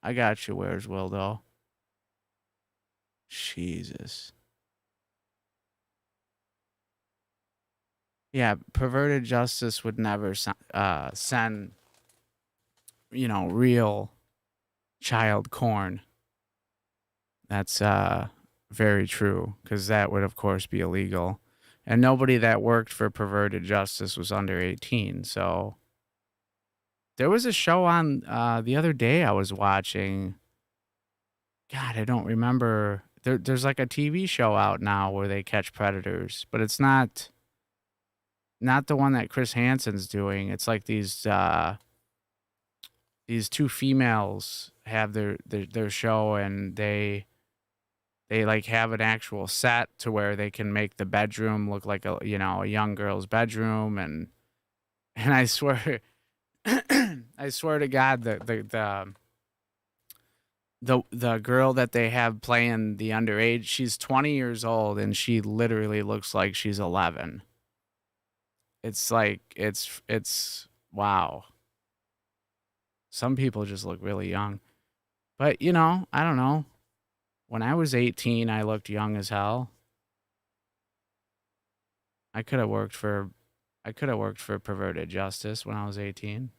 [SPEAKER 1] I got you. Where's Wildo? Jesus. Yeah, perverted justice would never send, real child corn. That's very true, because that would, of course, be illegal. And nobody that worked for perverted justice was under 18, so... There was a show on the other day I was watching. God, I don't remember there's like a TV show out now where they catch predators, but it's not the one that Chris Hansen's doing. It's like these two females have their show, and they like have an actual set to where they can make the bedroom look like a young girl's bedroom, and I swear I swear to God, the girl that they have playing the underage, she's 20 years old and she literally looks like she's 11. It's like it's wow. Some people just look really young. But, I don't know. When I was 18, I looked young as hell. I could have worked for Perverted Justice when I was 18.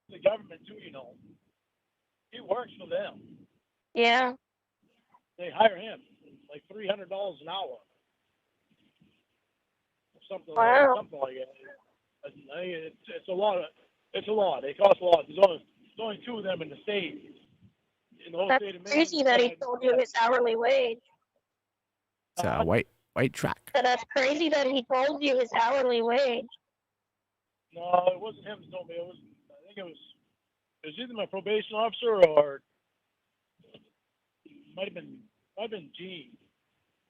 [SPEAKER 6] The government too, he works for them.
[SPEAKER 2] Yeah.
[SPEAKER 6] They hire him like $300 an hour, something
[SPEAKER 2] Wow.
[SPEAKER 6] like that. It's a lot. It's a lot. It costs a lot. There's only two of them in the state. In the whole
[SPEAKER 2] That's
[SPEAKER 6] state of
[SPEAKER 2] crazy
[SPEAKER 6] Maine.
[SPEAKER 2] that he told you his hourly wage.
[SPEAKER 1] It's a white truck.
[SPEAKER 2] But that's crazy that he told you his hourly wage.
[SPEAKER 6] No, it wasn't him who told me. I think it was either my probation officer or it might have been Gene,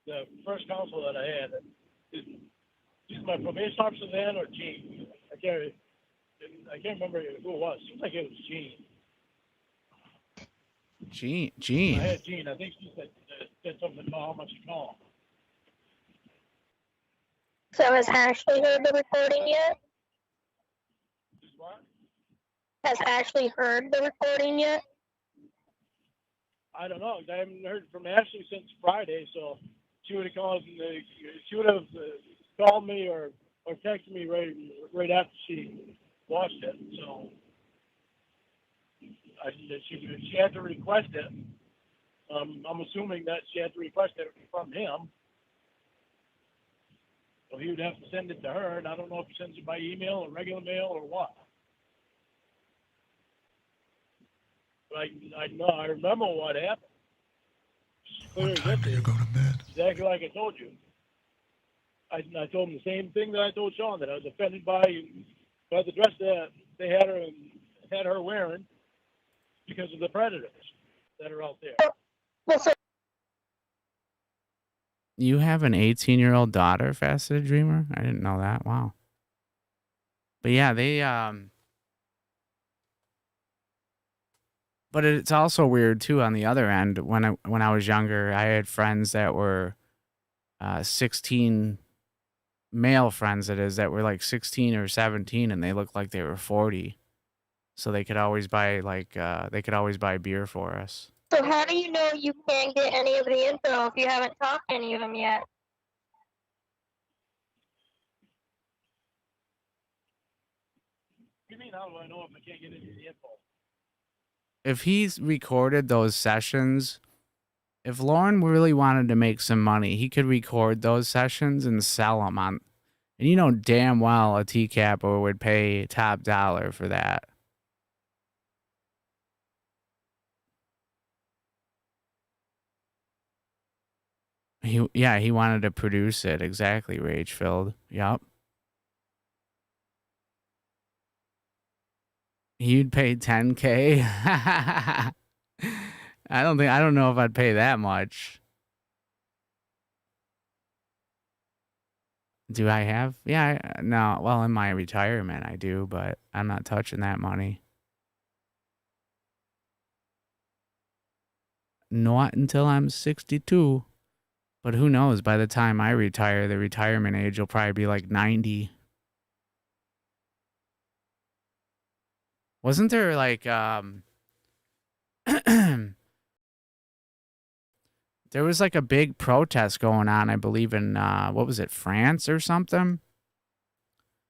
[SPEAKER 6] the first counsel that I had. Either my probation officer then or Gene. I can't remember who it was. Seems like it was Gene.
[SPEAKER 1] Gene.
[SPEAKER 6] I had Gene. I think she said something about how much he cost.
[SPEAKER 2] So has Ashley heard the recording yet?
[SPEAKER 6] What?
[SPEAKER 2] Has Ashley heard the recording yet?
[SPEAKER 6] I don't know. I haven't heard from Ashley since Friday, so she would have called. She would have called me or texted me right after she watched it. So she had to request it. I'm assuming that she had to request it from him. So he would have to send it to her, and I don't know if he sends it by email or regular mail or what. But I remember what happened.
[SPEAKER 7] What time do you go to bed?
[SPEAKER 6] Exactly like I told you. I told him the same thing that I told Sean, that I was offended by the dress that they had her wearing because of the predators that are out there.
[SPEAKER 2] Well, so
[SPEAKER 1] You have an 18-year-old daughter, Faceted Dreamer? I didn't know that. Wow. But yeah, they but it's also weird too on the other end. When I was younger, I had friends that were 16, male friends that were like 16 or 17, and they looked like they were 40. So they could always buy beer for us.
[SPEAKER 2] So how do you know you can't get any of the info if you haven't talked to any of them yet?
[SPEAKER 6] What do you mean, how do I know if I can't get any of the info?
[SPEAKER 1] If he's recorded those sessions, if Lauren really wanted to make some money, he could record those sessions and sell them on. And you know damn well a TCAPper would pay top dollar for that. He wanted to produce it. Exactly, Rage-Filled. Yup. You'd pay $10K? I don't know if I'd pay that much. Do I have? Yeah, no. Well, in my retirement, I do, but I'm not touching that money. Not until I'm 62. But who knows? By the time I retire, the retirement age will probably be like 90. Wasn't there like there was like a big protest going on, I believe in what was it, France or something?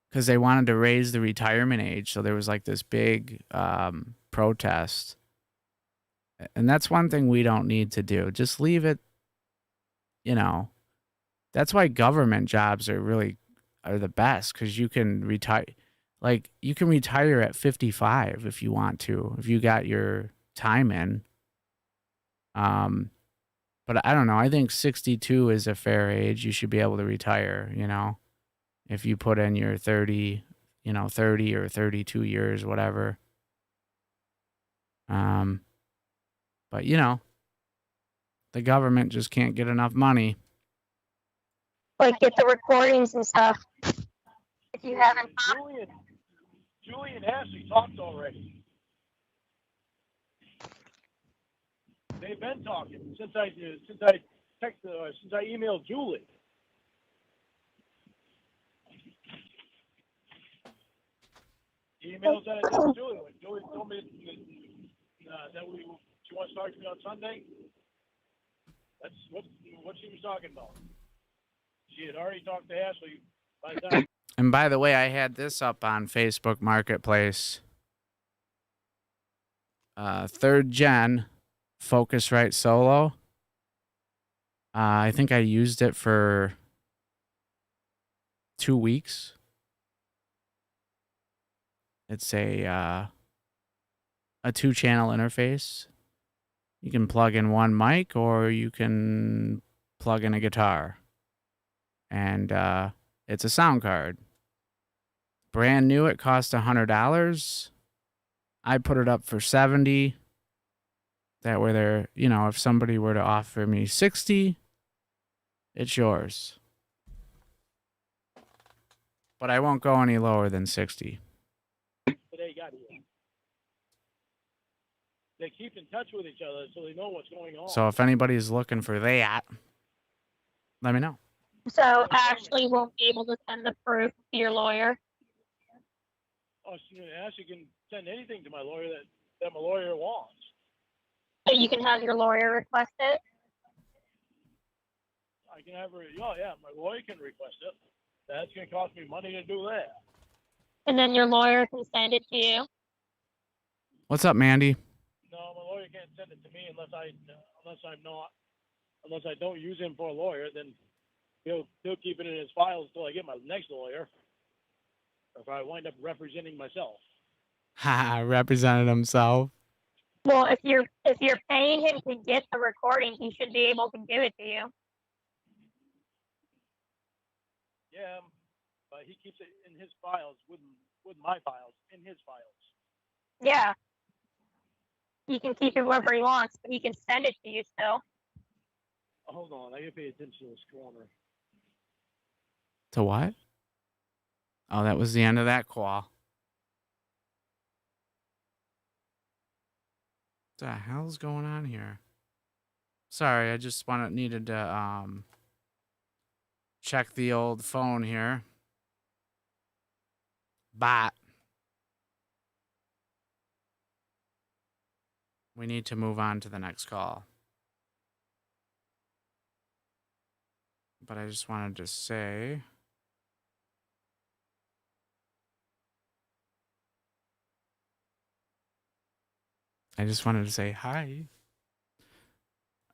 [SPEAKER 1] Because they wanted to raise the retirement age, so there was like this big protest. And that's one thing we don't need to do. Just leave it, That's why government jobs are the best, because you can retire. Like, you can retire at 55 if you want to, if you got your time in. But I don't know. I think 62 is a fair age. You should be able to retire, you know, if you put in your 30, 30 or 32 years, whatever. But the government just can't get enough money.
[SPEAKER 2] Like, get the recordings and stuff. If you haven't.
[SPEAKER 6] Julie and Ashley talked already. They've been talking since I emailed Julie. Emails that I sent to Julie. When Julie told me that she wants to talk to me on Sunday. That's what she was talking about. She had already talked to Ashley by the time.
[SPEAKER 1] And by the way, I had this up on Facebook Marketplace. 3rd gen Focusrite Solo. I think I used it for 2 weeks. It's a 2-channel interface. You can plug in one mic or you can plug in a guitar. And it's a sound card. Brand new, it cost $100. I put it up for $70. That way there, if somebody were to offer me $60, it's yours. But I won't go any lower than $60.
[SPEAKER 6] They got here. They keep in touch with each other so they know what's going on.
[SPEAKER 1] So if anybody's looking for that, let me know.
[SPEAKER 2] So Ashley won't be able to send the proof to your lawyer.
[SPEAKER 6] Oh, Ashley can send anything to my lawyer that my lawyer wants.
[SPEAKER 2] So you can have your lawyer request it.
[SPEAKER 6] I can have her. Oh yeah, my lawyer can request it. That's gonna cost me money to do that.
[SPEAKER 2] And then your lawyer can send it to you.
[SPEAKER 1] What's up, Mandy?
[SPEAKER 6] No, my lawyer can't send it to me unless I don't use him for a lawyer. Then he'll keep it in his files until I get my next lawyer. Or if I wind up representing myself.
[SPEAKER 1] Ha! Represented himself.
[SPEAKER 2] Well, if you're paying him to get the recording, he should be able to give it to you.
[SPEAKER 6] Yeah, but he keeps it in his files with my files in his files.
[SPEAKER 2] Yeah. He can keep it wherever he wants, but he can send it to you still.
[SPEAKER 6] Hold on, I gotta pay attention to this corner.
[SPEAKER 1] To what? Oh, that was the end of that call. What the hell's going on here? Sorry, I just needed to check the old phone here. But we need to move on to the next call. But I just wanted to say, hi.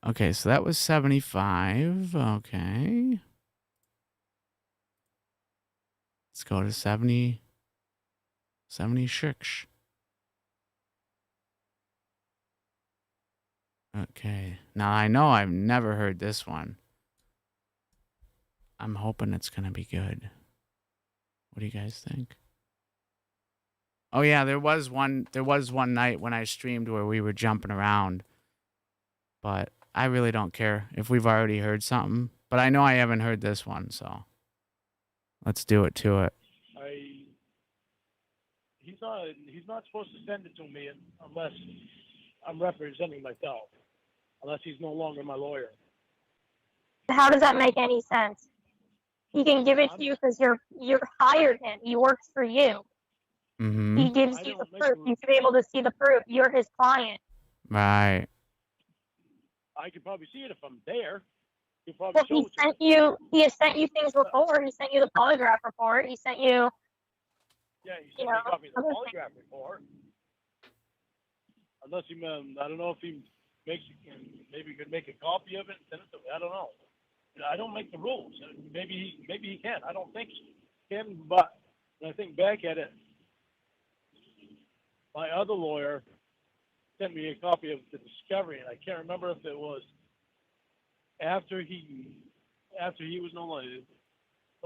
[SPEAKER 1] Okay, so that was 75. Okay. Let's go to 76. Okay. Now I know I've never heard this one. I'm hoping it's going to be good. What do you guys think? Oh yeah, there was one night when I streamed where we were jumping around. But I really don't care if we've already heard something. But I know I haven't heard this one, so let's do it to it.
[SPEAKER 6] He's not supposed to send it to me unless I'm representing myself. Unless he's no longer my lawyer.
[SPEAKER 2] How does that make any sense? He can give it to you because you're hired him. He works for you.
[SPEAKER 1] Mm-hmm.
[SPEAKER 2] He gives you the proof. You should be able to see the proof. You're his client.
[SPEAKER 1] Right.
[SPEAKER 6] I could probably see it if I'm there. Well,
[SPEAKER 2] he has sent you things before. He sent you the polygraph report. He sent you.
[SPEAKER 6] Yeah, he sent me a copy of the polygraph report. Unless he, I don't know if he maybe could make a copy of it and send it to me. I don't know. I don't make the rules. Maybe he can. I don't think he can. But when I think back at it, my other lawyer sent me a copy of the discovery, and I can't remember if it was after he was no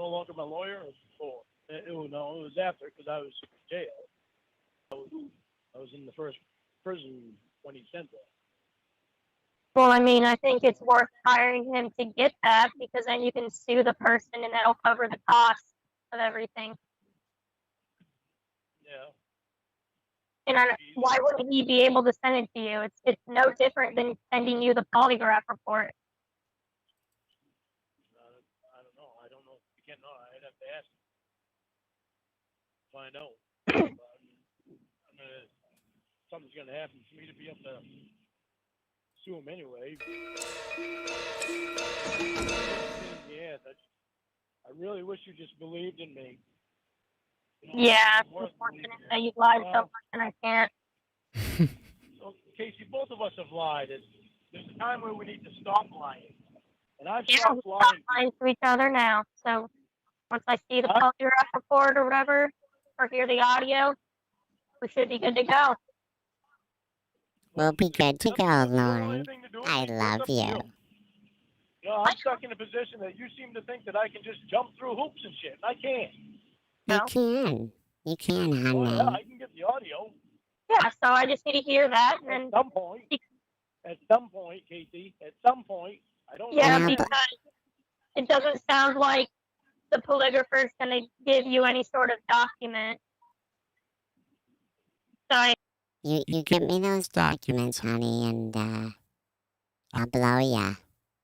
[SPEAKER 6] longer my lawyer, or before? It was after, because I was in jail. I was in the first prison when he sent that.
[SPEAKER 2] Well, I mean, I think it's worth hiring him to get that because then you can sue the person and that'll cover the cost of everything.
[SPEAKER 6] Yeah.
[SPEAKER 2] And why wouldn't he be able to send it to you? It's no different than sending you the polygraph report.
[SPEAKER 6] I don't know. You can't know. I'd have to ask him. Find out. Something's going to happen for me to be able to sue him anyway. Yeah, I really wish you just believed in me.
[SPEAKER 2] Yeah, it's unfortunate that you lied so much and I can't.
[SPEAKER 6] So, Casey, both of us have lied. There's a time where we need to stop lying. And I've stopped
[SPEAKER 2] Stop
[SPEAKER 6] lying.
[SPEAKER 2] lying to each other now. So once I see the polygraph report or whatever, or hear the audio, we should be good to go.
[SPEAKER 8] We'll be good to go, Lauren. I love you.
[SPEAKER 6] I'm stuck in a position that you seem to think that I can just jump through hoops and shit. I can't.
[SPEAKER 8] You can, honey.
[SPEAKER 6] Well, yeah, I can get the audio.
[SPEAKER 2] Yeah, so I just need to hear that. And
[SPEAKER 6] At some point, Casey, I don't know.
[SPEAKER 2] Yeah, because it doesn't sound like the polygrapher's going to give you any sort of document. So
[SPEAKER 8] You give me those documents, honey, and I'll blow ya.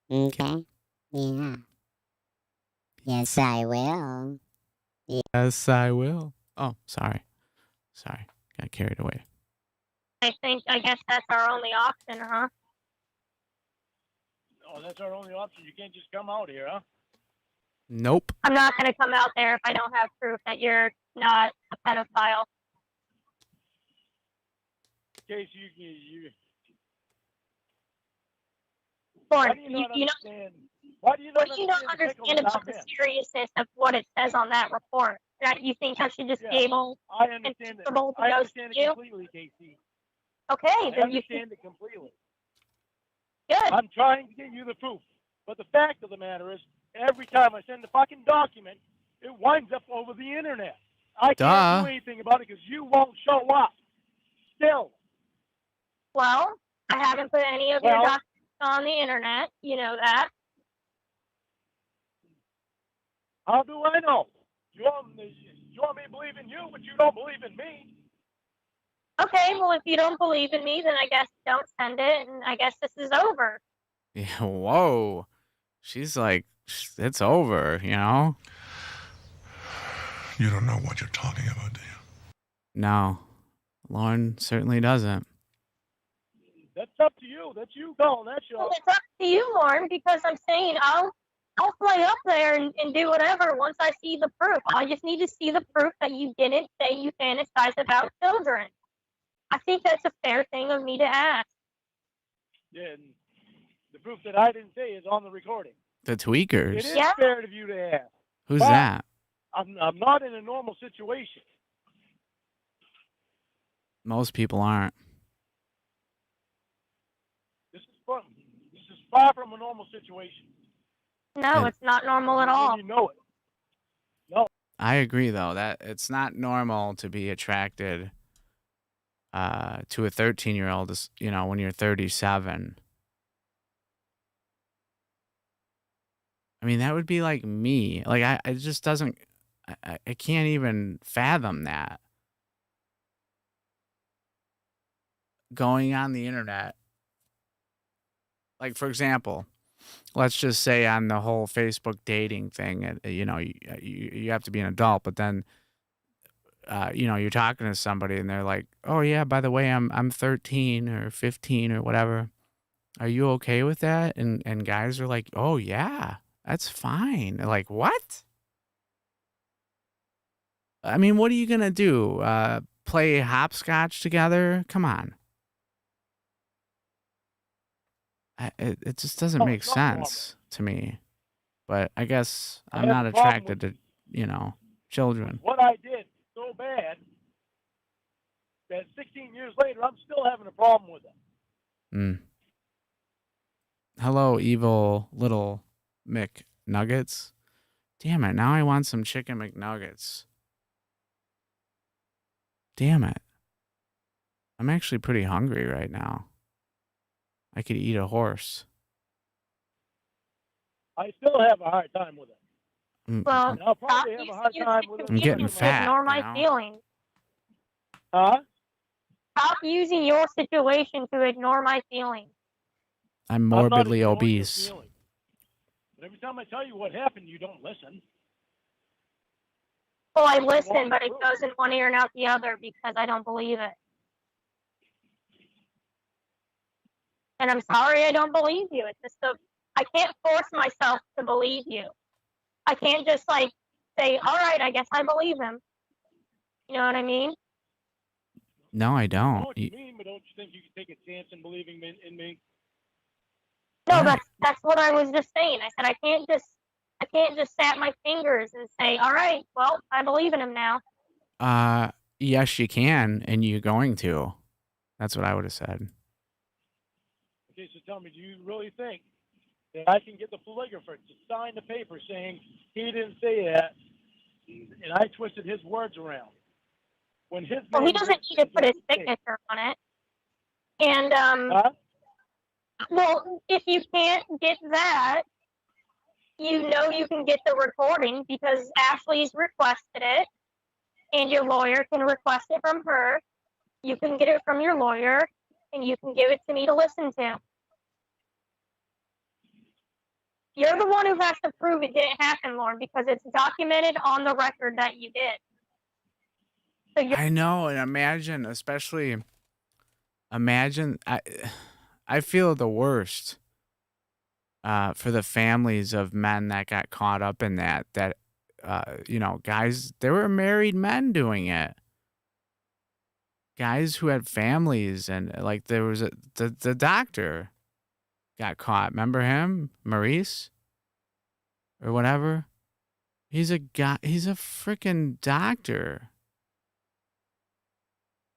[SPEAKER 8] Okay? Yeah. Yes, I will.
[SPEAKER 1] Yes, I will. Oh, sorry. Got carried away.
[SPEAKER 2] I guess that's our only option, huh?
[SPEAKER 6] Oh, that's our only option. You can't just come out here, huh?
[SPEAKER 1] Nope.
[SPEAKER 2] I'm not going to come out there if I don't have proof that you're not a pedophile.
[SPEAKER 6] Case you.
[SPEAKER 2] Lauren,
[SPEAKER 6] Why do you not
[SPEAKER 2] understand about the seriousness of what it says on that report? That you think I should just be able
[SPEAKER 6] I understand it. I understand it completely, Casey.
[SPEAKER 2] Okay,
[SPEAKER 6] I understand it completely.
[SPEAKER 2] Good.
[SPEAKER 6] I'm trying to get you the proof. But the fact of the matter is, every time I send a fucking document, it winds up over the internet. I can't do anything about it because you won't show up. Still.
[SPEAKER 2] Well, I haven't put any of your documents on the internet. You know that.
[SPEAKER 6] How do I know? You want me to believe in you, but you don't believe in me?
[SPEAKER 2] Okay, well, if you don't believe in me, then I guess don't send it, and I guess this is over.
[SPEAKER 1] Yeah, whoa. She's like, it's over, you know?
[SPEAKER 7] You don't know what you're talking about, do you?
[SPEAKER 1] No. Lauren certainly doesn't.
[SPEAKER 6] That's up to you. That's you calling that show.
[SPEAKER 2] Well, it's up to you, Lauren, because I'm saying I'll fly up there and do whatever once I see the proof. I just need to see the proof that you didn't say you fantasize about children. I think that's a fair thing of me to ask.
[SPEAKER 6] Yeah, and the proof that I didn't say is on the recording.
[SPEAKER 1] The tweakers.
[SPEAKER 6] It is fair of you to ask.
[SPEAKER 1] Who's that?
[SPEAKER 6] I'm not in a normal situation.
[SPEAKER 1] Most people aren't.
[SPEAKER 6] This is far from a normal situation.
[SPEAKER 2] No, it's not normal at all.
[SPEAKER 6] You know it. No.
[SPEAKER 1] I agree, though, that it's not normal to be attracted to a 13-year-old, you know, when you're 37. I mean, that would be like me. Like, it just doesn't, I can't even fathom that. Going on the internet. Like, for example, let's just say on the whole Facebook dating thing, you know, you have to be an adult, but then, you know, you're talking to somebody and they're like, oh yeah, by the way, I'm 13 or 15 or whatever. Are you okay with that? And guys are like, oh yeah, that's fine. They're like, what? I mean, what are you going to do? Play hopscotch together? Come on. It just doesn't make sense to me. But I guess I'm not attracted to, you know, children.
[SPEAKER 6] What I did so bad that 16 years later, I'm still having a problem with it.
[SPEAKER 1] Hello, evil little McNuggets. Damn it, now I want some chicken McNuggets. Damn it. I'm actually pretty hungry right now. I could eat a horse.
[SPEAKER 6] I still have a hard time with it.
[SPEAKER 2] Well,
[SPEAKER 6] And I'll probably have a hard time with it.
[SPEAKER 1] I'm getting fat.
[SPEAKER 2] Ignore my
[SPEAKER 1] you know?
[SPEAKER 2] feelings.
[SPEAKER 6] Huh?
[SPEAKER 2] Stop using your situation to ignore my feelings.
[SPEAKER 1] I'm
[SPEAKER 6] I'm not
[SPEAKER 1] morbidly
[SPEAKER 6] ignoring your
[SPEAKER 1] obese.
[SPEAKER 6] feelings. But every time I tell you what happened, you don't listen.
[SPEAKER 2] Well, I listen, but it goes in one ear and out the other because I don't believe it. And I'm sorry I don't believe you. It's just I can't force myself to believe you. I can't just like say, all right, I guess I believe him. You know what I mean?
[SPEAKER 1] No, I
[SPEAKER 6] I know
[SPEAKER 1] don't.
[SPEAKER 6] what you mean, but don't you think you can take a chance in believing in me?
[SPEAKER 2] No,
[SPEAKER 1] Right.
[SPEAKER 2] that's what I was just saying. I said I can't just snap my fingers and say, all right, well, I believe in him now.
[SPEAKER 1] Yes, you can, and you're going to. That's what I would have said.
[SPEAKER 6] Okay, so tell me, do you really think that I can get the polygrapher to sign the paper saying he didn't say that, and I twisted his words around? When his
[SPEAKER 2] Well, he
[SPEAKER 6] name
[SPEAKER 2] doesn't need to put his signature on it. And
[SPEAKER 6] Huh?
[SPEAKER 2] well, if you can't get that, you know you can get the recording because Ashley's requested it, and your lawyer can request it from her. You can get it from your lawyer, and you can give it to me to listen to. You're the one who has to prove it didn't happen, Lauren, because it's documented on the record that you did. So
[SPEAKER 1] I know, and imagine, I feel the worst for the families of men that got caught up in that guys, there were married men doing it. Guys who had families, and like there was the doctor got caught. Remember him? Maurice? Or whatever? He's a freaking doctor.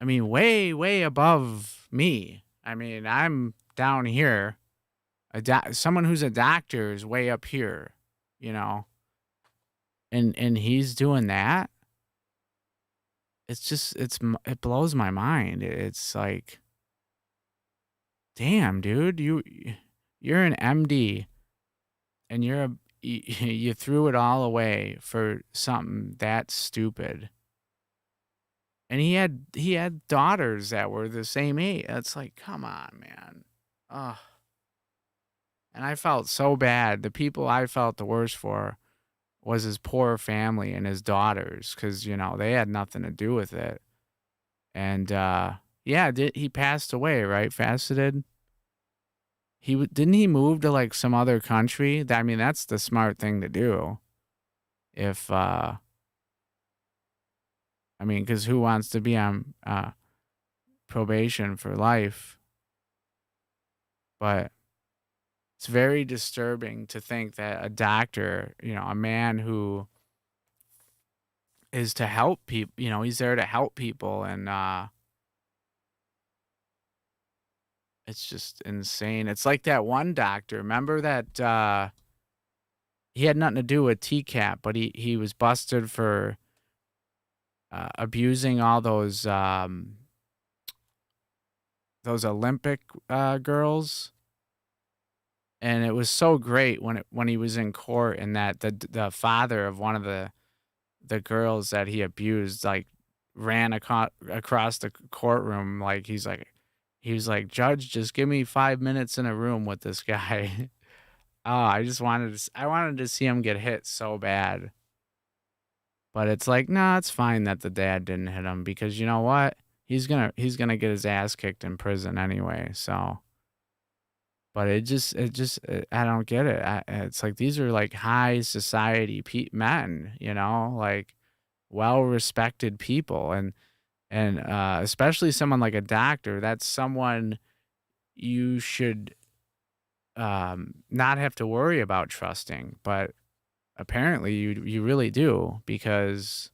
[SPEAKER 1] I mean, way, way above me. I mean, I'm down here. Someone who's a doctor is way up here, you know. And he's doing that. It's just it blows my mind. It's like, damn, dude, you're an MD, and you threw it all away for something that stupid. And he had daughters that were the same age. It's like, come on, man. Ugh. And I felt so bad. The people I felt the worst for was his poor family and his daughters, because they had nothing to do with it. And he passed away, right? Faceted. Didn't he move to like some other country? I mean, that's the smart thing to do. If because who wants to be on probation for life? But it's very disturbing to think that a doctor, a man who is to help people, he's there to help people, and it's just insane. It's like that one doctor. Remember that he had nothing to do with TCAP, but he was busted for abusing all those Olympic girls. And it was so great when he was in court, and that the father of one of the girls that he abused like ran across the courtroom, like he was like, "Judge, just give me 5 minutes in a room with this guy." Oh, I wanted to see him get hit so bad. But it's like, nah, it's fine that the dad didn't hit him, because you know what? He's gonna get his ass kicked in prison anyway. So, but I don't get it. It's like these are like high society men, like well-respected people, and especially someone like a doctor. That's someone you should not have to worry about trusting, but apparently you really do, because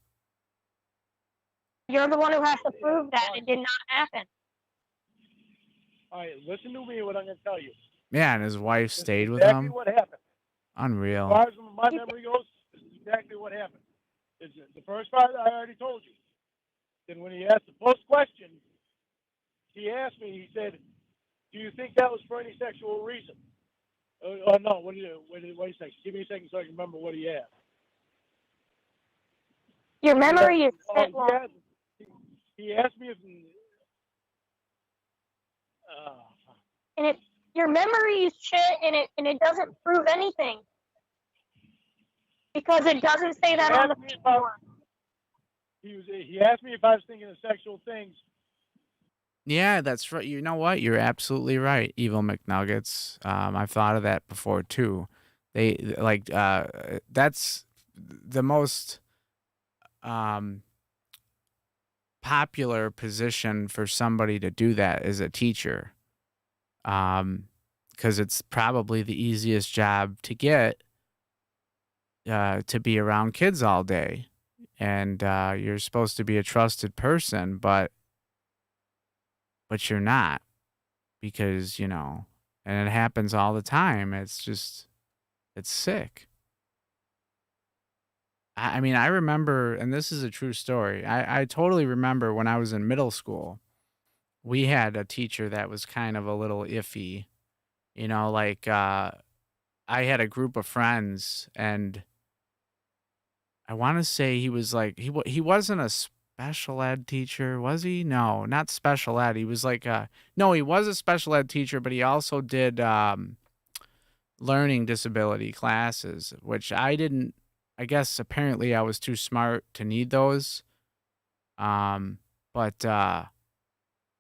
[SPEAKER 2] you're the one who has to prove that it did not happen.
[SPEAKER 6] All right, listen to me, what I'm going to tell you.
[SPEAKER 1] Yeah, and his wife
[SPEAKER 6] This is
[SPEAKER 1] stayed with
[SPEAKER 6] exactly
[SPEAKER 1] him.
[SPEAKER 6] what happened. As
[SPEAKER 1] Unreal.
[SPEAKER 6] far as my memory goes, this is exactly what happened. The first part I already told you. Then when he asked the first question, he asked me, he said, do you think that was for any sexual reason? Oh, no, wait a second. Give me a second so I can remember what he asked.
[SPEAKER 2] Your memory is shit,
[SPEAKER 6] he asked me if...
[SPEAKER 2] and your memory is shit, and it doesn't prove anything. Because it doesn't say that on the paperwork.
[SPEAKER 6] He asked me if I was thinking of sexual things.
[SPEAKER 1] Yeah, that's right. You know what? You're absolutely right, Evil McNuggets. I've thought of that before too. They like that's the most popular position for somebody to do that is a teacher. Because it's probably the easiest job to get to be around kids all day. And you're supposed to be a trusted person, but you're not, because, you know, and it happens all the time. It's just, it's sick. I mean, I remember, and this is a true story. I totally remember when I was in middle school, we had a teacher that was kind of a little iffy. You know, like I had a group of friends, and I want to say he was like he wasn't a special ed teacher, was he? No, not special ed. He was like no, he was a special ed teacher, but he also did learning disability classes, which I didn't. I guess apparently I was too smart to need those. But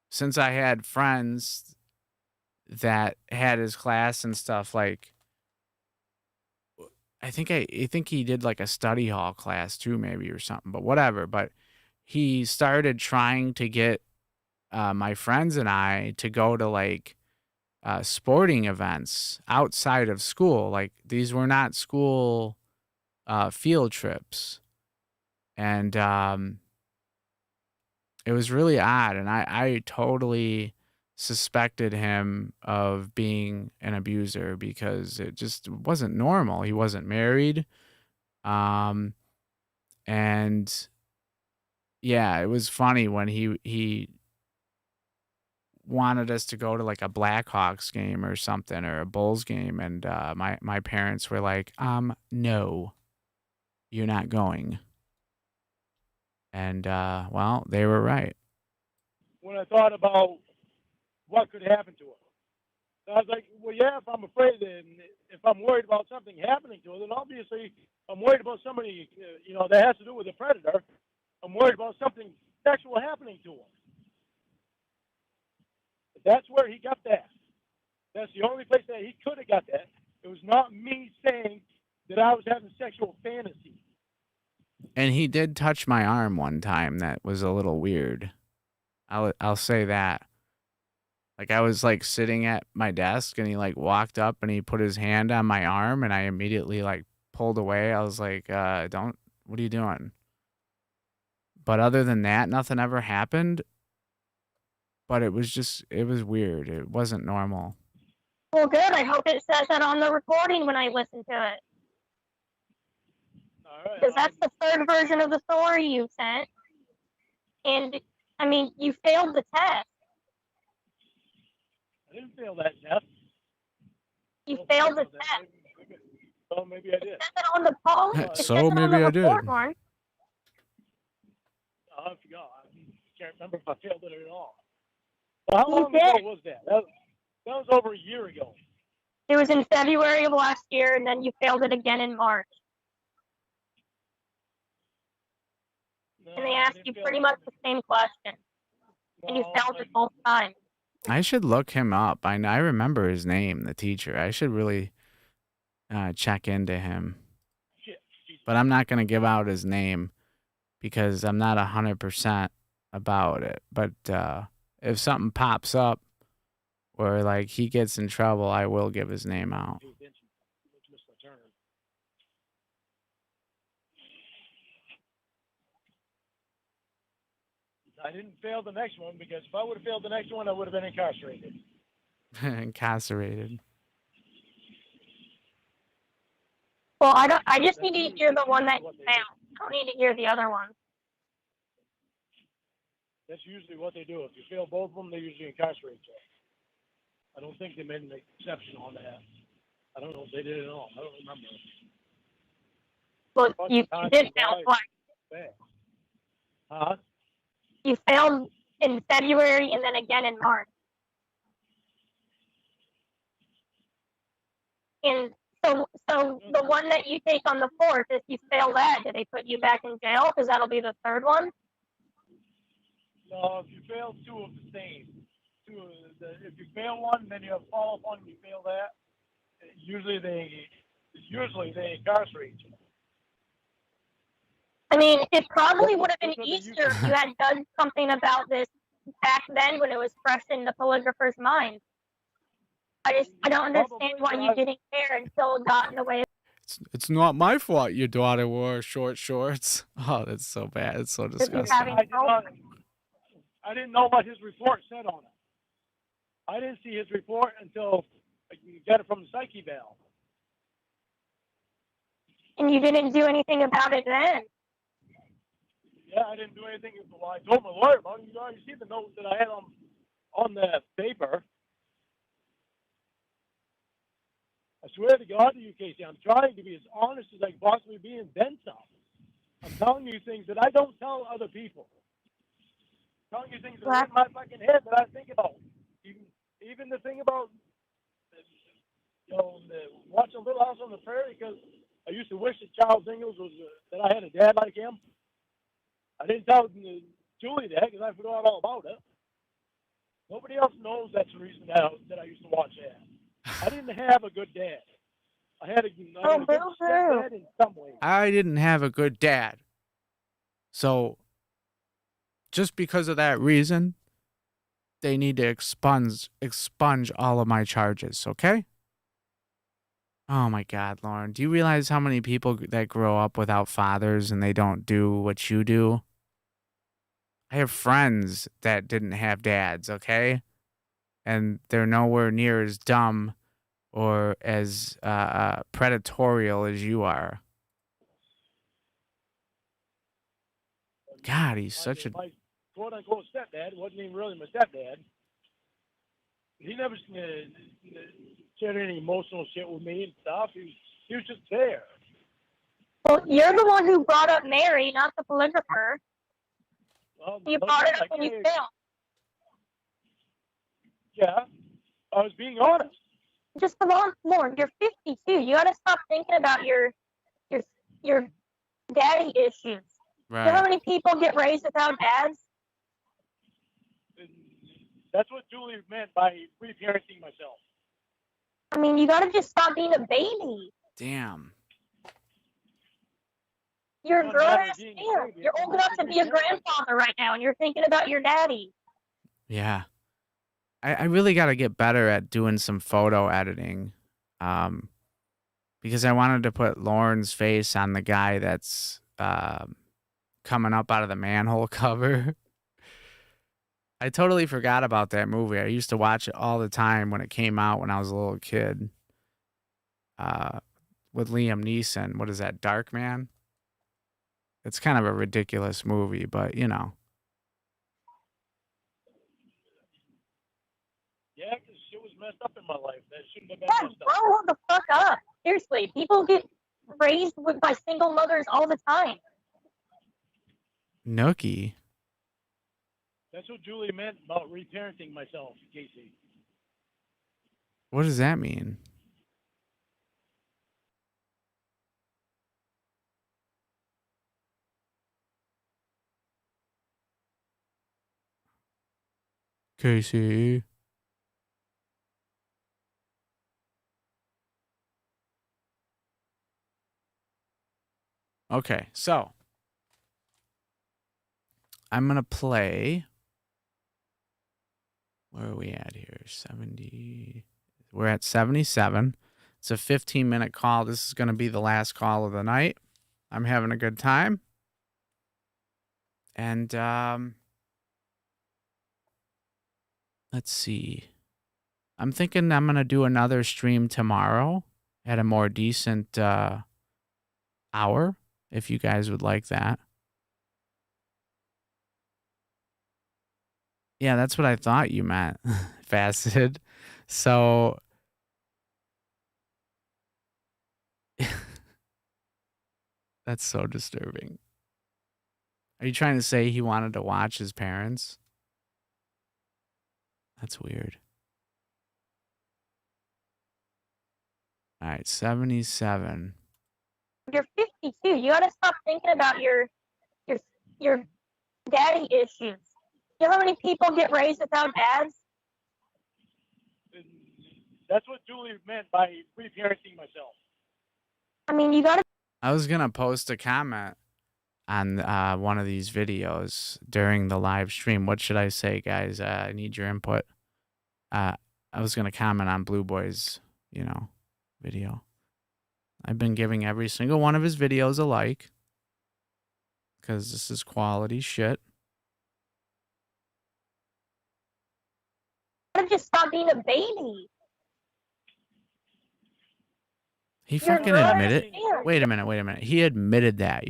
[SPEAKER 1] since I had friends that had his class and stuff, like I think he did like a study hall class too, maybe, or something, but whatever. But he started trying to get my friends and I to go to like sporting events outside of school. Like these were not school field trips. And it was really odd. And I totally suspected him of being an abuser because it just wasn't normal. He wasn't married. And yeah, it was funny when he wanted us to go to like a Blackhawks game or something, or a Bulls game, and my parents were like, no, you're not going. And well, they were right.
[SPEAKER 6] When I thought about what could happen to her, I was like, well, yeah, if I'm afraid and if I'm worried about something happening to her, then obviously I'm worried about somebody, you know, that has to do with a predator. I'm worried about something sexual happening to her. That's where he got that. That's the only place that he could have got that. It was not me saying that I was having sexual fantasy.
[SPEAKER 1] And he did touch my arm one time. That was a little weird. I'll say that. Like I was like sitting at my desk, and he like walked up and he put his hand on my arm, and I immediately like pulled away. I was like, don't, what are you doing? But other than that, nothing ever happened. But it was weird. It wasn't normal.
[SPEAKER 2] Well, good. I hope it says that on the recording when I listen to it. Because that's the third version of the story you sent. And, I mean, you failed the test.
[SPEAKER 6] I didn't fail that test.
[SPEAKER 2] You failed the test.
[SPEAKER 6] Oh, maybe I did.
[SPEAKER 2] It says it on the post.
[SPEAKER 1] So maybe I did.
[SPEAKER 2] One.
[SPEAKER 6] I forgot. I can't remember if I failed it at all. Well, how long ago was that? That was over a year ago.
[SPEAKER 2] It was in February of last year, and then you failed it again in March.
[SPEAKER 6] No,
[SPEAKER 2] and they asked you pretty much the same question. And you failed it both times.
[SPEAKER 1] I should look him up. I remember his name, the teacher. I should really check into him. But I'm not going to give out his name because I'm not 100% about it. But if something pops up or like he gets in trouble, I will give his name out.
[SPEAKER 6] I didn't fail the next one because if I would have failed the next one, I would have been incarcerated.
[SPEAKER 1] Incarcerated.
[SPEAKER 2] Well, I just need to hear the one that you found. I don't need to hear the other one.
[SPEAKER 6] That's usually what they do. If you fail both of them, they usually incarcerate you. I don't think they made an exception on that. I don't know if they did at all. I don't remember.
[SPEAKER 2] Look, you did fail twice.
[SPEAKER 6] Huh?
[SPEAKER 2] You failed in February and then again in March. And so the one that you take on the 4th, if you fail that, do they put you back in jail? Because that'll be the third one.
[SPEAKER 6] No, if you fail two of the same, if you fail one, then you have follow up one, and you fail that. Usually they incarcerate you.
[SPEAKER 2] I mean, it probably would have been easier if you had done something about this back then when it was fresh in the polygrapher's mind. I don't understand why you didn't care until it got in the way.
[SPEAKER 1] It's not my fault your daughter wore short shorts. Oh, that's so bad. It's so disgusting.
[SPEAKER 6] I didn't know what his report said on it. I didn't see his report until you got it from the psyche valve.
[SPEAKER 2] And you didn't do anything about it then?
[SPEAKER 6] Yeah, I didn't do anything. Well, I told my lawyer about it. You already see the note that I had on the paper. I swear to God to you, Casey, I'm trying to be as honest as I can possibly be and then some. I'm telling you things that I don't tell other people. I'm telling you things that are in my fucking head that I think about. Even the thing about, watching Little House on the Prairie, because I used to wish that Charles Ingalls that I had a dad like him. I didn't tell Julie that because I forgot all about it. Nobody else knows that's the reason that I used to watch that. I didn't have a good dad. I had a good stepdad in some ways.
[SPEAKER 1] I didn't have a good dad. So, just because of that reason, they need to expunge all of my charges, okay? Oh my God, Lauren. Do you realize how many people that grow up without fathers and they don't do what you do? I have friends that didn't have dads, okay? And they're nowhere near as dumb or as predatorial as you are. God, he's such a...
[SPEAKER 6] My quote-unquote stepdad wasn't even really my stepdad. He never shared any emotional shit with me and stuff. He was just there.
[SPEAKER 2] Well, you're the one who brought up Mary, not the polygrapher.
[SPEAKER 6] Well,
[SPEAKER 2] you brought it up when you failed.
[SPEAKER 6] Yeah, I was being honest.
[SPEAKER 2] Just come on, Lauren. You're 52. You got to stop thinking about your daddy issues.
[SPEAKER 1] Right.
[SPEAKER 2] You know how many people get raised without dads?
[SPEAKER 6] That's what Julie meant by reparenting myself.
[SPEAKER 2] I mean, you got to just stop being a baby.
[SPEAKER 1] Damn.
[SPEAKER 2] You're a grown-ass man. You're old enough to be a grandfather right now, and you're thinking about your daddy.
[SPEAKER 1] Yeah. I really got to get better at doing some photo editing. Because I wanted to put Lauren's face on the guy that's coming up out of the manhole cover. I totally forgot about that movie. I used to watch it all the time when it came out when I was a little kid. With Liam Neeson. What is that, Dark Man? It's kind of a ridiculous movie, but you know.
[SPEAKER 6] Yeah, because shit was messed up in my life. That shouldn't have been messed up.
[SPEAKER 2] Grow the fuck up. Seriously, people get raised by single mothers all the time.
[SPEAKER 1] Nookie.
[SPEAKER 6] That's what Julie meant about reparenting myself, Casey.
[SPEAKER 1] What does that mean? Casey. Okay, so I'm going to play. Where are we at here? 70. We're at 77. It's a 15-minute call. This is going to be the last call of the night. I'm having a good time. And let's see. I'm thinking I'm going to do another stream tomorrow at a more decent hour, if you guys would like that. Yeah, that's what I thought you meant, faceted. So that's so disturbing. Are you trying to say he wanted to watch his parents? That's weird. All right, 77.
[SPEAKER 2] You're 52. You gotta stop thinking about your daddy issues. You know how many people get raised without dads?
[SPEAKER 6] And that's what Julie meant by reparenting myself.
[SPEAKER 2] I mean, you gotta.
[SPEAKER 1] I was going to post a comment on one of these videos during the live stream. What should I say, guys? I need your input. I was going to comment on Blue Boy's, video. I've been giving every single one of his videos a like because this is quality shit.
[SPEAKER 2] You gotta just stop being a baby.
[SPEAKER 1] He
[SPEAKER 2] You're
[SPEAKER 1] fucking
[SPEAKER 2] not
[SPEAKER 1] admitted.
[SPEAKER 2] understand.
[SPEAKER 1] Wait a minute. He admitted that.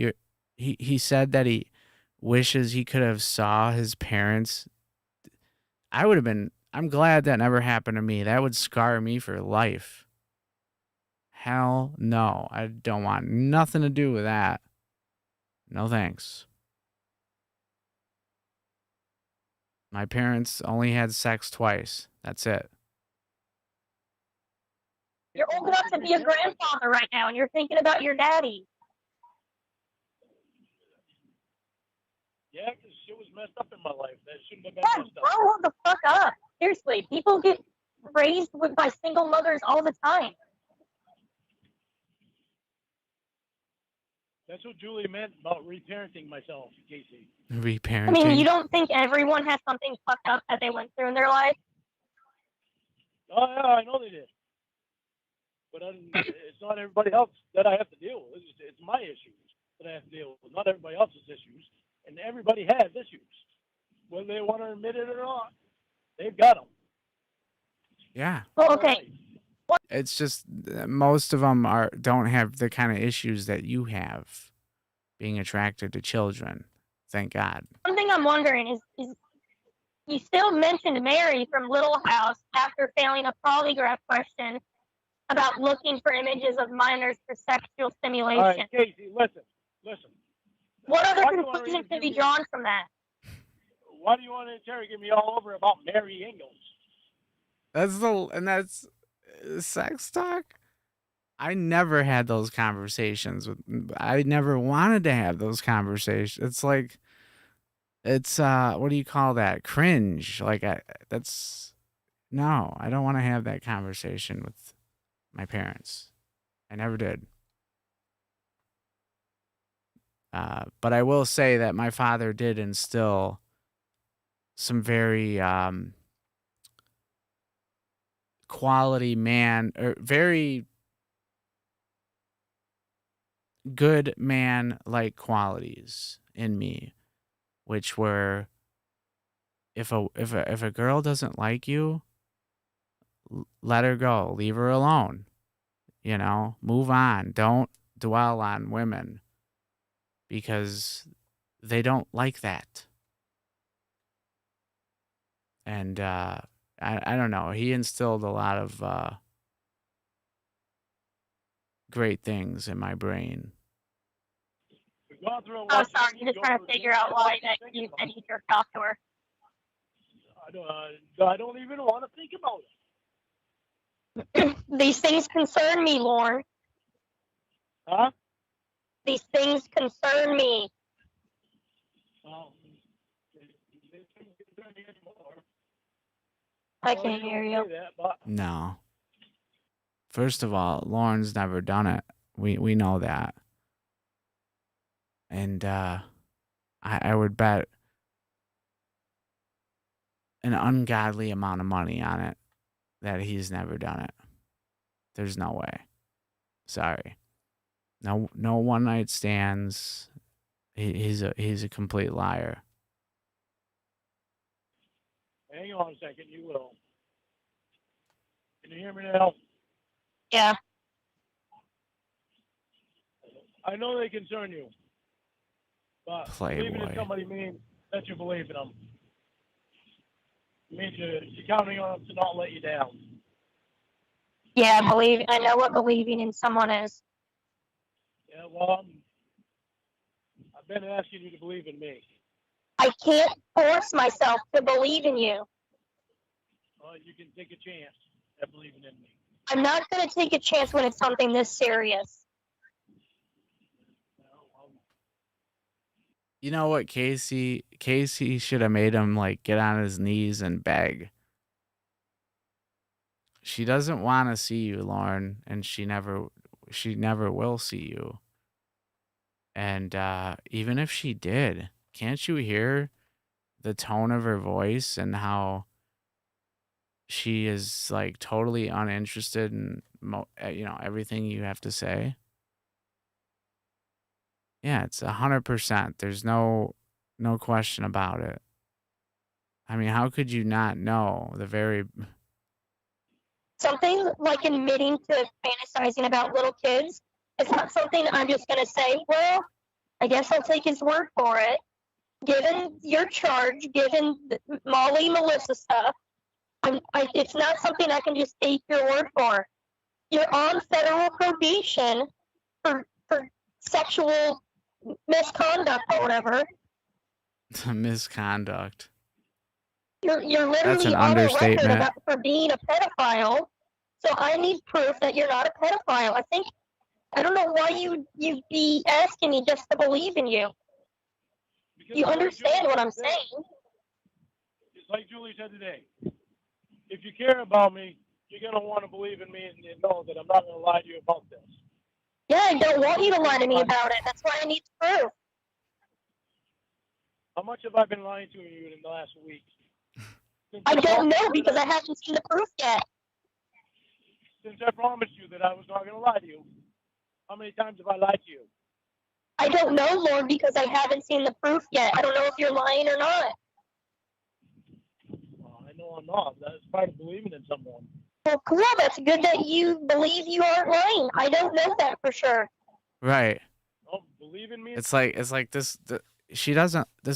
[SPEAKER 1] He said that he wishes he could have saw his parents. I'm glad that never happened to me. That would scar me for life. Hell no. I don't want nothing to do with that. No thanks. My parents only had sex twice. That's it.
[SPEAKER 2] You're old enough to be a grandfather right now, and you're thinking about your daddy.
[SPEAKER 6] Yeah, because shit was messed up in my life. That shouldn't have been
[SPEAKER 2] Yeah,
[SPEAKER 6] messed up.
[SPEAKER 2] grow the fuck up. Seriously, people get raised by single mothers all the time.
[SPEAKER 6] That's what Julie meant about reparenting myself, Casey.
[SPEAKER 1] Reparenting.
[SPEAKER 2] I mean, you don't think everyone has something fucked up that they went through in their life?
[SPEAKER 6] Oh, yeah, I know they did. But it's not everybody else that I have to deal with. It's my issues that I have to deal with, not everybody else's issues. And everybody has issues. Whether they want to admit it or not, they've got them.
[SPEAKER 1] Yeah.
[SPEAKER 2] Well, okay.
[SPEAKER 1] It's just most of them don't have the kind of issues that you have being attracted to children. Thank God.
[SPEAKER 2] One thing I'm wondering is you still mentioned Mary from Little House after failing a polygraph question about looking for images of minors for sexual stimulation.
[SPEAKER 6] All right, Casey, listen.
[SPEAKER 2] What other
[SPEAKER 6] Why do you wanna
[SPEAKER 2] conclusion can be
[SPEAKER 6] interview me?
[SPEAKER 2] drawn from that?
[SPEAKER 6] Why do you want to interrogate me all over about Mary Ingalls?
[SPEAKER 1] That's sex talk. I never had those conversations I never wanted to have those conversations. It's like, what do you call that? Cringe. Like no, I don't want to have that conversation with my parents. I never did. But I will say that my father did instill some very quality man, or very good man-like qualities in me, which were, if a girl doesn't like you, let her go, leave her alone. Move on. Don't dwell on women because they don't like that. And I don't know. He instilled a lot of great things in my brain.
[SPEAKER 2] Oh, sorry. I'm just trying to figure out why that you said he jerked off to her.
[SPEAKER 6] I don't even want to think about it.
[SPEAKER 2] These things concern me, Lorne.
[SPEAKER 6] Huh?
[SPEAKER 2] These things concern me. I can't hear you.
[SPEAKER 1] No. First of all, Lauren's never done it. We know that. And I would bet an ungodly amount of money on it that he's never done it. There's no way. Sorry. No one night stands. He's a complete liar.
[SPEAKER 6] Hang on a second, you will. Can you hear me now?
[SPEAKER 2] Yeah.
[SPEAKER 6] I know they concern you, but believing in
[SPEAKER 1] Playboy.
[SPEAKER 6] somebody means that you believe in them. It means you're counting on them to not let you down.
[SPEAKER 2] Yeah, I know what believing in someone is.
[SPEAKER 6] Yeah, well, I've been asking you to believe in me.
[SPEAKER 2] I can't force myself to believe in you.
[SPEAKER 6] Well, you can take a chance at believing in me.
[SPEAKER 2] I'm not going to take a chance when it's something this serious.
[SPEAKER 1] You know what, Casey should have made him like get on his knees and beg. She doesn't want to see you, Lauren, and she never will see you. And even if she did, can't you hear the tone of her voice and how she is like totally uninterested in everything you have to say? Yeah, it's 100%. There's no question about it. I mean, how could you not know the very...
[SPEAKER 2] Something like admitting to fantasizing about little kids is not something I'm just going to say, well, I guess I'll take his word for it. Given your charge, given the Molly, Melissa stuff, it's not something I can just take your word for. You're on federal probation for sexual misconduct or whatever.
[SPEAKER 1] Misconduct.
[SPEAKER 2] You're
[SPEAKER 1] That's
[SPEAKER 2] literally
[SPEAKER 1] an
[SPEAKER 2] on a record
[SPEAKER 1] understatement.
[SPEAKER 2] for being a pedophile. So I need proof that you're not a pedophile. I don't know why you'd be asking me just to believe in you.
[SPEAKER 6] Because
[SPEAKER 2] You understand what I'm saying?
[SPEAKER 6] It's like Julie said today. If you care about me, you're going to want to believe in me and know that I'm not going to lie to you about this.
[SPEAKER 2] Yeah, I don't want you to lie to me about it. That's why I need proof.
[SPEAKER 6] How much have I been lying to you in the last week?
[SPEAKER 2] I don't know because I haven't seen the proof yet.
[SPEAKER 6] Since I promised you that I was not going to lie to you, how many times have I lied to you?
[SPEAKER 2] I don't know, Lord, because I haven't seen the proof yet. I don't know if you're lying or not.
[SPEAKER 6] Well, I know I'm not. That's part of believing in someone.
[SPEAKER 2] Well, cool. That's good that you believe you aren't lying. I don't know that for sure.
[SPEAKER 1] Right.
[SPEAKER 6] Oh, believe in me.
[SPEAKER 1] It's like this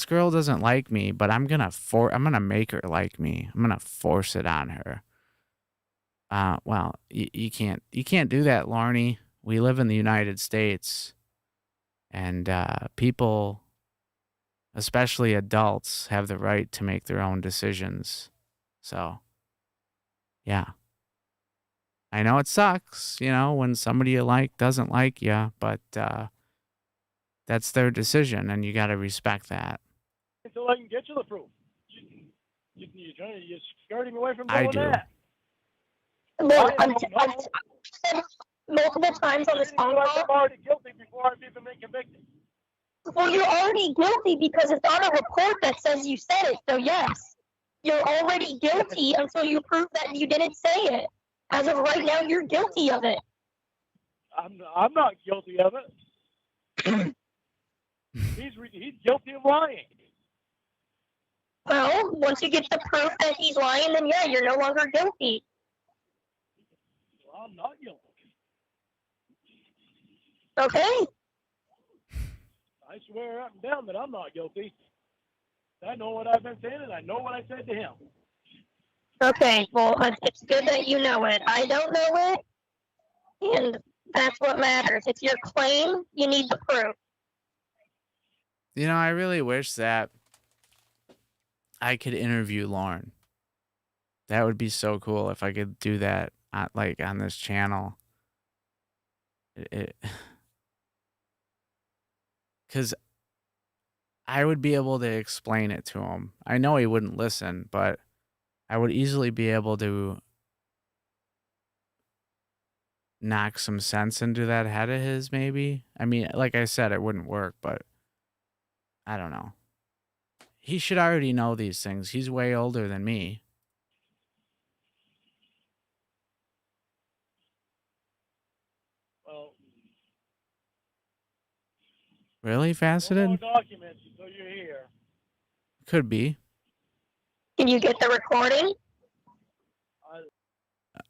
[SPEAKER 1] girl doesn't like me, but I'm gonna make her like me. I'm gonna force it on her. Well, you can't do that, Larnie. We live in the United States, and people, especially adults, have the right to make their own decisions. So, yeah. I know it sucks, when somebody you like doesn't like you, but that's their decision, and you got to respect that.
[SPEAKER 6] Until I can get you the proof. You're skirting away from doing that.
[SPEAKER 2] Look, I've said multiple times on this phone call.
[SPEAKER 6] I'm already guilty before I've even been convicted.
[SPEAKER 2] Well, you're already guilty because it's on a report that says you said it. So yes, you're already guilty until you prove that you didn't say it. As of right now, you're guilty of it.
[SPEAKER 6] I'm not guilty of it. He's guilty of lying.
[SPEAKER 2] Well, once you get the proof that he's lying, then yeah, you're no longer guilty.
[SPEAKER 6] Well, I'm not guilty.
[SPEAKER 2] Okay.
[SPEAKER 6] I swear up and down that I'm not guilty. I know what I've been saying, and I know what I said to him.
[SPEAKER 2] Okay, well, it's good that you know it. I don't know it, and that's what matters. It's your claim. You need the proof.
[SPEAKER 1] I really wish that I could interview Lauren. That would be so cool if I could do that, on this channel. Because I would be able to explain it to him. I know he wouldn't listen, but I would easily be able to knock some sense into that head of his, maybe. I mean, like I said, it wouldn't work, but I don't know. He should already know these things. He's way older than me.
[SPEAKER 6] Well,
[SPEAKER 1] Really, Faceted?
[SPEAKER 6] no more documents until you're here.
[SPEAKER 1] Could be.
[SPEAKER 2] Can you get the recording?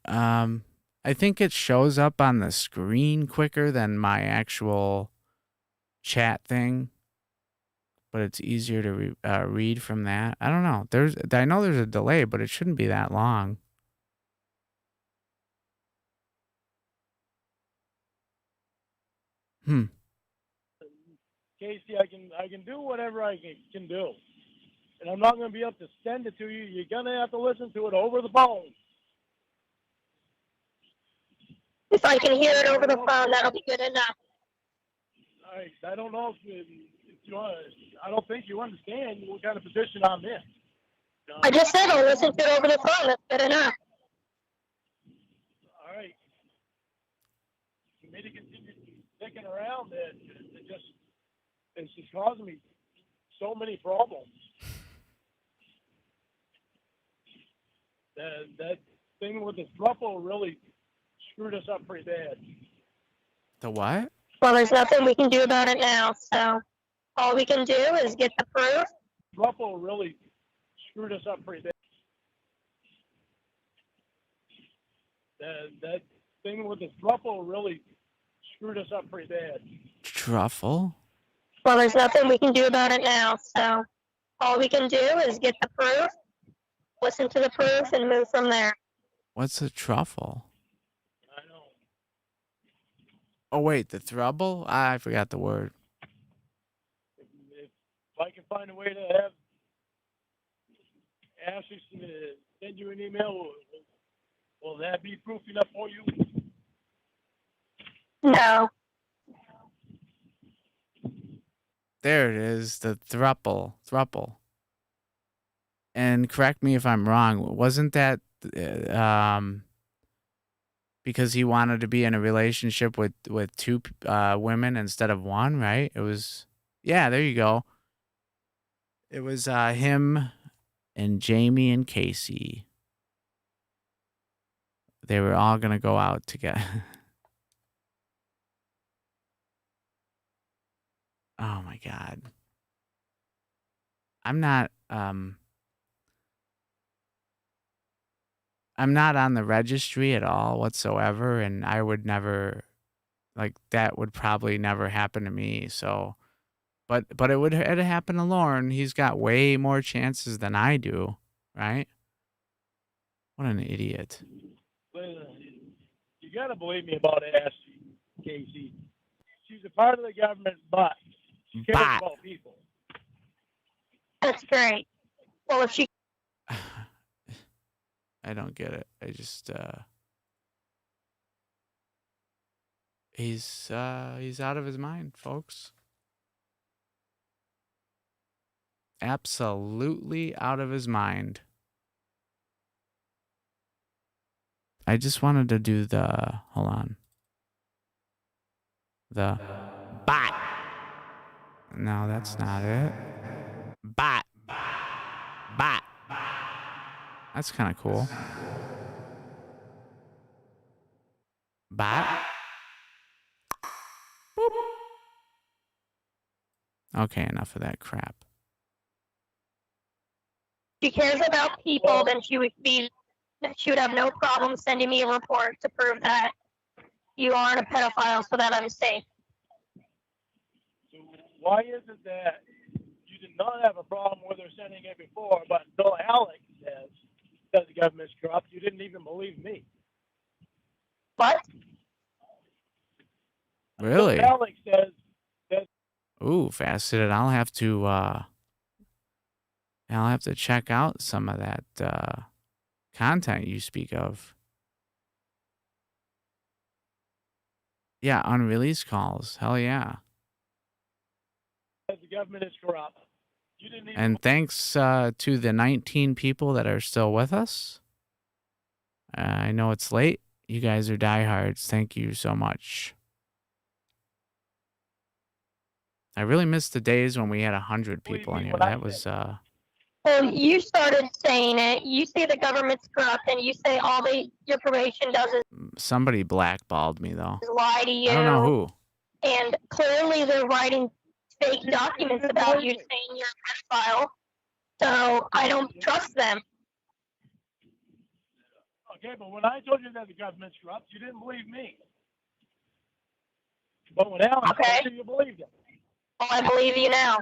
[SPEAKER 1] I think it shows up on the screen quicker than my actual chat thing, but it's easier to read from that. I don't know. I know there's a delay, but it shouldn't be that long.
[SPEAKER 6] Casey, I can do whatever I can do, and I'm not going to be able to send it to you. You're going to have to listen to it over the phone.
[SPEAKER 2] If I can hear it over the phone, that'll be good enough.
[SPEAKER 6] I don't know if you I don't think you understand what kind of position I'm in.
[SPEAKER 2] I just said I'll listen to it over the phone. That's good enough.
[SPEAKER 6] All right. For me to continue sticking around, it's just causing me so many problems. That thing with the thruple really screwed us up pretty bad.
[SPEAKER 1] The what?
[SPEAKER 2] Well, there's nothing we can do about it now, so all we can do is get the proof.
[SPEAKER 6] Thruple really screwed us up pretty bad. That thing with the thruple really screwed us up pretty bad.
[SPEAKER 1] Truffle?
[SPEAKER 2] Well, there's nothing we can do about it now, so all we can do is get the proof, listen to the proof, and move from there.
[SPEAKER 1] What's a truffle?
[SPEAKER 6] I know.
[SPEAKER 1] Oh, wait, the throuble? I forgot the word.
[SPEAKER 6] If I can find a way to have Ashley send you an email, will that be proof enough for you?
[SPEAKER 2] No.
[SPEAKER 1] There it is, the thruple. And correct me if I'm wrong, wasn't that because he wanted to be in a relationship with two women instead of one, right? It was, yeah, there you go. It was him and Jamie and Casey. They were all going to go out together. Oh my God. I'm not on the registry at all whatsoever, and I would never, like, that would probably never happen to me. So, but it'd happen to Lauren. He's got way more chances than I do, right? What an idiot.
[SPEAKER 6] You gotta believe me about Ashley, Casey. She's a part of the government, but she cares about people.
[SPEAKER 2] That's great. Well, if she...
[SPEAKER 1] I don't get it. I just he's out of his mind, folks. Absolutely out of his mind. I just wanted to do the, hold on. The bot. No, that's not it. Bot. That's kind of cool. Bot. Boop. Okay, enough of that crap.
[SPEAKER 2] If she cares about people, then she would have no problem sending me a report to prove that you aren't a pedophile so that I'm safe.
[SPEAKER 6] So why is it that you did not have a problem with her sending it before, but until Alex says that the government's corrupt, you didn't even believe me?
[SPEAKER 2] What?
[SPEAKER 1] Really?
[SPEAKER 6] Until Alex says that.
[SPEAKER 1] Ooh, faceted. I'll have to check out some of that content you speak of. Yeah, unreleased calls. Hell yeah.
[SPEAKER 6] The government is corrupt. You didn't even.
[SPEAKER 1] And thanks to the 19 people that are still with us. I know it's late. You guys are diehards. Thank you so much. I really missed the days when we had 100 people in here. That was
[SPEAKER 2] Well, you started saying it. You say the government's corrupt, and you say your probation does is
[SPEAKER 1] somebody blackballed me though.
[SPEAKER 2] lie to you.
[SPEAKER 1] I don't know who.
[SPEAKER 2] And clearly they're writing fake documents about you saying you're a pedophile. So I don't trust them.
[SPEAKER 6] Okay, but when I told you that the government's corrupt, you didn't believe me. But when Alex told you, you believed him.
[SPEAKER 2] Well, I believe you now.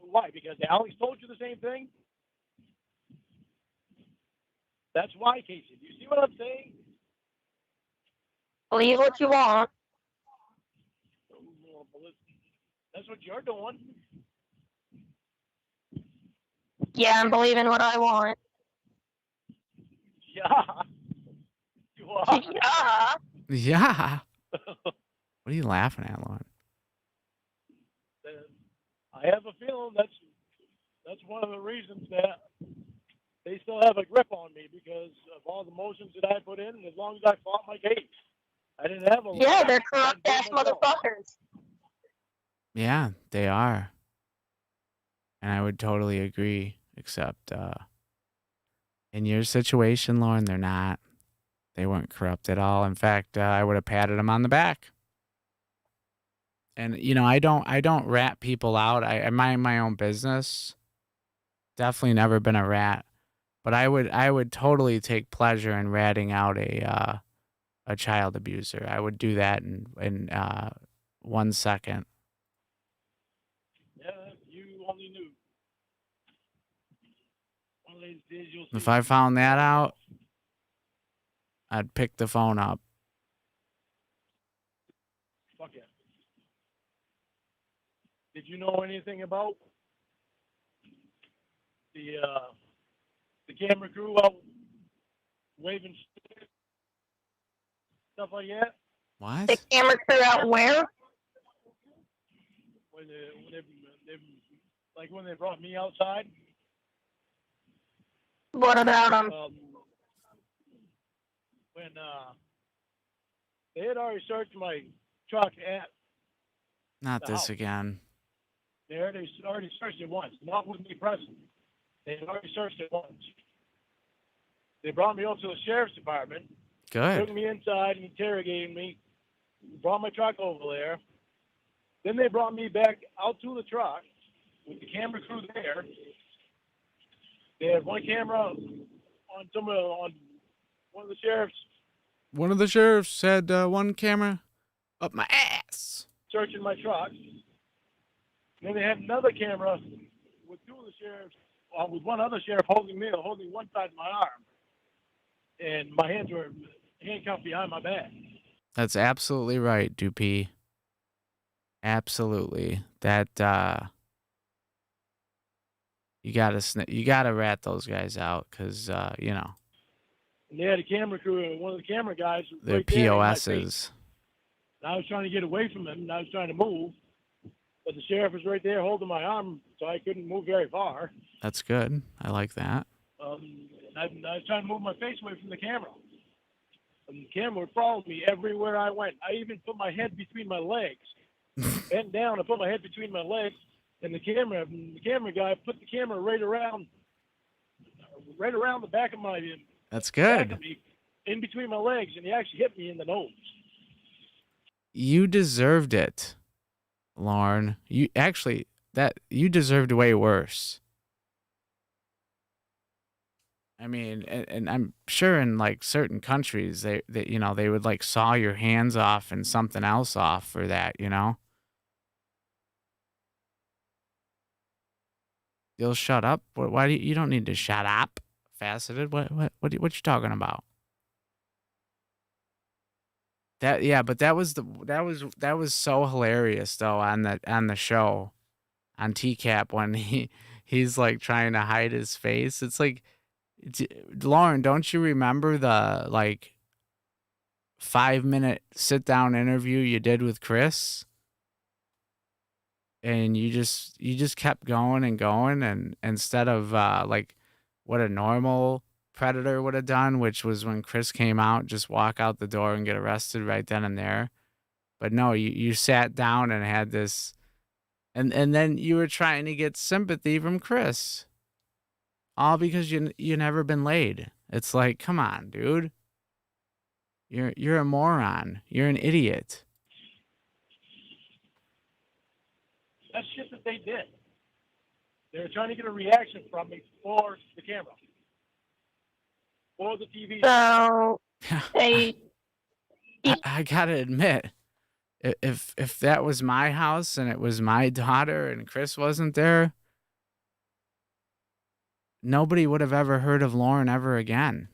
[SPEAKER 6] Why? Because Alex told you the same thing? That's why, Casey. Do you see what I'm saying?
[SPEAKER 2] Believe what you want.
[SPEAKER 6] That's what you're doing.
[SPEAKER 2] Yeah, I'm believing what I want.
[SPEAKER 6] Yeah. You are.
[SPEAKER 2] Yeah.
[SPEAKER 1] Yeah. What are you laughing at, Lauren?
[SPEAKER 6] I have a feeling that's one of the reasons that they still have a grip on me, because of all the motions that I put in, and as long as I fought my case. I didn't have a
[SPEAKER 2] Yeah, they're corrupt ass motherfuckers.
[SPEAKER 1] Yeah, they are. And I would totally agree, except in your situation, Lauren, they're not. They weren't corrupt at all. In fact, I would have patted them on the back. And you know, I don't rat people out. I mind my own business. Definitely never been a rat, but I would totally take pleasure in ratting out a child abuser. I would do that in 1 second.
[SPEAKER 6] Yeah, you only knew. One of these days you'll see.
[SPEAKER 1] If I found that out, I'd pick the phone up.
[SPEAKER 6] Fuck it. Did you know anything about the camera crew out waving stuff like that?
[SPEAKER 1] What?
[SPEAKER 2] The camera crew out where?
[SPEAKER 6] When they brought me outside.
[SPEAKER 2] What about them?
[SPEAKER 6] When they had already searched my truck at
[SPEAKER 1] Not
[SPEAKER 6] the
[SPEAKER 1] this
[SPEAKER 6] house.
[SPEAKER 1] again.
[SPEAKER 6] They already searched it once, not with me present. They had already searched it once. They brought me up to the sheriff's department,
[SPEAKER 1] Good.
[SPEAKER 6] took me inside and interrogated me, brought my truck over there. Then they brought me back out to the truck with the camera crew there. They had one camera on one of the sheriffs
[SPEAKER 1] One of the sheriffs had one camera up my ass.
[SPEAKER 6] searching my truck. Then they had another camera with two of the sheriffs, with one other sheriff holding one side of my arm. And my hands were handcuffed behind my back.
[SPEAKER 1] That's absolutely right, Dupee. Absolutely. That you gotta rat those guys out, because you know,
[SPEAKER 6] And they had a camera crew, and one of the camera guys was
[SPEAKER 1] they're
[SPEAKER 6] right there in my face.
[SPEAKER 1] POSs.
[SPEAKER 6] And I was trying to get away from him, and I was trying to move. But the sheriff was right there holding my arm, so I couldn't move very far.
[SPEAKER 1] That's good. I like that.
[SPEAKER 6] And I was trying to move my face away from the camera. And the camera would follow me everywhere I went. I even put my head between my legs. Bent down and put my head between my legs. And the camera guy put the camera right around the back of my
[SPEAKER 1] That's
[SPEAKER 6] back
[SPEAKER 1] good.
[SPEAKER 6] of me, in between my legs, and he actually hit me in the nose.
[SPEAKER 1] You deserved it, Lauren. You deserved way worse. I mean, and I'm sure in like certain countries they would like saw your hands off and something else off for that, you know. You'll shut up. Why do you don't need to shut up, Faceted? What you talking about? But that was so hilarious though on the show on TCAP when he's like trying to hide his face. It's like, Lauren, don't you remember the like 5-minute sit down interview you did with Chris? And you just kept going and going, and instead of like what a normal predator would have done, which was when Chris came out, just walk out the door and get arrested right then and there. But no, you sat down and had this, and then you were trying to get sympathy from Chris, all because you never been laid. It's like, come on, dude. You're a moron. You're an idiot.
[SPEAKER 6] That's shit that they did. They were trying to get a reaction from me for the camera, for the TV.
[SPEAKER 2] So they
[SPEAKER 1] I gotta admit, If that was my house and it was my daughter and Chris wasn't there, nobody would have ever heard of Lauren ever again.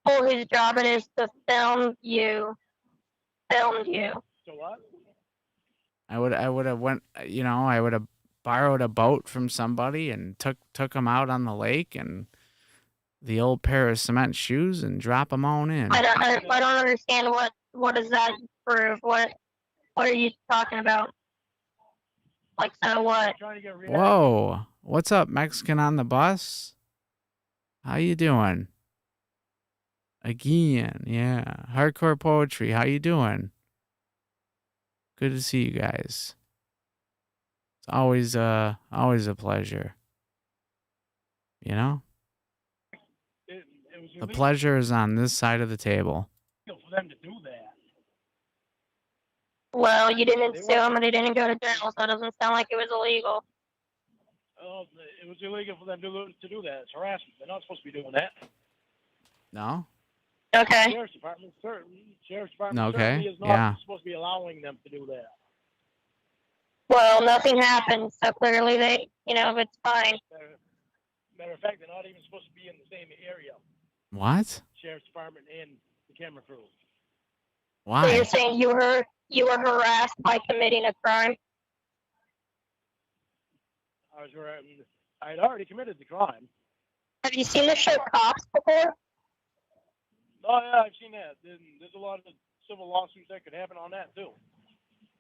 [SPEAKER 2] Oh, his job it is to film you. Filmed you.
[SPEAKER 6] So what?
[SPEAKER 1] I would have went, I would have borrowed a boat from somebody and took them out on the lake and the old pair of cement shoes and drop them on in.
[SPEAKER 2] I don't understand what does that prove? What are you talking about? Like, so what?
[SPEAKER 1] Whoa, what's up, Mexican on the bus? How you doing? Again, yeah. Hardcore poetry, how you doing? Good to see you guys. It's always a pleasure. You know?
[SPEAKER 6] It was
[SPEAKER 1] The
[SPEAKER 6] illegal
[SPEAKER 1] pleasure is on this side of the table.
[SPEAKER 6] for them to do that.
[SPEAKER 2] Well, you didn't sue him and he didn't go to jail, so it doesn't sound like it was illegal.
[SPEAKER 6] It was illegal for them to do that. It's harassment. They're not supposed to be doing that.
[SPEAKER 1] No?
[SPEAKER 2] Okay.
[SPEAKER 6] Sheriff's Department certainly
[SPEAKER 1] Okay,
[SPEAKER 6] is not
[SPEAKER 1] yeah.
[SPEAKER 6] supposed to be allowing them to do that.
[SPEAKER 2] Well, nothing happened, so clearly they, it's fine.
[SPEAKER 6] Matter of fact, they're not even supposed to be in the same area.
[SPEAKER 1] What?
[SPEAKER 6] Sheriff's Department and the camera crew.
[SPEAKER 2] So
[SPEAKER 1] Why?
[SPEAKER 2] you're saying you were harassed by committing a crime?
[SPEAKER 6] I had already committed the crime.
[SPEAKER 2] Have you seen the show Cops before?
[SPEAKER 6] Oh yeah, I've seen that. There's a lot of civil lawsuits that could happen on that too.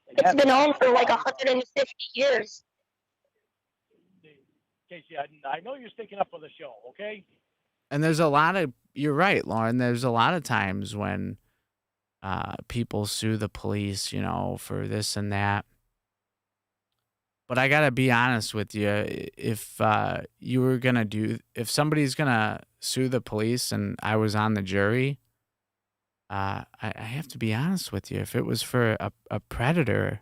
[SPEAKER 2] It's been on for like 150 years.
[SPEAKER 6] Casey, I know you're sticking up for the show, okay?
[SPEAKER 1] And there's a lot of, you're right, Lauren, there's a lot of times when people sue the police, for this and that. But I gotta be honest with you, if if somebody's gonna sue the police and I was on the jury, I have to be honest with you. If it was for a predator,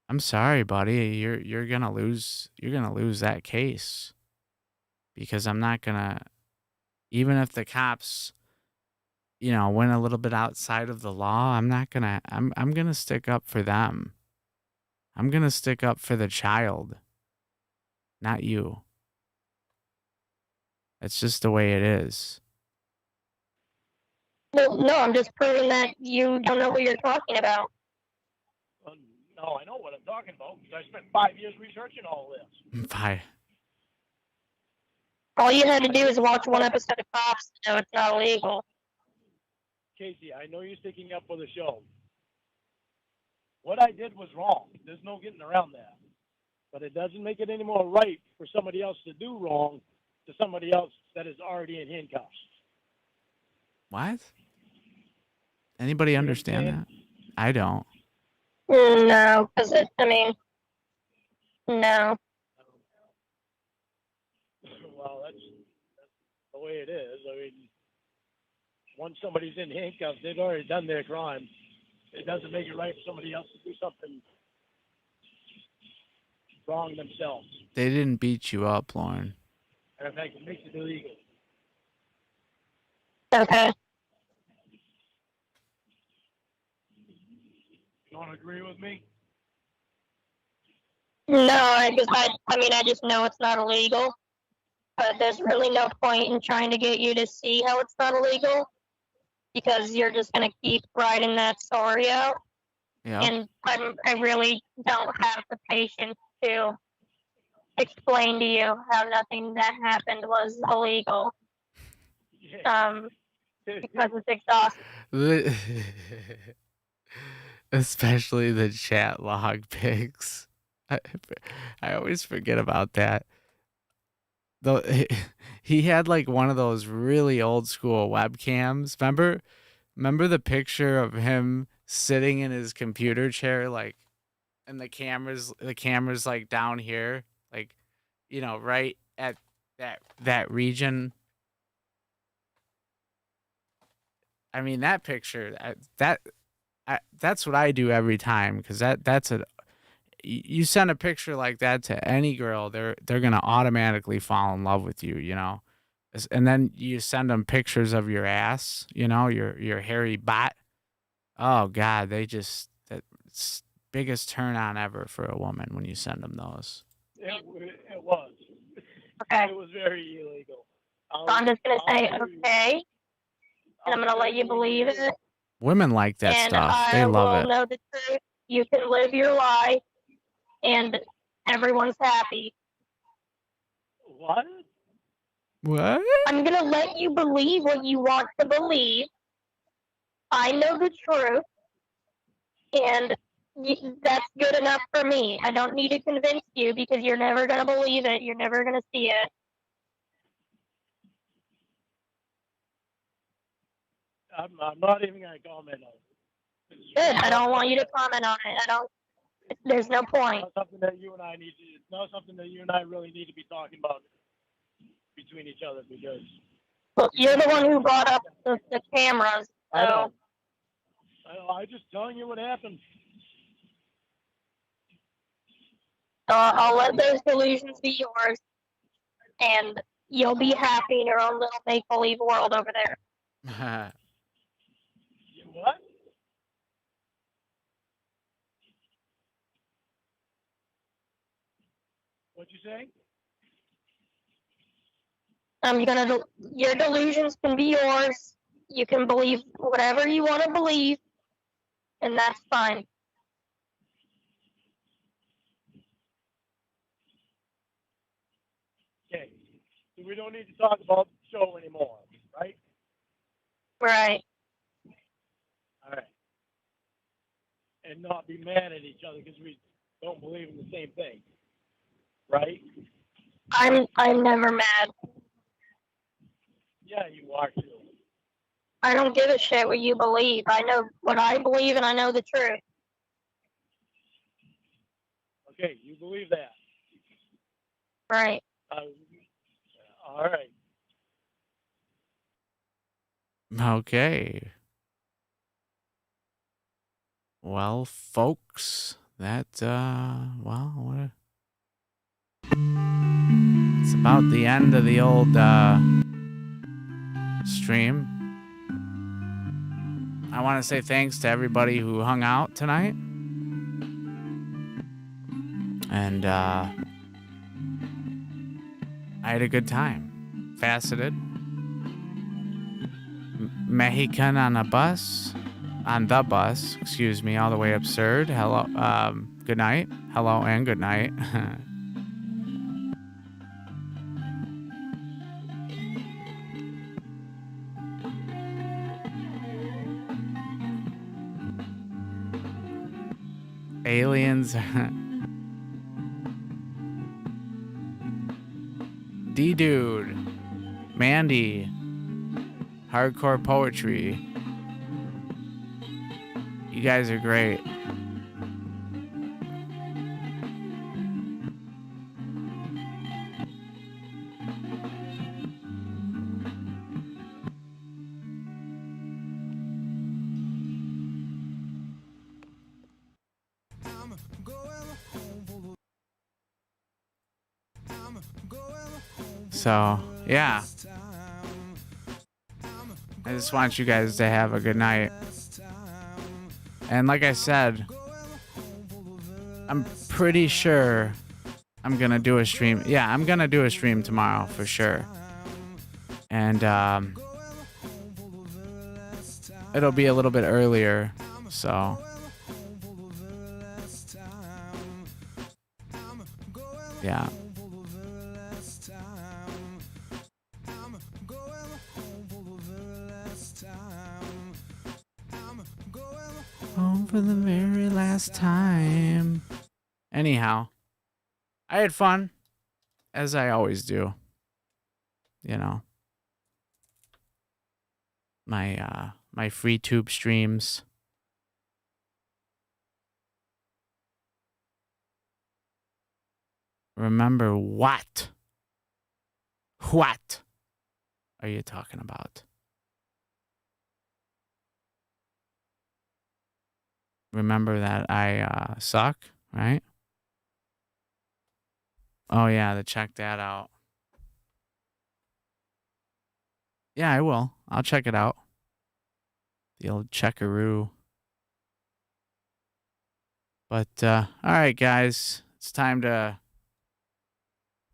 [SPEAKER 1] I'm sorry, buddy, you're gonna lose that case. Because I'm not gonna, even if the cops, went a little bit outside of the law, I'm gonna stick up for them. I'm going to stick up for the child, not you. It's just the way it is.
[SPEAKER 2] Well, no, I'm just proving that you don't know what you're talking about.
[SPEAKER 6] No, I know what I'm talking about because I spent 5 years researching all this.
[SPEAKER 1] Bye.
[SPEAKER 2] All you had to do is watch one episode of Cops to know it's not illegal.
[SPEAKER 6] Casey, I know you're sticking up for the show. What I did was wrong. There's no getting around that. But it doesn't make it any more right for somebody else to do wrong to somebody else that is already in handcuffs.
[SPEAKER 1] What? Anybody understand that? I don't.
[SPEAKER 2] No, because no.
[SPEAKER 6] Well, that's the way it is. I mean, once somebody's in handcuffs, they've already done their crime. It doesn't make it right for somebody else to do something wrong themselves.
[SPEAKER 1] They didn't beat you up, Lauren.
[SPEAKER 6] And in fact, it makes it illegal.
[SPEAKER 2] Okay.
[SPEAKER 6] You want to agree with me?
[SPEAKER 2] No, I just know it's not illegal. But there's really no point in trying to get you to see how it's not illegal. Because you're just going to keep writing that story out.
[SPEAKER 1] Yeah.
[SPEAKER 2] And I really don't have the patience to explain to you how nothing that happened was illegal. Because it's exhausting.
[SPEAKER 1] Especially the chat log pics. I always forget about that. Though he had like one of those really old school webcams. Remember the picture of him sitting in his computer chair, like, and the camera's like down here, like, right at that region. I mean, that picture, that's what I do every time, because that's you send a picture like that to any girl, they're gonna automatically fall in love with you, and then you send them pictures of your ass, your hairy butt, Oh God, that's biggest turn on ever for a woman when you send them those.
[SPEAKER 6] It was.
[SPEAKER 2] Okay.
[SPEAKER 6] It was very illegal.
[SPEAKER 2] So I'm just gonna say
[SPEAKER 6] I'll agree.
[SPEAKER 2] okay, and I'm gonna let you believe it,
[SPEAKER 1] Women like that
[SPEAKER 2] and
[SPEAKER 1] stuff. They
[SPEAKER 2] I
[SPEAKER 1] love
[SPEAKER 2] will
[SPEAKER 1] it.
[SPEAKER 2] know the truth. You can live your life, and everyone's happy.
[SPEAKER 6] What?
[SPEAKER 1] What?
[SPEAKER 2] I'm gonna let you believe what you want to believe. I know the truth, and that's good enough for me. I don't need to convince you because you're never gonna believe it. You're never gonna see it.
[SPEAKER 6] I'm not even gonna comment on it.
[SPEAKER 2] Good. I don't want you to comment on it. I don't. There's no point.
[SPEAKER 6] It's not something that you and I need to. It's not something that you and I really need to be talking about between each other because.
[SPEAKER 2] Well, you're the one who brought up the cameras,
[SPEAKER 6] I
[SPEAKER 2] so
[SPEAKER 6] know. I'm just telling you what happened.
[SPEAKER 2] I'll let those delusions be yours, and you'll be happy in your own little make-believe world over there.
[SPEAKER 6] What? What'd you say?
[SPEAKER 2] Your delusions can be yours. You can believe whatever you want to believe, and that's fine.
[SPEAKER 6] Okay. So we don't need to talk about the show anymore, right?
[SPEAKER 2] Right.
[SPEAKER 6] All right. And not be mad at each other because we don't believe in the same thing, right?
[SPEAKER 2] I'm never mad.
[SPEAKER 6] Yeah, you are too.
[SPEAKER 2] I don't give a shit what you believe. I know what I believe, and I know the truth.
[SPEAKER 6] Okay, you believe that.
[SPEAKER 2] Right.
[SPEAKER 6] All right.
[SPEAKER 1] Okay. Well, folks, that well, it's about the end of the old stream. I want to say thanks to everybody who hung out tonight. And I had a good time. Faceted. Mexican on the bus, excuse me, all the way absurd. Hello, good night. Hello and good night. Aliens. D-Dude. Mandy. Hardcore Poetry. You guys are great. So, yeah. I just want you guys to have a good night. And like I said, I'm pretty sure I'm gonna do a stream. Yeah, I'm gonna do a stream tomorrow for sure. And it'll be a little bit earlier, so yeah. Home for the very last time. Anyhow, I had fun, as I always do. You know, my free tube streams. Remember what? What are you talking about? Remember that I suck, right? Oh yeah, to check that out. Yeah, I will. I'll check it out. The old checkaroo. But all right, guys, it's time to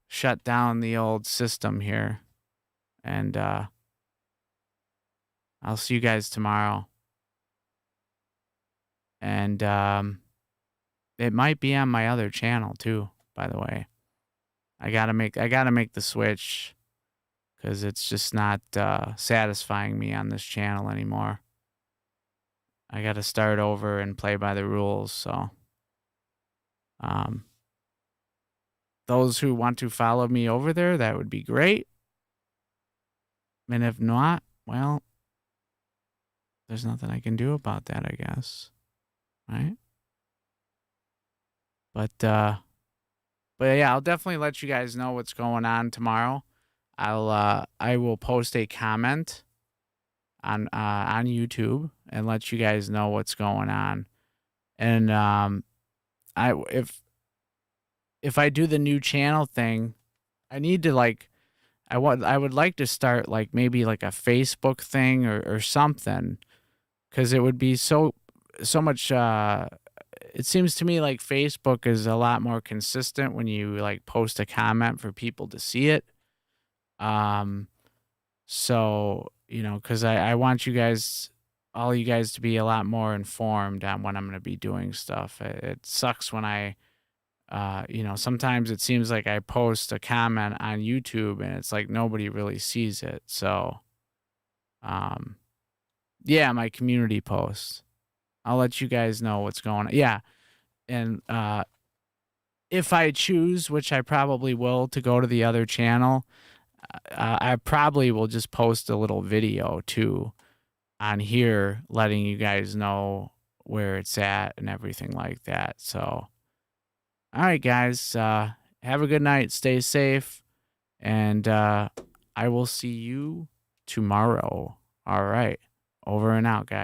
[SPEAKER 1] shut down the old system here, and I'll see you guys tomorrow. And it might be on my other channel too, by the way. I gotta make the switch because it's just not satisfying me on this channel anymore. I gotta start over and play by the rules. So, those who want to follow me over there, that would be great. And if not, well, there's nothing I can do about that, I guess. Right? But yeah, I'll definitely let you guys know what's going on tomorrow. I will post a comment on YouTube and let you guys know what's going on. And if I do the new channel thing, I need to I would like to start maybe a Facebook thing or something, because it would be so much. It seems to me like Facebook is a lot more consistent when you post a comment for people to see it. So, because I want all you guys to be a lot more informed on when I'm going to be doing stuff. It sucks when sometimes it seems like I post a comment on YouTube and it's like nobody really sees it. So, yeah, my community posts. I'll let you guys know what's going on. Yeah. And if I choose, which I probably will, to go to the other channel, I probably will just post a little video too on here letting you guys know where it's at and everything like that. So, all right, guys, have a good night. Stay safe. And I will see you tomorrow. All right. Over and out, guys.